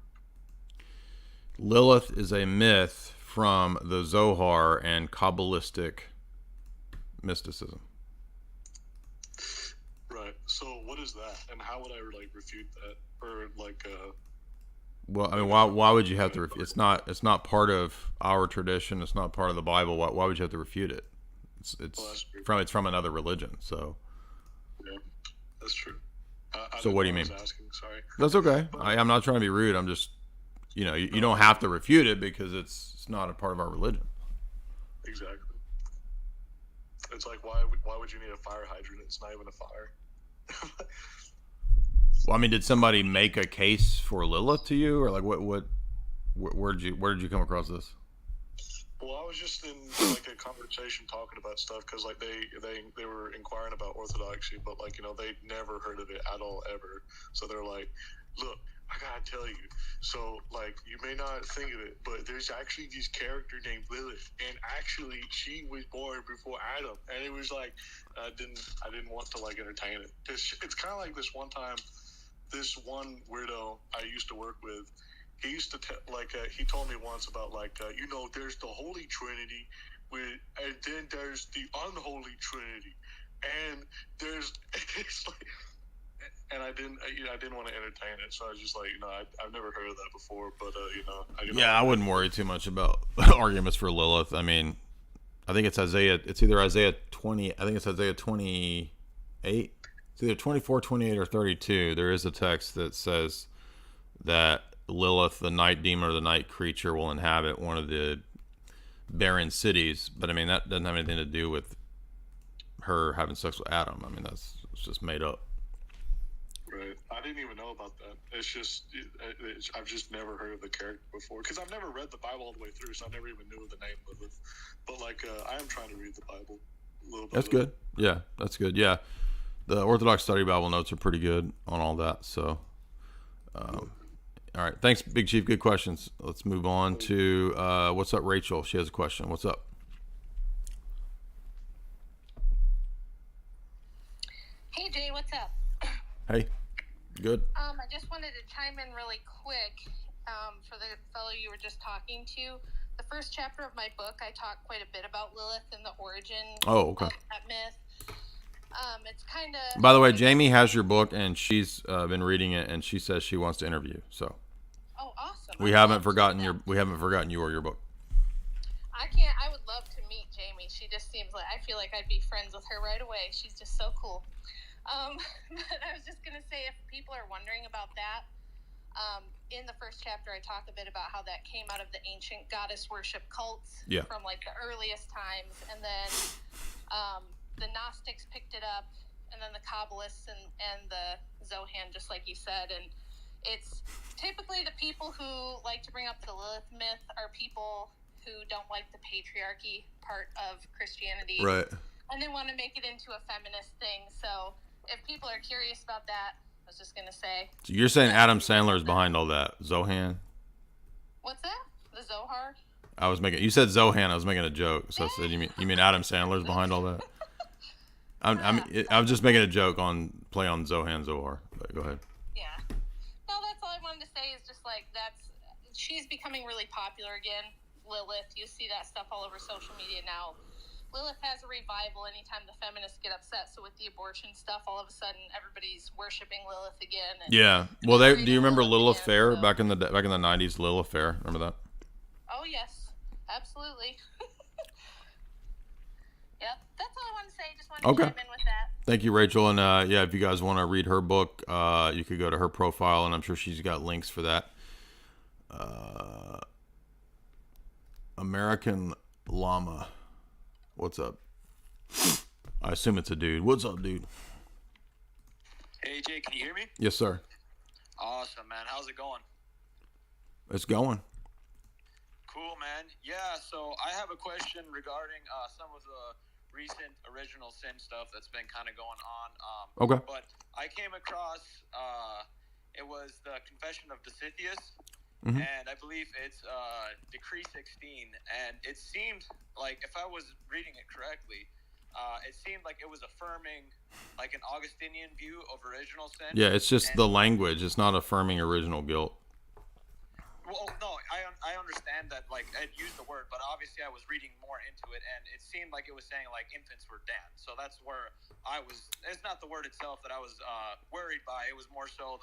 Lilith is a myth from the Zohar and Kabbalistic mysticism. Right. So what is that, and how would I like refute that, or like? Well, I mean, why would you have to? It's not part of our tradition. It's not part of the Bible. Why would you have to refute it? It's from another religion. So. Yeah, that's true. So what do you mean? Asking, sorry. That's okay. I'm not trying to be rude. I'm just, you don't have to refute it because it's not a part of our religion. Exactly. It's like why would you need a fire hydrant? It's not even a fire. Well, I mean, did somebody make a case for Lilith to you, or like where did you come across this? Well, I was just in like a conversation talking about stuff because like they were inquiring about Orthodoxy, but like, you know, they'd never heard of it at all ever. So they're like, look, I gotta tell you. So like, you may not think of it, but there's actually this character named Lilith, and actually she was born before Adam. And it was like, I didn't want to like entertain it. It's kind of like this one time, this one weirdo I used to work with. He used to he told me once about there's the Holy Trinity, and then there's the unholy Trinity, and there's it's like, and I didn't want to entertain it, so I was just like, I've never heard of that before, but I wouldn't worry too much about arguments for Lilith. I mean, I think it's Isaiah. It's either Isaiah 20. I think it's Isaiah 28. It's either 24, 28, or 32. There is a text that says that Lilith, the night demon or the night creature, will inhabit one of the barren cities. But I mean, that doesn't have anything to do with her having sex with Adam. I mean, it's just made up. Right. I didn't even know about that. It's just I've just never heard of the character before because I've never read the Bible all the way through, so I never even knew the name of it. But I am trying to read the Bible a little bit. That's good. Yeah, that's good. Yeah, the Orthodox Study Bible notes are pretty good on all that. So. All right. Thanks, Big Chief. Good questions. Let's move on to what's up, Rachel? She has a question. What's up? Hey, Jay. What's up? Hey. Good. I just wanted to chime in really quick for the fellow you were just talking to. The first chapter of my book, I talk quite a bit about Lilith and the origin of that myth. It's kind of. By the way, Jamie has your book, and she's been reading it, and she says she wants to interview you. So. Oh, awesome! We haven't forgotten you or your book. I would love to meet Jamie. She just seems like I feel like I'd be friends with her right away. She's just so cool. But I was just going to say, if people are wondering about that, in the first chapter, I talk a bit about how that came out of the ancient goddess worship cults from like the earliest times, and then the Gnostics picked it up, and then the Kabbalists and the Zohan, just like you said. And it's typically the people who like to bring up the Lilith myth are people who don't like the patriarchy part of Christianity, right? And they want to make it into a feminist thing. So if people are curious about that, I was just going to say. So you're saying Adam Sandler is behind all that? Zohan? What's that? The Zohar? You said Zohan, I was making a joke. So I said, you mean Adam Sandler is behind all that? I was just making a joke play on Zohan Zohar. But go ahead. Yeah. No, that's all I wanted to say is just like she's becoming really popular again. Lilith, you see that stuff all over social media now. Lilith has a revival anytime the feminists get upset. So with the abortion stuff, all of a sudden everybody's worshiping Lilith again. And yeah. Well, do you remember Lilith Fair back in the 90s? Lilith Fair, remember that? Oh yes, absolutely. Yep, that's all I wanted to say. Just wanted to chime in with that. Thank you, Rachel. And yeah, if you guys want to read her book, you could go to her profile, and I'm sure she's got links for that. American Llama. What's up? I assume it's a dude. What's up, dude? Hey, Jay, can you hear me? Yes, sir. Awesome, man. How's it going? It's going. Cool, man. Yeah, so I have a question regarding some of the recent original sin stuff that's been kind of going on. Okay. But I came across, it was the Confession of the Atheist. Mm-hmm. And I believe it's Decree 16, and it seemed like, if I was reading it correctly, it seemed like it was affirming like an Augustinian view of original sin. Yeah, it's just the language. It's not affirming original guilt. Well, no, I understand that, like, I'd used the word, but obviously I was reading more into it, and it seemed like it was saying, like, infants were damned. So that's where it's not the word itself that I was worried by. It was more so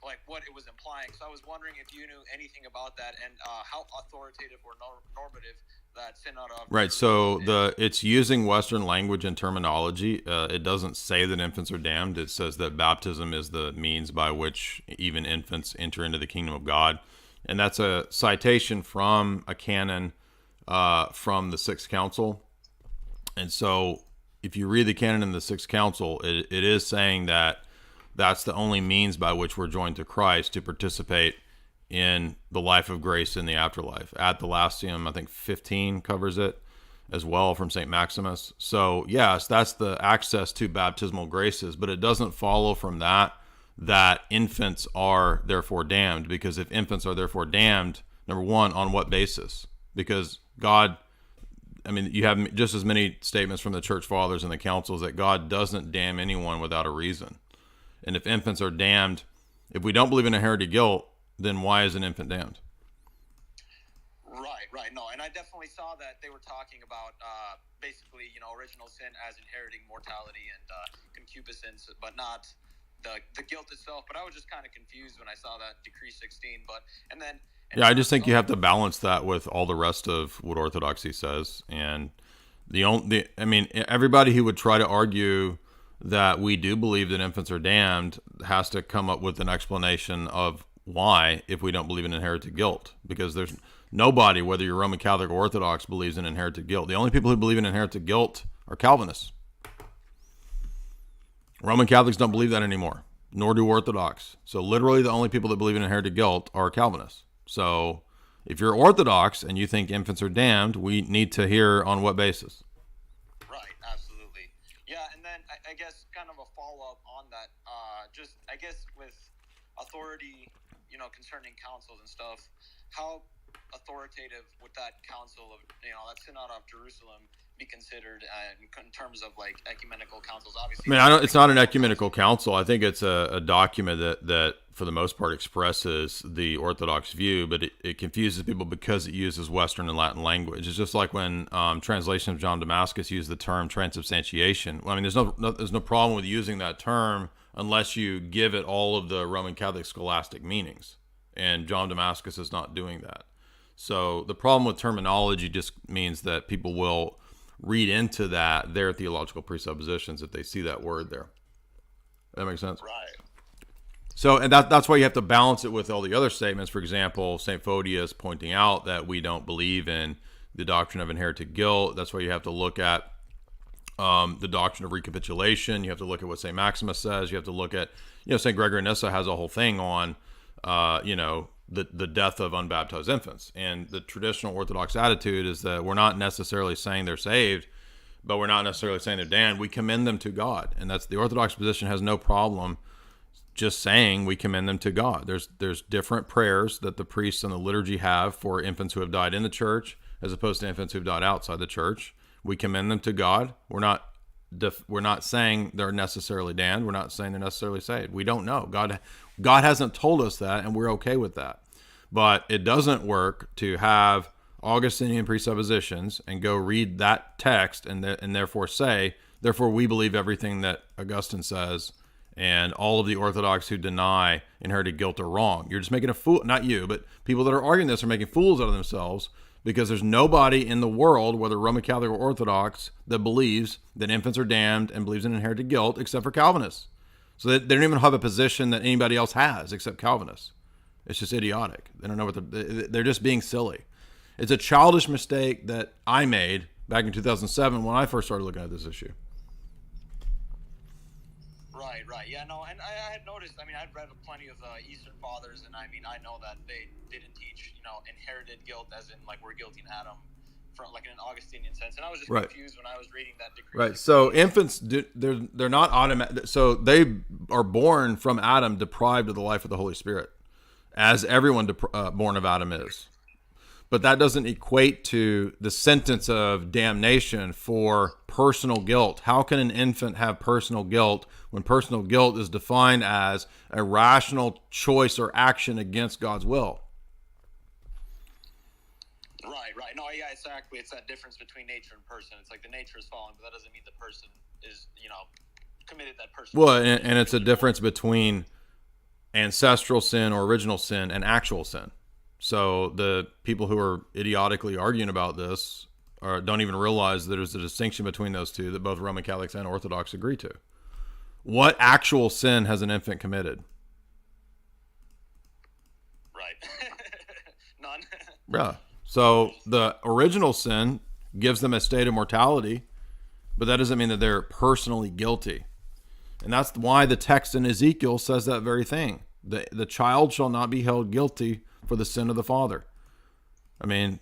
like what it was implying. So I was wondering if you knew anything about that, and how authoritative or normative that Synod of Right. So it's using Western language and terminology. It doesn't say that infants are damned. It says that baptism is the means by which even infants enter into the kingdom of God, and that's a citation from a canon from the Sixth Council. And so, if you read the canon in the Sixth Council, it is saying that that's the only means by which we're joined to Christ to participate in the life of grace in the afterlife. Ad Thalassium, I think 15 covers it as well from St. Maximus. So yes, that's the access to baptismal graces, but it doesn't follow from that infants are therefore damned, because if infants are therefore damned, number one, on what basis? Because God, I mean, you have just as many statements from the church fathers and the councils that God doesn't damn anyone without a reason. And if infants are damned, if we don't believe in inherited guilt, then why is an infant damned? Right. No, and I definitely saw that they were talking about basically, original sin as inheriting mortality and concupiscence, but not the guilt itself. But I was just kind of confused when I saw that Decree 16. I just think you have to balance that with all the rest of what Orthodoxy says. And everybody who would try to argue that we do believe that infants are damned has to come up with an explanation of why, if we don't believe in inherited guilt, because there's nobody, whether you're Roman Catholic or Orthodox, believes in inherited guilt. The only people who believe in inherited guilt are Calvinists. Roman Catholics don't believe that anymore, nor do Orthodox. So literally the only people that believe in inherited guilt are Calvinists. So if you're Orthodox and you think infants are damned, we need to hear on what basis. Right, absolutely. Yeah, and then I guess kind of a follow-up on that, just I guess with authority, concerning councils and stuff, how authoritative would that council of, that Synod of Jerusalem be considered in terms of like ecumenical councils? Obviously, it's not an ecumenical council. I think it's a document that for the most part expresses the Orthodox view, but it confuses people because it uses Western and Latin language. It's just like when translation of John Damascus used the term transubstantiation. Well, I mean, there's no problem with using that term unless you give it all of the Roman Catholic scholastic meanings, and John Damascus is not doing that. So the problem with terminology just means that people will read into that their theological presuppositions if they see that word there. That makes sense. Right. So, and that's why you have to balance it with all the other statements. For example, St. Photius pointing out that we don't believe in the doctrine of inherited guilt. That's why you have to look at the doctrine of recapitulation. You have to look at what St. Maximus says. You have to look at, St. Gregory Nyssa has a whole thing on, the death of unbaptized infants. And the traditional Orthodox attitude is that we're not necessarily saying they're saved, but we're not necessarily saying they're damned. We commend them to God. And that's the Orthodox position has no problem just saying we commend them to God. There's different prayers that the priests and the liturgy have for infants who have died in the church as opposed to infants who've died outside the church. We commend them to God. We're not saying they're necessarily damned. We're not saying they're necessarily saved. We don't know. God hasn't told us that, and we're okay with that. But it doesn't work to have Augustinian presuppositions and go read that text and therefore say, therefore we believe everything that Augustine says, and all of the Orthodox who deny inherited guilt are wrong. You're just making a fool, not you, but people that are arguing this are making fools out of themselves, because there's nobody in the world, whether Roman Catholic or Orthodox, that believes that infants are damned and believes in inherited guilt except for Calvinists. So they don't even have a position that anybody else has except Calvinists. It's just idiotic. They don't know what they're just being silly. It's a childish mistake that I made back in 2007 when I first started looking at this issue. Right. Yeah, no, and I had noticed, I'd read plenty of Eastern Fathers, and I know that they didn't teach, inherited guilt as in, like, we're guilty in Adam, from, like, in an Augustinian sense. And I was just confused when I was reading that decree. Right. So infants, they're not automatic. So they are born from Adam deprived of the life of the Holy Spirit, as everyone born of Adam is. But that doesn't equate to the sentence of damnation for personal guilt. How can an infant have personal guilt when personal guilt is defined as a rational choice or action against God's will? Right. No, yeah, exactly. It's that difference between nature and person. It's like the nature is fallen, but that doesn't mean the person is, committed that person. Well, and it's a difference between ancestral sin or original sin and actual sin. So the people who are idiotically arguing about this don't even realize that there's a distinction between those two that both Roman Catholics and Orthodox agree to. What actual sin has an infant committed? Right. None. Yeah. So the original sin gives them a state of mortality, but that doesn't mean that they're personally guilty. And that's why the text in Ezekiel says that very thing. The child shall not be held guilty for the sin of the father. Do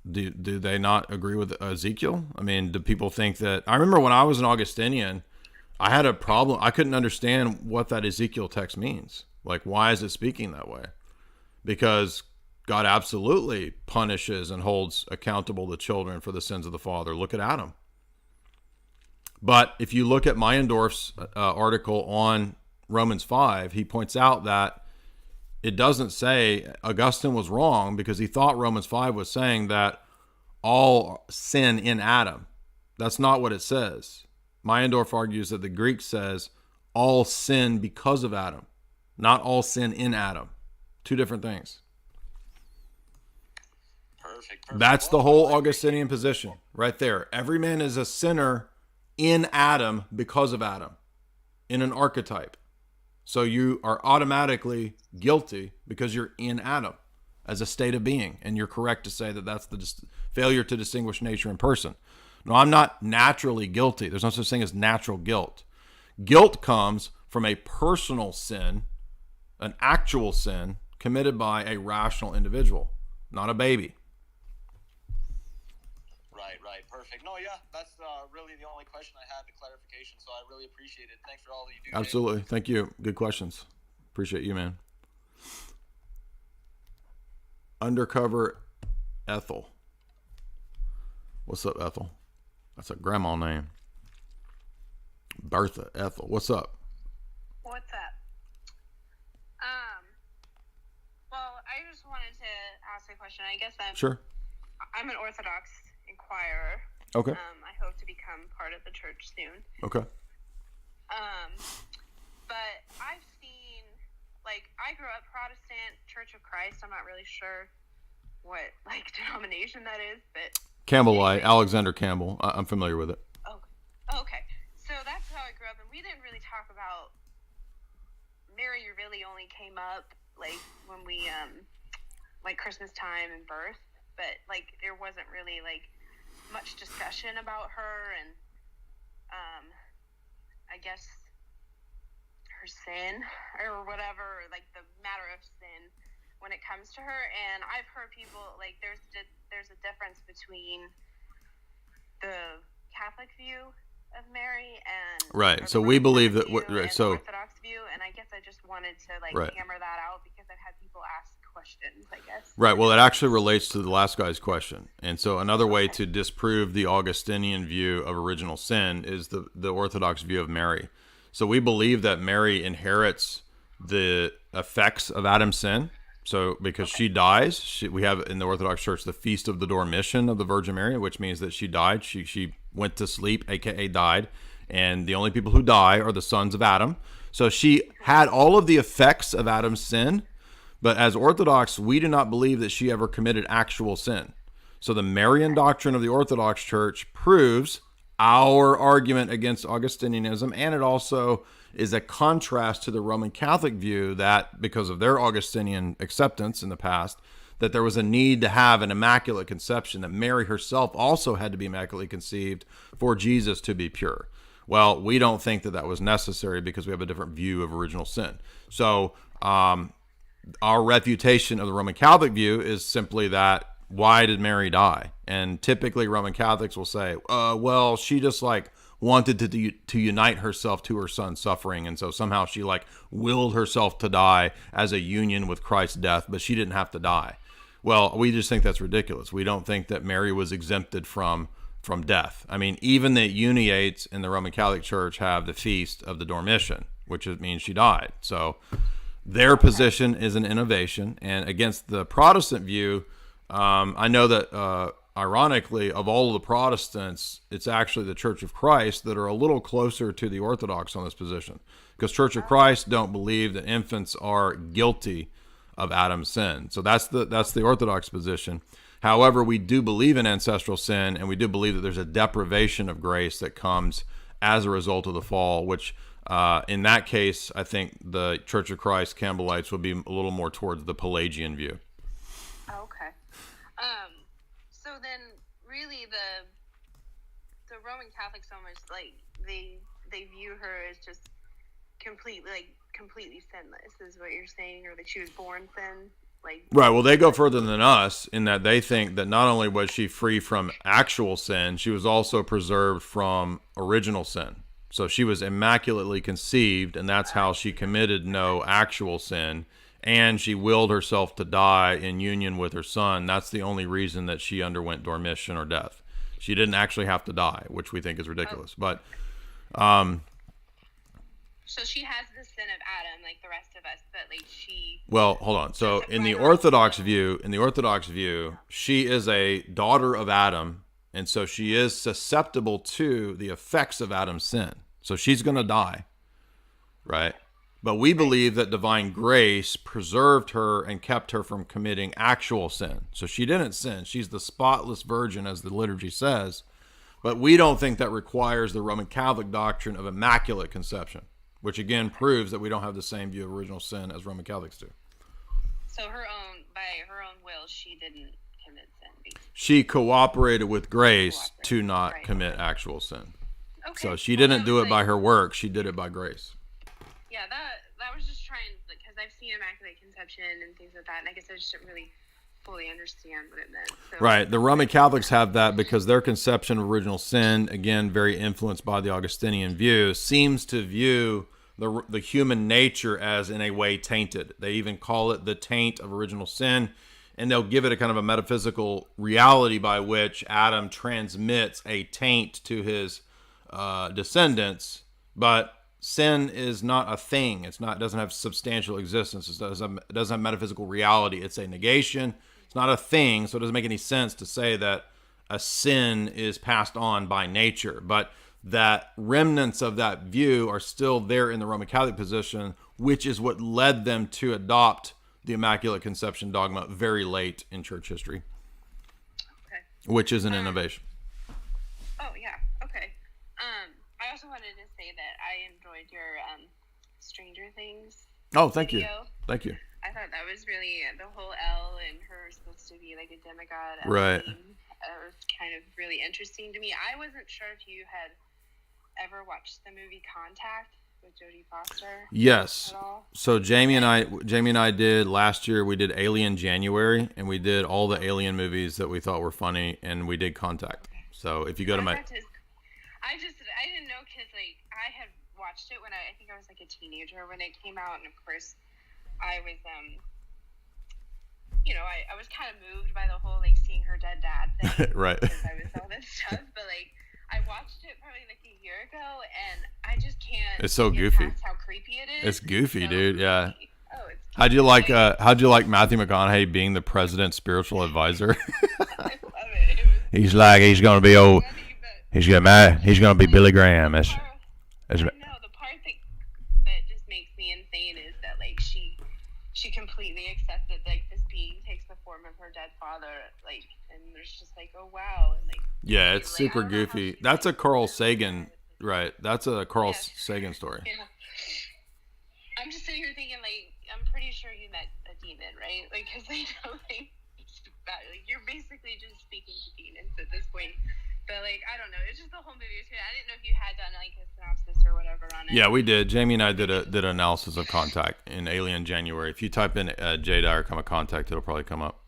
they not agree with Ezekiel? Do people think that... I remember when I was an Augustinian, I had a problem. I couldn't understand what that Ezekiel text means. Like, why is it speaking that way? Because God absolutely punishes and holds accountable the children for the sins of the father. Look at Adam. But if you look at Meyendorff's article on Romans 5, he points out that it doesn't say Augustine was wrong because he thought Romans 5 was saying that all sin in Adam. That's not what it says. Meyendorff argues that the Greek says all sin because of Adam, not all sin in Adam. Two different things. Perfect. That's the whole Augustinian position right there. Every man is a sinner in Adam because of Adam, in an archetype. So you are automatically guilty because you're in Adam as a state of being. And you're correct to say that that's the failure to distinguish nature and person. No, I'm not naturally guilty. There's no such thing as natural guilt. Guilt comes from a personal sin, an actual sin committed by a rational individual, not a baby. Right. Perfect. No, yeah, that's really the only question I had, the clarification, so I really appreciate it. Thanks for all that you do. Absolutely. Thank you. Good questions. Appreciate you, man. Undercover Ethel. What's up, Ethel? That's a grandma name. Bertha Ethel. What's up? What's up? Well, I just wanted to ask a question. I guess I'm an Orthodox inquirer. Okay. I hope to become part of the church soon. Okay. But I've seen, I grew up Protestant, Church of Christ. I'm not really sure what, denomination that is, but... Campbellite, Alexander Campbell. I'm familiar with it. Okay. So that's how I grew up, and we didn't really talk about Mary really only came up like when we like Christmas time and birth, but like there wasn't really like much discussion about her and I guess her sin or whatever, like the matter of sin when it comes to her. And I've heard people like there's a difference between the Catholic view of Mary and right. So we believe that right, so Orthodox view, and I guess I just wanted to like right. hammer that out because I've had people ask questions, I guess. Right. Well, it actually relates to the last guy's question. And so another way to disprove the Augustinian view of original sin is the Orthodox view of Mary. So we believe that Mary inherits the effects of Adam's sin. So because she dies, we have in the Orthodox Church the Feast of the Dormition of the Virgin Mary, which means that she died. She went to sleep, aka died. And the only people who die are the sons of Adam. So she had all of the effects of Adam's sin. But as Orthodox, we do not believe that she ever committed actual sin. So the Marian doctrine of the Orthodox Church proves our argument against Augustinianism, and it also is a contrast to the Roman Catholic view that, because of their Augustinian acceptance in the past, that there was a need to have an immaculate conception, that Mary herself also had to be immaculately conceived for Jesus to be pure. Well, we don't think that that was necessary because we have a different view of original sin. So, our refutation of the Roman Catholic view is simply that, why did Mary die? And typically Roman Catholics will say, well, she just like wanted to unite herself to her son's suffering. And so somehow she like willed herself to die as a union with Christ's death, but she didn't have to die. Well, we just think that's ridiculous. We don't think that Mary was exempted from death. I mean, even the Uniates in the Roman Catholic Church have the Feast of the Dormition, which means she died. So their position is an innovation. And against the Protestant view, I know that, ironically, of all of the Protestants, it's actually the Church of Christ that are a little closer to the Orthodox on this position. Because Church of Christ don't believe that infants are guilty of Adam's sin. So that's the Orthodox position. However, we do believe in ancestral sin, and we do believe that there's a deprivation of grace that comes as a result of the fall, which in that case, I think the Church of Christ Campbellites would be a little more towards the Pelagian view. Okay. So then, really, the Roman Catholics almost like they view her as just completely sinless, is what you're saying, or that she was born sin. Right. Well, they go further than us in that they think that not only was she free from actual sin, she was also preserved from original sin. So she was immaculately conceived, and that's how she committed no actual sin. And she willed herself to die in union with her son. That's the only reason that she underwent dormition or death. She didn't actually have to die, which we think is ridiculous. But so she has the sin of Adam, like the rest of us, but like she. Well, hold on. So in the Orthodox view, she is a daughter of Adam, and so she is susceptible to the effects of Adam's sin. So she's going to die, right? But we believe that divine grace preserved her and kept her from committing actual sin. So she didn't sin. She's the spotless virgin, as the liturgy says. But we don't think that requires the Roman Catholic doctrine of immaculate conception, which again proves that we don't have the same view of original sin as Roman Catholics do. So by her own will, she didn't commit sin. Basically. She cooperated with grace to not commit actual sin. Okay. So she didn't do it by her work. She did it by grace. Yeah, that was just trying, because I've seen Immaculate Conception and things like that, and I guess I just didn't really fully understand what it meant. So. Right. The Roman Catholics have that because their conception of original sin, again, very influenced by the Augustinian view, seems to view the human nature as in a way tainted. They even call it the taint of original sin, and they'll give it a kind of a metaphysical reality by which Adam transmits a taint to his descendants, but sin is not a thing. It doesn't have substantial existence. It doesn't have metaphysical reality. It's a negation. It's not a thing, so it doesn't make any sense to say that a sin is passed on by nature. But that remnants of that view are still there in the Roman Catholic position, which is what led them to adopt the Immaculate Conception dogma very late in church history, which is an innovation. Oh, yeah. Okay. I also wanted to say that I enjoyed your Stranger Things Oh, thank you. video. Thank you. I thought that was really the whole Elle and her supposed to be like a demigod. Right. It was kind of really interesting to me. I wasn't sure if you had ever watched the movie Contact with Jodie Foster. Yes. At all. So Jamie and I did last year. We did Alien January, and we did all the Alien movies that we thought were funny, and we did Contact. So if you go to my, I didn't know because like I had watched it when I think I was like a teenager when it came out, and of course I was I was kind of moved by the whole like seeing her dead dad thing. Right. Because I was all this stuff, but like I watched it probably like a year ago, and I just can't. It's so get goofy. past how creepy it is. It's goofy, dude. Yeah. Oh, it's How'd you like Matthew McConaughey being the president's spiritual advisor? He's gonna be old. He's gonna be Billy Graham. No, the part that just makes me insane is that like she completely accepted like this being takes the form of her dead father, like, and there's just like, oh wow, and like. Yeah, it's super goofy. That's a Carl Sagan, right? That's a Carl Sagan story. Yeah. I'm just sitting here thinking, like, I'm pretty sure you met a demon, right? Like, because they don't think like you're basically just speaking to demons at this point. But like, I don't know. It's just the whole movie. I didn't know if you had done like a synopsis or whatever on it. Yeah, we did. Jamie and I did an analysis of Contact in Alien January. If you type in J. Dyer, Contact, it'll probably come up.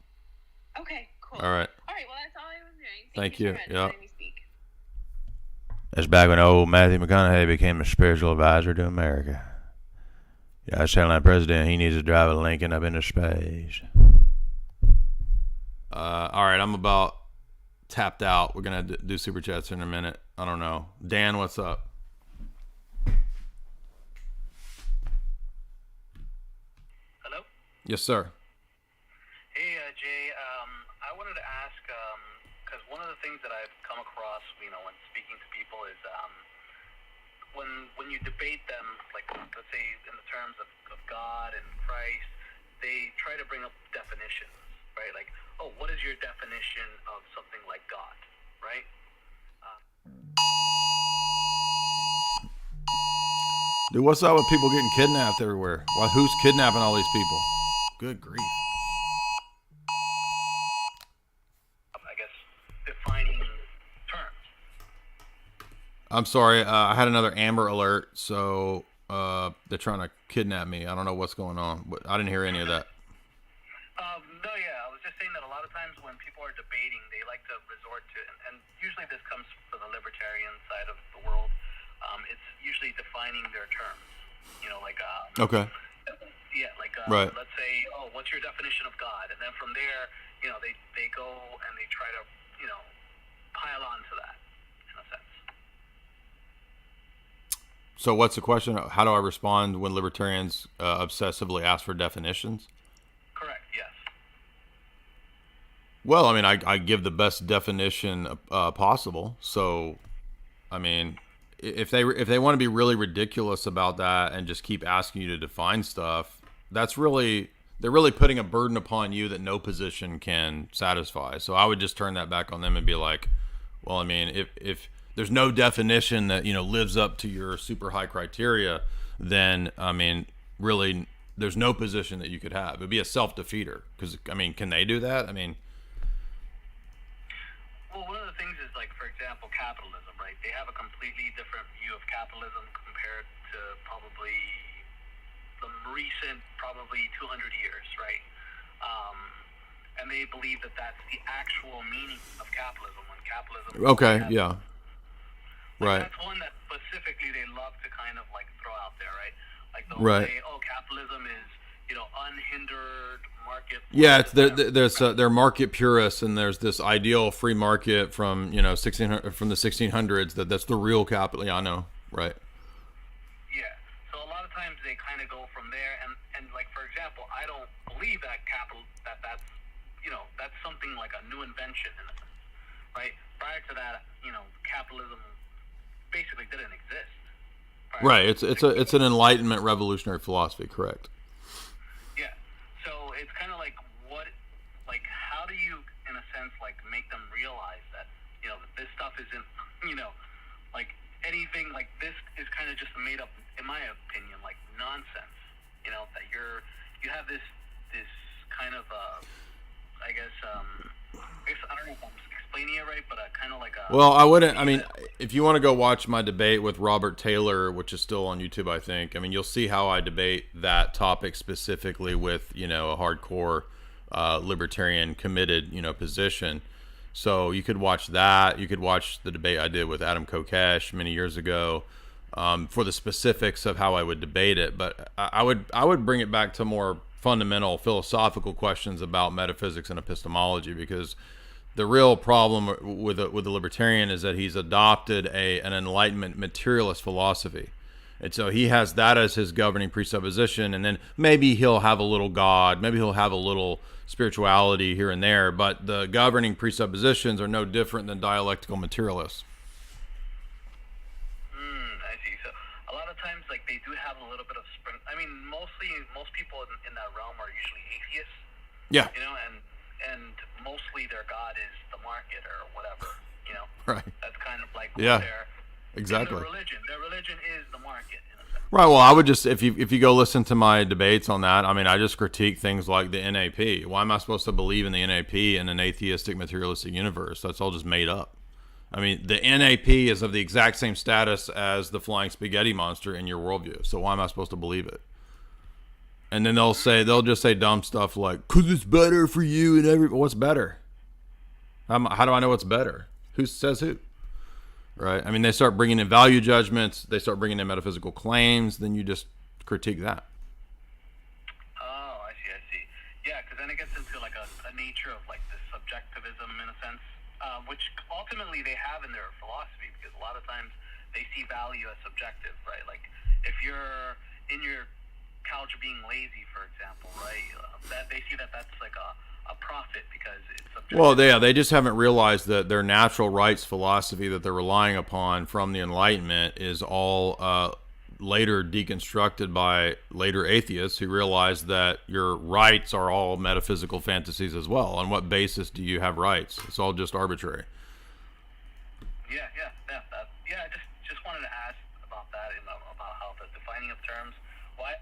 Okay, cool. All right. All right. Well, that's all I was doing. Thank you. So much for Yeah. letting me speak. That's back when old Matthew McConaughey became a spiritual advisor to America. Yeah, I was telling that president he needs to drive a Lincoln up into space. All right, I'm about tapped out. We're gonna do super chats in a minute. I don't know. Dan, what's up? Hello? Yes, sir. Hey, Jay. I wanted to ask, because one of the things that I've come across, when speaking to people is when you debate them, like, let's say in the terms of God and Christ, they try to bring up definitions, right? Like, oh, what is your definition of something like God, right? Dude, what's up with people getting kidnapped everywhere? Why? Who's kidnapping all these people? Good grief. I guess defining terms. I'm sorry. I had another Amber Alert, so they're trying to kidnap me. I don't know what's going on, but I didn't hear any of that. No, yeah, I was just saying that a lot of times when people are debating, they like to resort to, and usually this comes from the libertarian side of the world. It's usually defining their terms. Okay. Yeah, like right. Let's say, oh, what's your definition of God? And then from there, they go and they try to, pile on to that in a sense. So what's the question? How do I respond when libertarians obsessively ask for definitions? Correct. Yes. Well, I mean, I give the best definition possible. So, I mean, if they want to be really ridiculous about that and just keep asking you to define stuff, they're really putting a burden upon you that no position can satisfy. So I would just turn that back on them and be like, well, I mean, if there's no definition that, lives up to your super high criteria, then, I mean, really, there's no position that you could have. It'd be a self-defeater. Because, I mean, can they do that? I mean... Well, one of the things is, like, for example, capitalism, right? They have a completely different view of capitalism compared to probably the recent, 200 years, right? And they believe that that's the actual meaning of capitalism. When capitalism... Okay, yeah. Right. That's one that specifically they love to kind of, like, throw out there, right? Like, they'll right. say, oh, capitalism is, unhindered market. Yeah, they're market purists, and there's this ideal free market from from the 1600s that's the real capital. Yeah, I know, right? Yeah. So a lot of times they kind of go from there, and like for example, I don't believe that that's something like a new invention in a sense, right? Prior to that, capitalism basically didn't exist. Right. It's an Enlightenment revolutionary philosophy, correct? Yeah. So it's kind of like how do you, in a sense, like make them realize that that this stuff isn't like anything like this is kind of just made up, in my opinion, like nonsense. guess I don't know if I'm explaining it right, but kind of like a. Well, I wouldn't. I mean, if you want to go watch my debate with Robert Taylor, which is still on YouTube, I think. I mean, you'll see how I debate that topic specifically with, you know, a hardcore libertarian committed, you know, position. So you could watch that. You could watch the debate I did with Adam Kokesh many years ago for the specifics of how I would debate it. But I would bring it back to more fundamental philosophical questions about metaphysics and epistemology, because the real problem with the libertarian is that he's adopted an Enlightenment materialist philosophy. And so he has that as his governing presupposition, and then maybe he'll have a little God, maybe he'll have a little spirituality here and there, but the governing presuppositions are no different than dialectical materialists. I see. So a lot of times, like, they do have a little bit of I mean, most people in that realm are usually atheists. Yeah. You know, and mostly their God is the market or whatever, you know. Right. That's kind of like Yeah. exactly. Exactly. Their religion is the market. In a sense. Right. Well, I would just, if you go listen to my debates on that, I mean, I just critique things like the NAP. Why am I supposed to believe in the NAP in an atheistic materialistic universe? That's all just made up. I mean, the NAP is of the exact same status as the flying spaghetti monster in your worldview. So why am I supposed to believe it? And then they'll just say dumb stuff like, "'Cause it's better for you," and what's better? How do I know what's better? Who says who? Right? I mean, they start bringing in value judgments. They start bringing in metaphysical claims. Then you just critique that. Oh, I see. Yeah, because then it gets into like a nature of like this subjectivism in a sense, which ultimately they have in their philosophy, because a lot of times they see value as subjective, right? Like if you're in your couch being lazy, for example, right? That they see that's like a profit because it's subjective. Well, they just haven't realized that their natural rights philosophy that they're relying upon from the Enlightenment is all later deconstructed by later atheists who realize that your rights are all metaphysical fantasies as well. On what basis do you have rights? It's all just arbitrary. Yeah. I just wanted to ask about that, about how the defining of terms.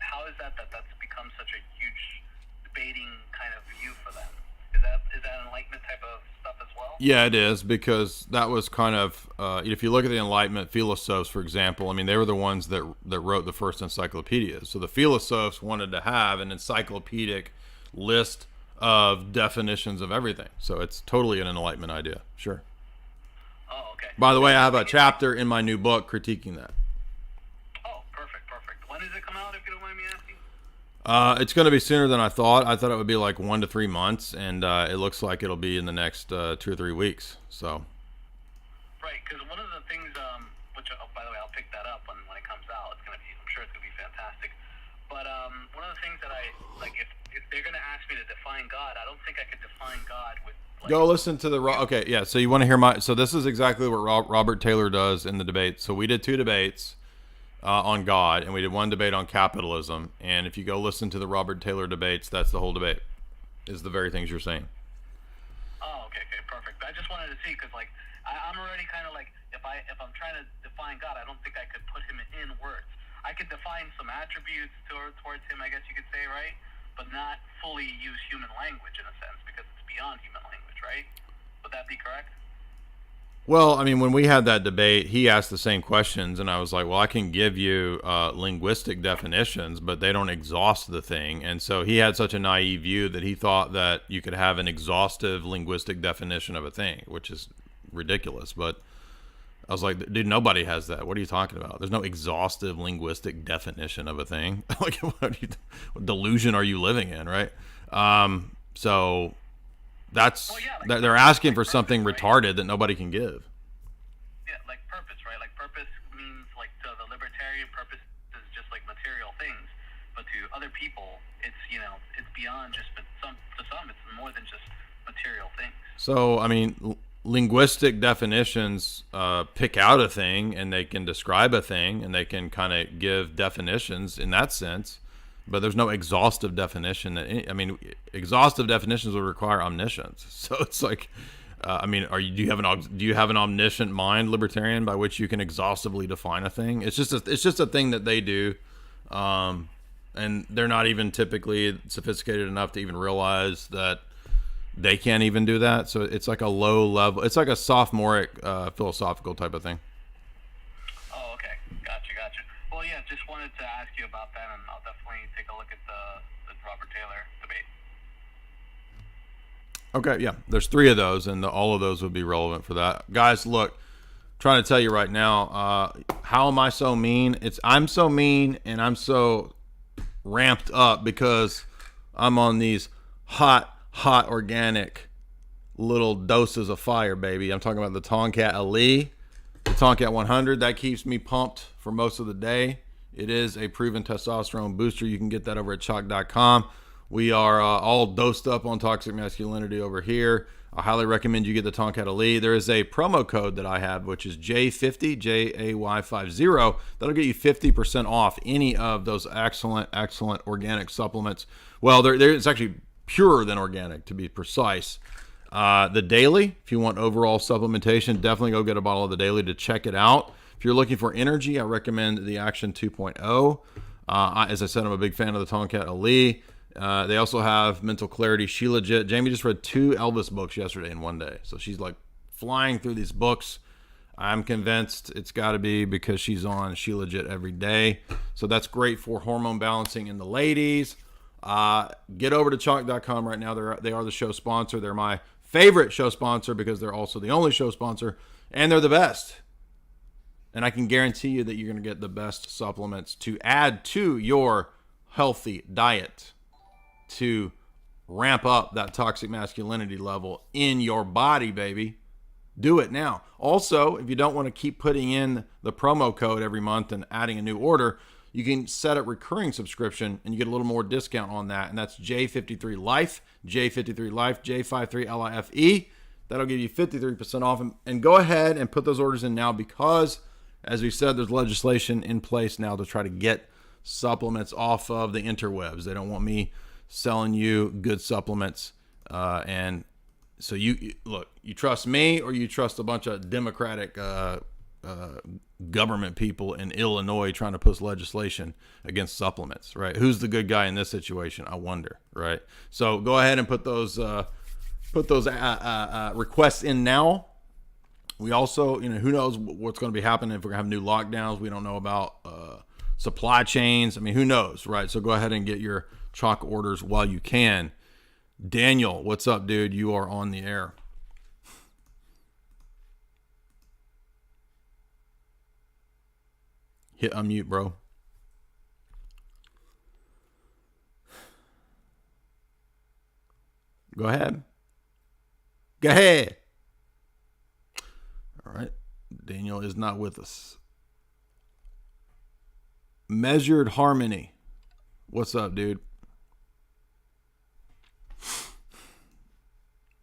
How is that's become such a huge debating kind of view for them? Is that Enlightenment type of stuff as well? Yeah, it is, because that was kind of if you look at the Enlightenment philosophes, for example, I mean, they were the ones that wrote the first encyclopedias. So the philosophes wanted to have an encyclopedic list of definitions of everything. So it's totally an Enlightenment idea. Sure. Oh, okay. By the way, I have a chapter in my new book critiquing that. Oh, perfect. When does it come out, if you don't mind me asking? It's going to be sooner than I thought. I thought it would be like 1 to 3 months, and it looks like it'll be in the next 2 or 3 weeks. So. Right, because one of the things, which by the way, I'll pick that up when it comes out. I'm sure it's gonna be fantastic. But one of the things that I like, if they're gonna ask me to define God, I don't think I could define God with. Go listen to the okay, yeah. So you want to hear so this is exactly what Robert Taylor does in the debate. So we did 2 debates on God, and we did 1 debate on capitalism. And if you go listen to the Robert Taylor debates, that's the whole debate. Is the very things you're saying. Oh, okay, perfect. I just wanted to see, because like I'm already kind of like, if I'm trying to define God, I don't think I could put him in words. I could define some attributes towards him, I guess you could say, right? But not fully use human language in a sense, because it's beyond human language, right? Would that be correct? Well, I mean, when we had that debate, he asked the same questions, and I was like, well, I can give you linguistic definitions, but they don't exhaust the thing. And so he had such a naive view that he thought that you could have an exhaustive linguistic definition of a thing, which is ridiculous. But I was like, dude, nobody has that. What are you talking about? There's no exhaustive linguistic definition of a thing. Like, what delusion are you living in, right? So that's they're asking for something retarded that nobody can give. Yeah, like purpose, right? Like purpose means, like, to the libertarian, purpose is just like material things, but to other people, it's it's beyond just. To some, it's more than just material things. So I mean, linguistic definitions pick out a thing, and they can describe a thing, and they can kind of give definitions in that sense. But there's no exhaustive definition exhaustive definitions would require omniscience. So it's like, do you have an omniscient mind, libertarian, by which you can exhaustively define a thing? It's just a thing that they do, and they're not even typically sophisticated enough to even realize that they can't even do that. So it's like a low level. It's like a sophomoric philosophical type of thing. Oh, okay. Gotcha. Well, yeah, just wanted to ask you about that, and I'll definitely take a look at the Robert Taylor debate. Okay, yeah. There's 3 of those, and all of those would be relevant for that. Guys, look, trying to tell you right now, how am I so mean? I'm so mean, and I'm so ramped up because I'm on these hot organic little doses of fire, baby. I'm talking about the Tomcat Ali, the Tomcat 100. That keeps me pumped for most of the day. It is a proven testosterone booster. You can get that over at chalk.com. We are all dosed up on toxic masculinity over here. I highly recommend you get the Tomcat Ali. There is a promo code that I have, which is J50, JAY50. That'll get you 50% off any of those excellent organic supplements. Well, it's actually purer than organic, to be precise. The Daily, if you want overall supplementation, definitely go get a bottle of the Daily to check it out. If you're looking for energy, I recommend the Action 2.0. As I said, I'm a big fan of the Tomcat Ali. They also have Mental Clarity, She Legit. Jamie just read 2 Elvis books yesterday in one day. So she's like flying through these books. I'm convinced it's got to be because she's on She Legit every day. So that's great for hormone balancing in the ladies. Get over to chalk.com right now. They are the show sponsor. They're my favorite show sponsor because they're also the only show sponsor. And they're the best. And I can guarantee you that you're going to get the best supplements to add to your healthy diet to ramp up that toxic masculinity level in your body, baby. Do it now. Also, if you don't want to keep putting in the promo code every month and adding a new order, you can set a recurring subscription and you get a little more discount on that. And that's J53 Life, J53 Life, J53 LIFE. That'll give you 53% off. And go ahead and put those orders in now because, as we said, there's legislation in place now to try to get supplements off of the interwebs. They don't want me selling you good supplements. And so you trust me or you trust a bunch of Democratic government people in Illinois trying to push legislation against supplements, right? Who's the good guy in this situation? I wonder, right? So go ahead and put those requests in now. We also, who knows what's going to be happening if we're going to have new lockdowns. We don't know about supply chains. I mean, who knows, right? So go ahead and get your chalk orders while you can. Daniel, what's up, dude? You are on the air. Hit unmute, bro. Go ahead. Go ahead. All right. Daniel is not with us. Measured Harmony. What's up, dude?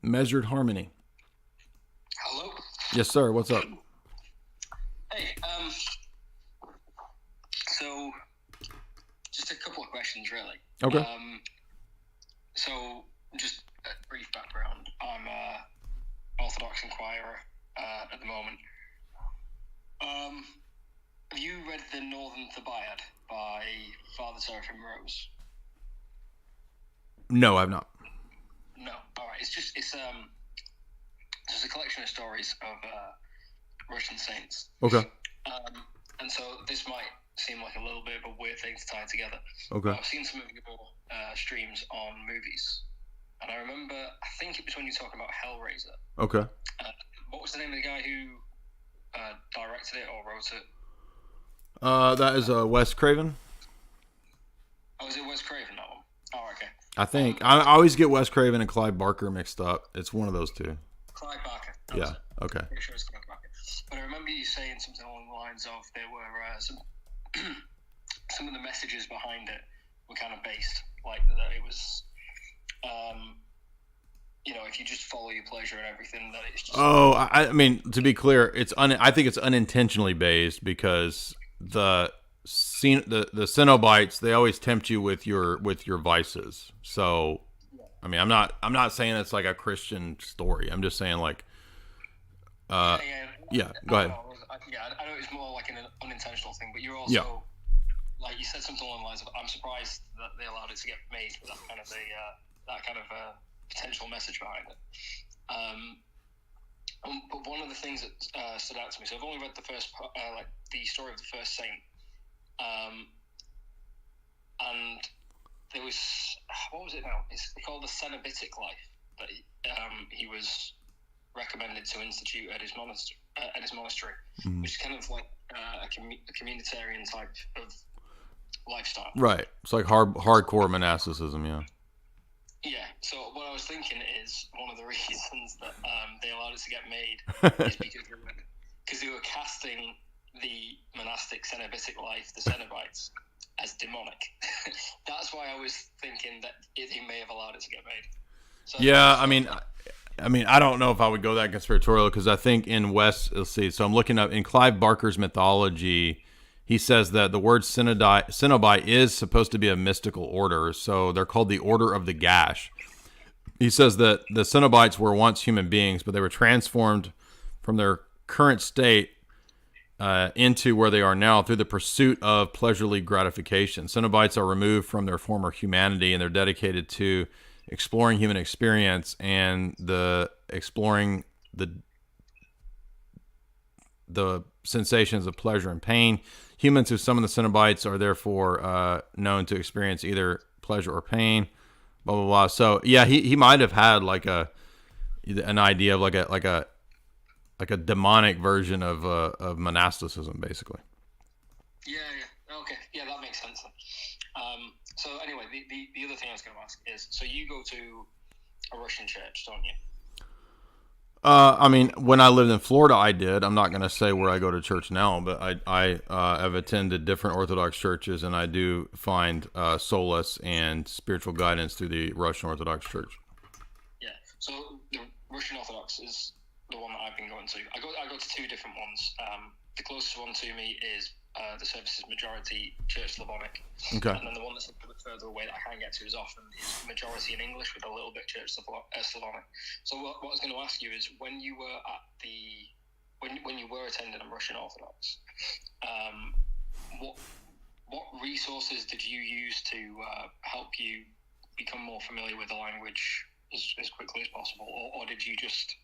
Measured Harmony. Hello? Yes, sir. What's up? Hey, so just a couple of questions, really. Okay. So just a brief background. I'm a Orthodox Inquirer at the moment. Have you read The Northern Thebaid by Father Seraphim Rose? No, I've not. No. All right. It's just a collection of stories of Russian saints. Okay. And so this might seem like a little bit of a weird thing to tie together. Okay. I've seen some of your streams on movies, and I remember, I think it was when you were talking about Hellraiser. Okay. What was the name of the guy who directed it or wrote it? That is Wes Craven. Oh, is it Wes Craven, that one? Oh, okay. I think I always get Wes Craven and Clive Barker mixed up. It's one of those two. Clive Barker. Yeah. Okay. Pretty sure it's Clive Barker. But I remember you saying something along the lines of there were some of the messages behind it were kind of based, like that it was, if you just follow your pleasure and everything, that it's just. Oh, I mean, to be clear, I think it's unintentionally based because the Cenobites, they always tempt you with your vices. So, I mean, I'm not saying it's like a Christian story. I'm just saying like, yeah. Go ahead. I know it's more like an unintentional thing, but you're also like you said something along the lines of, I'm surprised that they allowed it to get made with that kind of potential message behind it. But one of the things that stood out to me, so I've only read the first, like the story of the first saint, and there was, what was it now? It's called the Cenobitic life that he was recommended to institute at his monastery, which is kind of like a communitarian type of lifestyle. Right. It's like hardcore monasticism, yeah. Yeah, so what I was thinking is one of the reasons that they allowed it to get made is because they were casting the monastic Cenobitic life, the Cenobites, as demonic. That's why I was thinking that they may have allowed it to get made. So yeah, I mean, I don't know if I would go that conspiratorial, because I think in let's see, so I'm looking up in Clive Barker's mythology. He says that the word Cenobite is supposed to be a mystical order, so they're called the Order of the Gash. He says that the Cenobites were once human beings, but they were transformed from their current state into where they are now through the pursuit of pleasurely gratification. Cenobites are removed from their former humanity, and they're dedicated to exploring human experience and exploring the sensations of pleasure and pain. Humans who summon the Cenobites are therefore known to experience either pleasure or pain. Blah blah blah. So yeah, he might have had like an idea of like a demonic version of monasticism, basically. Yeah. Okay. Yeah, that makes sense. So anyway, the other thing I was going to ask is, so you go to a Russian church, don't you? I mean, when I lived in Florida, I did. I'm not going to say where I go to church now, but I have attended different Orthodox churches, and I do find solace and spiritual guidance through the Russian Orthodox Church. Yeah. So the Russian Orthodox is the one that I've been going to. I go to two different ones. The closest one to me is the services majority Church Slavonic. Okay. And then the one that's a little bit further away that I can't get to as often is majority in English with a little bit Church Slavonic. So what I was going to ask you is, when you were at when you were attending a Russian Orthodox, what resources did you use to help you become more familiar with the language as quickly as possible, or did you just?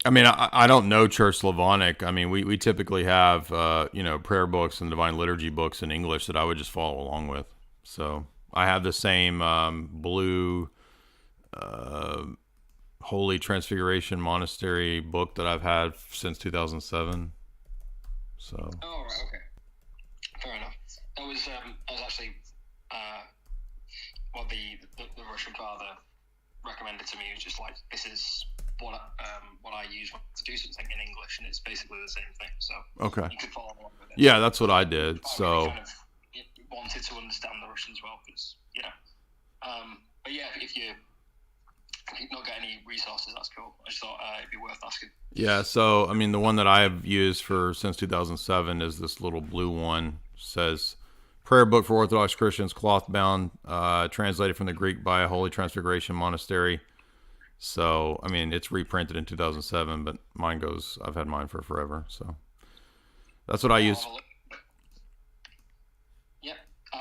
I mean, I don't know Church Slavonic. I mean, we typically have, prayer books and divine liturgy books in English that I would just follow along with. So I have the same blue Holy Transfiguration Monastery book that I've had since 2007. So. Oh, right, okay. Fair enough. That was actually what the Russian father recommended to me. It was just like, this is what I use to do something in English, and it's basically the same thing. So okay, you could follow along with it. Yeah, that's what I did. I so really kind of wanted to understand the Russian as well, because but yeah, if you not get any resources, that's cool. I just thought it'd be worth asking. Yeah, so I mean, the one that I have used since 2007 is this little blue one. Says prayer book for Orthodox Christians, cloth bound, translated from the Greek by a Holy Transfiguration Monastery. So, I mean, it's reprinted in 2007, but I've had mine for forever. So that's what I use. Yeah.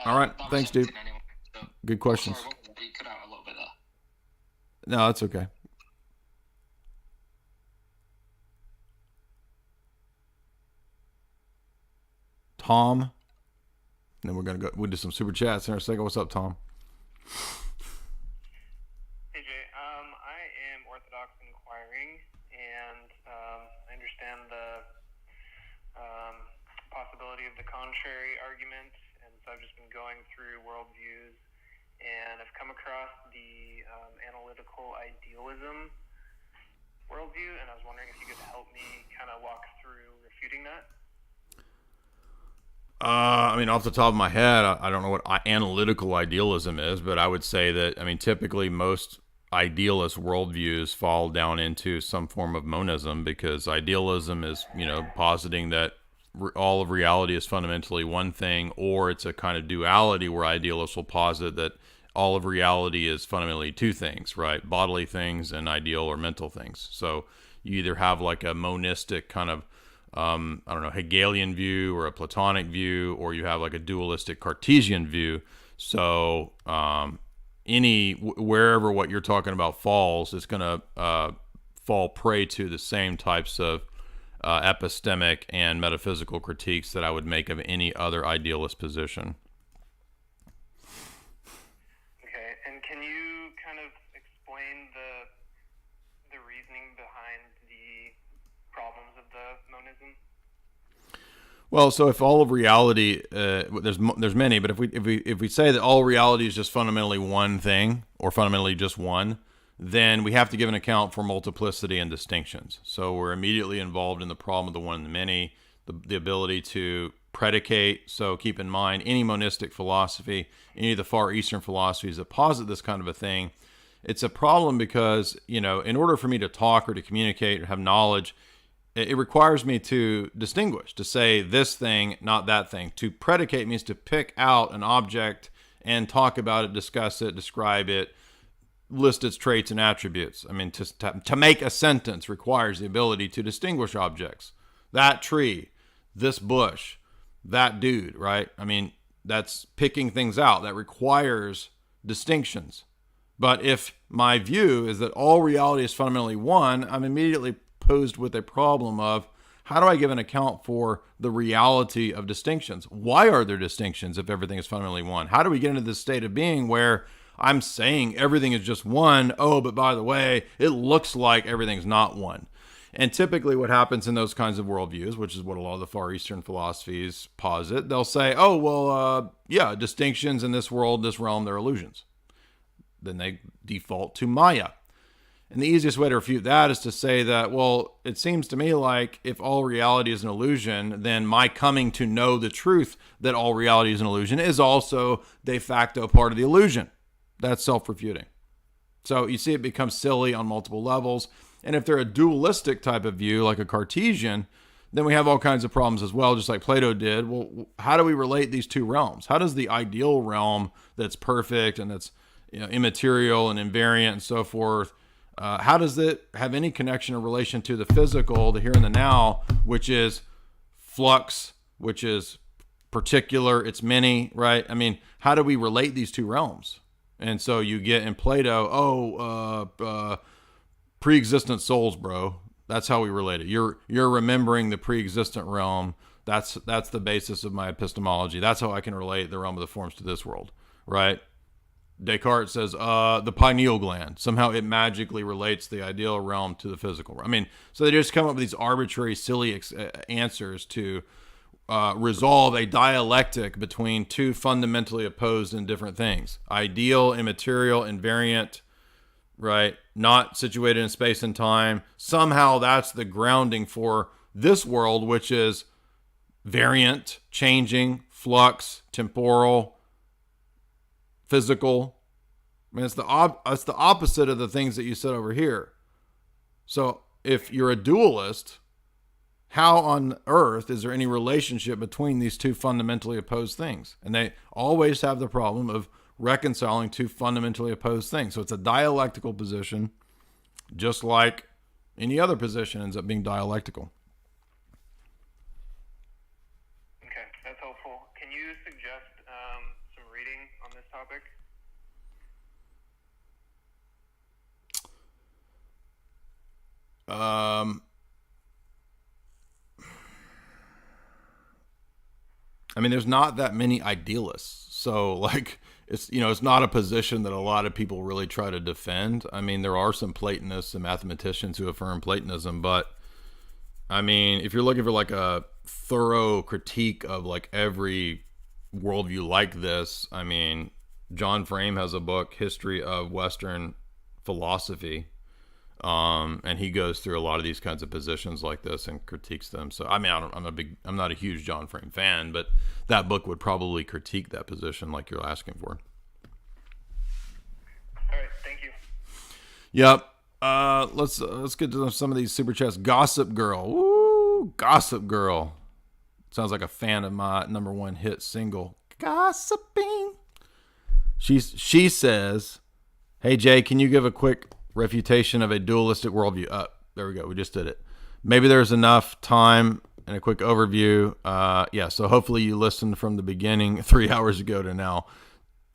All right. Thanks, dude. Anyway, so, good questions. Sorry, you cut out a little bit there. No, that's okay. Tom. And then we'll do some super chats in a second. What's up, Tom? Hey, Jay. I am Orthodox Inquiring, and I understand the possibility of the contrary argument, and so I've just been going through worldviews, and I've come across the analytical idealism worldview, and I was wondering if you could help me kind of walk through refuting that. I mean, off the top of my head, I don't know what analytical idealism is, but I would say that, I mean, typically most idealist worldviews fall down into some form of monism, because idealism is, positing that all of reality is fundamentally one thing, or it's a kind of duality where idealists will posit that all of reality is fundamentally two things, right? Bodily things and ideal or mental things. So you either have like a monistic kind of Hegelian view or a Platonic view, or you have like a dualistic Cartesian view. So, wherever what you're talking about falls, it's going to fall prey to the same types of epistemic and metaphysical critiques that I would make of any other idealist position. Okay, and can you kind of explain the reasoning behind the problems of the monism? Well, so if all of reality, there's many, but if we say that all reality is just fundamentally one thing, or fundamentally just one, then we have to give an account for multiplicity and distinctions. So we're immediately involved in the problem of the one and the many, the ability to predicate. So keep in mind, any monistic philosophy, any of the Far Eastern philosophies that posit this kind of a thing, it's a problem because, in order for me to talk or to communicate or have knowledge, it requires me to distinguish, to say this thing, not that thing. To predicate means to pick out an object and talk about it, discuss it, describe it, list its traits and attributes. I mean, to make a sentence requires the ability to distinguish objects. That tree, this bush, that dude, right? I mean, that's picking things out. That requires distinctions. But if my view is that all reality is fundamentally one, I'm immediately posed with a problem of how do I give an account for the reality of distinctions? Why are there distinctions if everything is fundamentally one? How do we get into this state of being where I'm saying everything is just one, oh, but by the way, it looks like everything's not one? And typically what happens in those kinds of worldviews, which is what a lot of the Far Eastern philosophies posit, they'll say, oh, well, yeah, distinctions in this world, this realm, they're illusions. Then they default to Maya. And the easiest way to refute that is to say that, well, it seems to me like if all reality is an illusion, then my coming to know the truth that all reality is an illusion is also de facto part of the illusion. That's self-refuting. So you see it becomes silly on multiple levels. And if they're a dualistic type of view, like a Cartesian, then we have all kinds of problems as well, just like Plato did. Well, how do we relate these two realms? How does the ideal realm that's perfect and that's immaterial and invariant and so forth, how does it have any connection or relation to the physical, the here and the now, which is flux, which is particular, it's many, right? I mean, how do we relate these two realms? And so you get in Plato, pre-existent souls, bro. That's how we relate it. You're remembering the pre-existent realm. That's the basis of my epistemology. That's how I can relate the realm of the forms to this world, right? Descartes says the pineal gland. Somehow it magically relates the ideal realm to the physical realm. I mean, so they just come up with these arbitrary, silly answers to resolve a dialectic between two fundamentally opposed and different things. Ideal, immaterial, invariant, right? Not situated in space and time. Somehow that's the grounding for this world, which is variant, changing, flux, temporal, physical. I mean, it's the opposite of the things that you said over here. So if you're a dualist, how on earth is there any relationship between these two fundamentally opposed things? And they always have the problem of reconciling two fundamentally opposed things. So it's a dialectical position, just like any other position ends up being dialectical. Okay, that's helpful. Can you suggest some reading on this topic? I mean, there's not that many idealists. So like, it's not a position that a lot of people really try to defend. I mean, there are some Platonists and mathematicians who affirm Platonism, but I mean, if you're looking for like a thorough critique of like every worldview like this, I mean, John Frame has a book, History of Western Philosophy, and he goes through a lot of these kinds of positions like this and critiques them. So I mean, I'm not a huge John Frame fan, but that book would probably critique that position like you're asking for. All right, thank you. Yep. Let's get to some of these super chats. Gossip Girl. Woo, Gossip Girl. Sounds like a fan of my #1 hit single, Gossiping. She says, "Hey Jay, can you give a quick refutation of a dualistic worldview?" There we go. We just did it. Maybe there's enough time and a quick overview. Yeah. So hopefully you listened from the beginning 3 hours ago to now.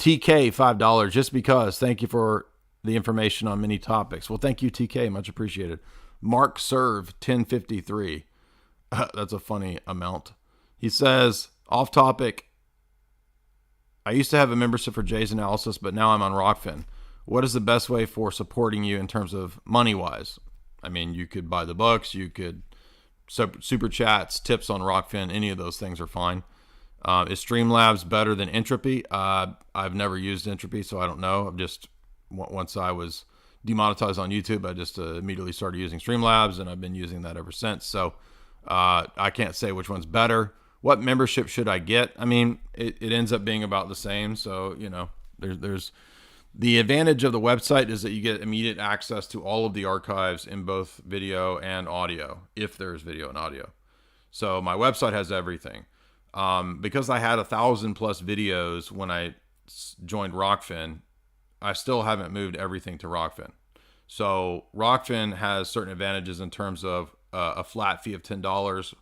TK, $5, just because. Thank you for the information on many topics. Well, thank you, TK. Much appreciated. Mark Serve, 1053. That's a funny amount. He says, off topic, I used to have a membership for Jay's Analysis, but now I'm on Rockfin. What is the best way for supporting you in terms of money-wise? I mean, you could buy the books, you could super chats, tips on Rockfin, any of those things are fine. Is Streamlabs better than Entropy? I've never used Entropy, so I don't know. Once I was demonetized on YouTube, I just immediately started using Streamlabs, and I've been using that ever since. So I can't say which one's better. What membership should I get? I mean, it ends up being about the same. So, you know, there's the advantage of the website is that you get immediate access to all of the archives in both video and audio, if there's video and audio. So my website has everything. Because I had 1,000+ videos when I joined Rockfin, I still haven't moved everything to Rockfin. So Rockfin has certain advantages in terms of a flat fee of $10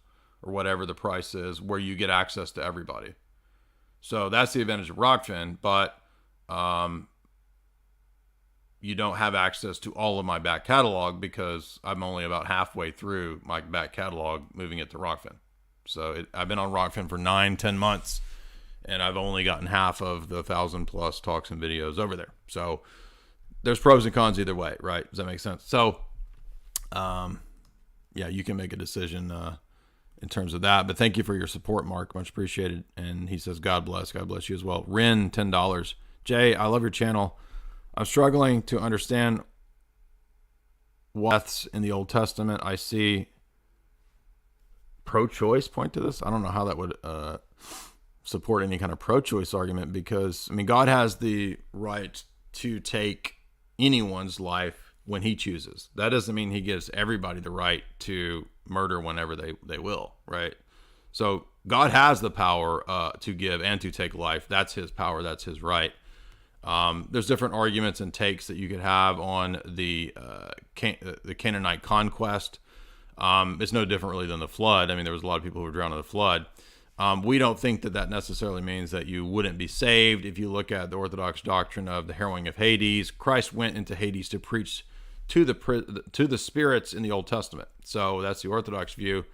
or whatever the price is, where you get access to everybody. So that's the advantage of Rockfin, but you don't have access to all of my back catalog because I'm only about halfway through my back catalog moving it to Rockfin. So I've been on Rockfin for 9-10 months, and I've only gotten half of the 1,000+ talks and videos over there. So there's pros and cons either way, right? Does that make sense? So, yeah, you can make a decision in terms of that. But thank you for your support, Mark. Much appreciated. And he says, God bless. God bless you as well. Ren, $10. Jay, I love your channel. I'm struggling to understand what's in the Old Testament. I see pro-choice point to this. I don't know how that would support any kind of pro-choice argument, because, I mean, God has the right to take anyone's life when he chooses. That doesn't mean he gives everybody the right to murder whenever they will, right? So God has the power to give and to take life. That's his power. That's his right. There's different arguments and takes that you could have on the Canaanite conquest. It's no different really than the flood. I mean, there was a lot of people who were drowned in the flood. We don't think that necessarily means that you wouldn't be saved. If you look at the Orthodox doctrine of the harrowing of Hades, Christ went into Hades to preach to the spirits in the Old Testament. So that's the Orthodox view.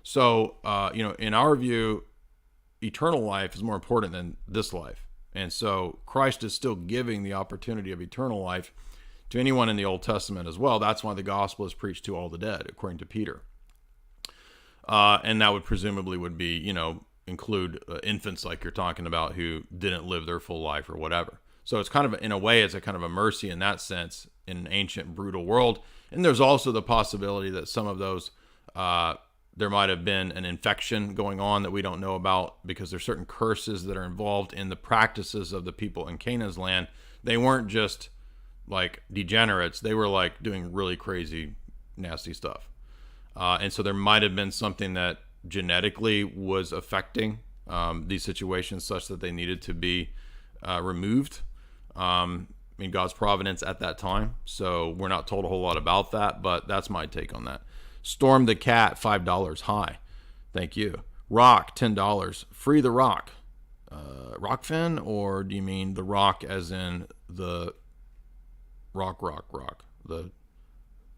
So, in our view, eternal life is more important than this life. And so Christ is still giving the opportunity of eternal life to anyone in the Old Testament as well. That's why the gospel is preached to all the dead, according to Peter. And that would presumably be, include infants like you're talking about who didn't live their full life or whatever. So it's kind of, in a way, it's a kind of a mercy in that sense in an ancient, brutal world. And there's also the possibility that some of those, there might have been an infection going on that we don't know about, because there's certain curses that are involved in the practices of the people in Canaan's land. They weren't just like degenerates. They were like doing really crazy, nasty stuff. And so there might have been something that genetically was affecting these situations such that they needed to be removed in God's providence at that time. So we're not told a whole lot about that, but that's my take on that. Storm the Cat, $5. Hi. Thank you. Rock, $10. Free the Rock. Rockfin, or do you mean the Rock as in the rock? The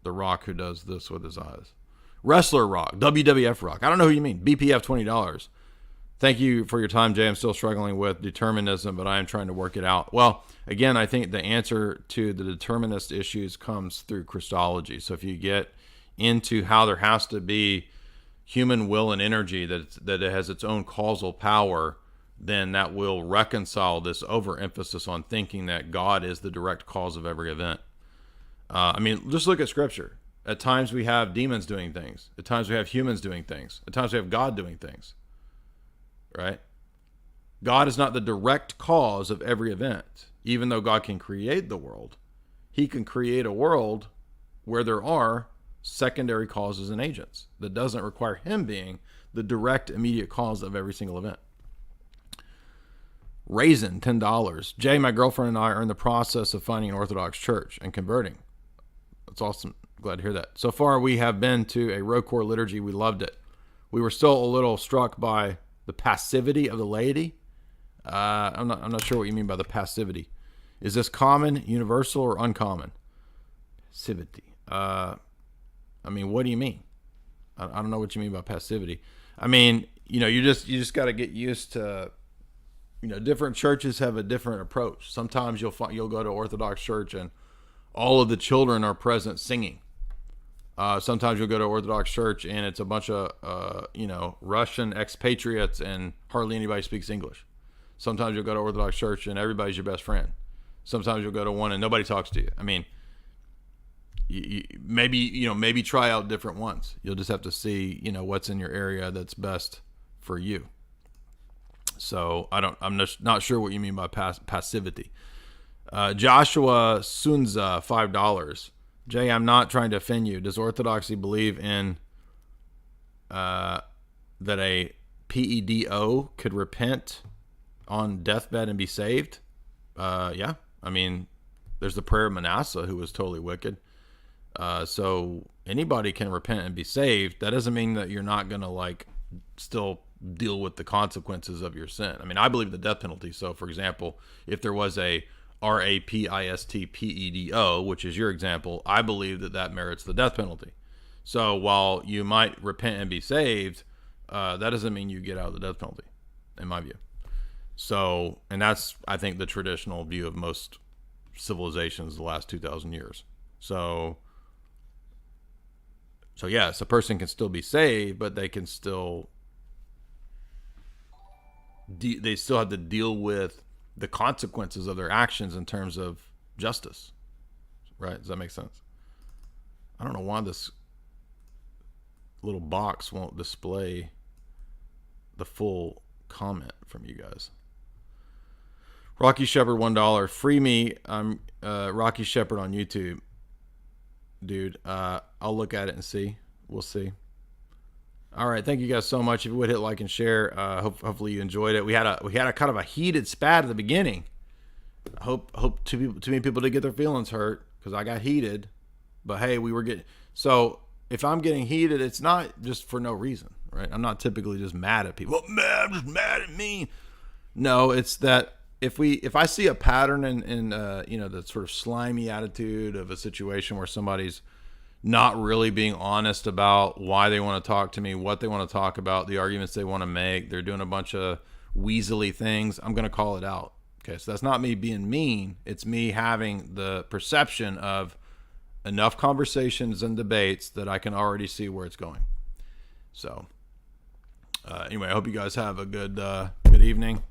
Rock who does this with his eyes. Wrestler Rock, WWF Rock. I don't know who you mean. BPF, $20. Thank you for your time, Jay. I'm still struggling with determinism, but I am trying to work it out. Well, again, I think the answer to the determinist issues comes through Christology. So if you get into how there has to be human will and energy, that it has its own causal power, then that will reconcile this overemphasis on thinking that God is the direct cause of every event. I mean, just look at Scripture. At times we have demons doing things. At times we have humans doing things. At times we have God doing things. Right? God is not the direct cause of every event. Even though God can create the world, he can create a world where there are secondary causes and agents. That doesn't require him being the direct, immediate cause of every single event. Raisin, $10. Jay, my girlfriend and I are in the process of finding an Orthodox church and converting. That's awesome. Glad to hear that. So far, we have been to a Rokor liturgy. We loved it. We were still a little struck by the passivity of the laity. I'm not sure what you mean by the passivity. Is this common, universal, or uncommon? Passivity. I mean, what do you mean? I don't know what you mean by passivity. I mean, you just got to get used to, different churches have a different approach. Sometimes you'll go to Orthodox church and all of the children are present singing. Sometimes you'll go to Orthodox church and it's a bunch of, Russian expatriates and hardly anybody speaks English. Sometimes you'll go to Orthodox church and everybody's your best friend. Sometimes you'll go to one and nobody talks to you. I mean, maybe try out different ones. You'll just have to see, what's in your area that's best for you. So I'm just not sure what you mean by passivity. Joshua Sunza, $5. Jay, I'm not trying to offend you. Does Orthodoxy believe in that a PEDO could repent on deathbed and be saved? Yeah. I mean, there's the prayer of Manasseh, who was totally wicked. So anybody can repent and be saved. That doesn't mean that you're not going to still deal with the consequences of your sin. I mean, I believe in the death penalty. So for example, if there was a RAPISTPEDO, which is your example, I believe that merits the death penalty. So while you might repent and be saved, that doesn't mean you get out of the death penalty, in my view. So, and that's, I think, the traditional view of most civilizations the last 2,000 years. So yes, a person can still be saved, but they can still, they still have to deal with the consequences of their actions in terms of justice. Right? Does that make sense? I don't know why this little box won't display the full comment from you guys. Rocky Shepherd, $1. Free me. I'm Rocky Shepherd on YouTube. Dude, I'll look at it and see. We'll see. All right, thank you guys so much. If you would hit like and share, hopefully you enjoyed it. We had a kind of a heated spat at the beginning. I hope too many people didn't get their feelings hurt because I got heated. But hey, we were getting, so if I'm getting heated, it's not just for no reason, right? I'm not typically just mad at people. Oh, man, I'm just mad at me. No, it's that if I see a pattern in the sort of slimy attitude of a situation where somebody's not really being honest about why they want to talk to me, what they want to talk about, the arguments they want to make, they're doing a bunch of weaselly things, I'm going to call it out. Okay, so that's not me being mean. It's me having the perception of enough conversations and debates that I can already see where it's going. So anyway, I hope you guys have a good evening.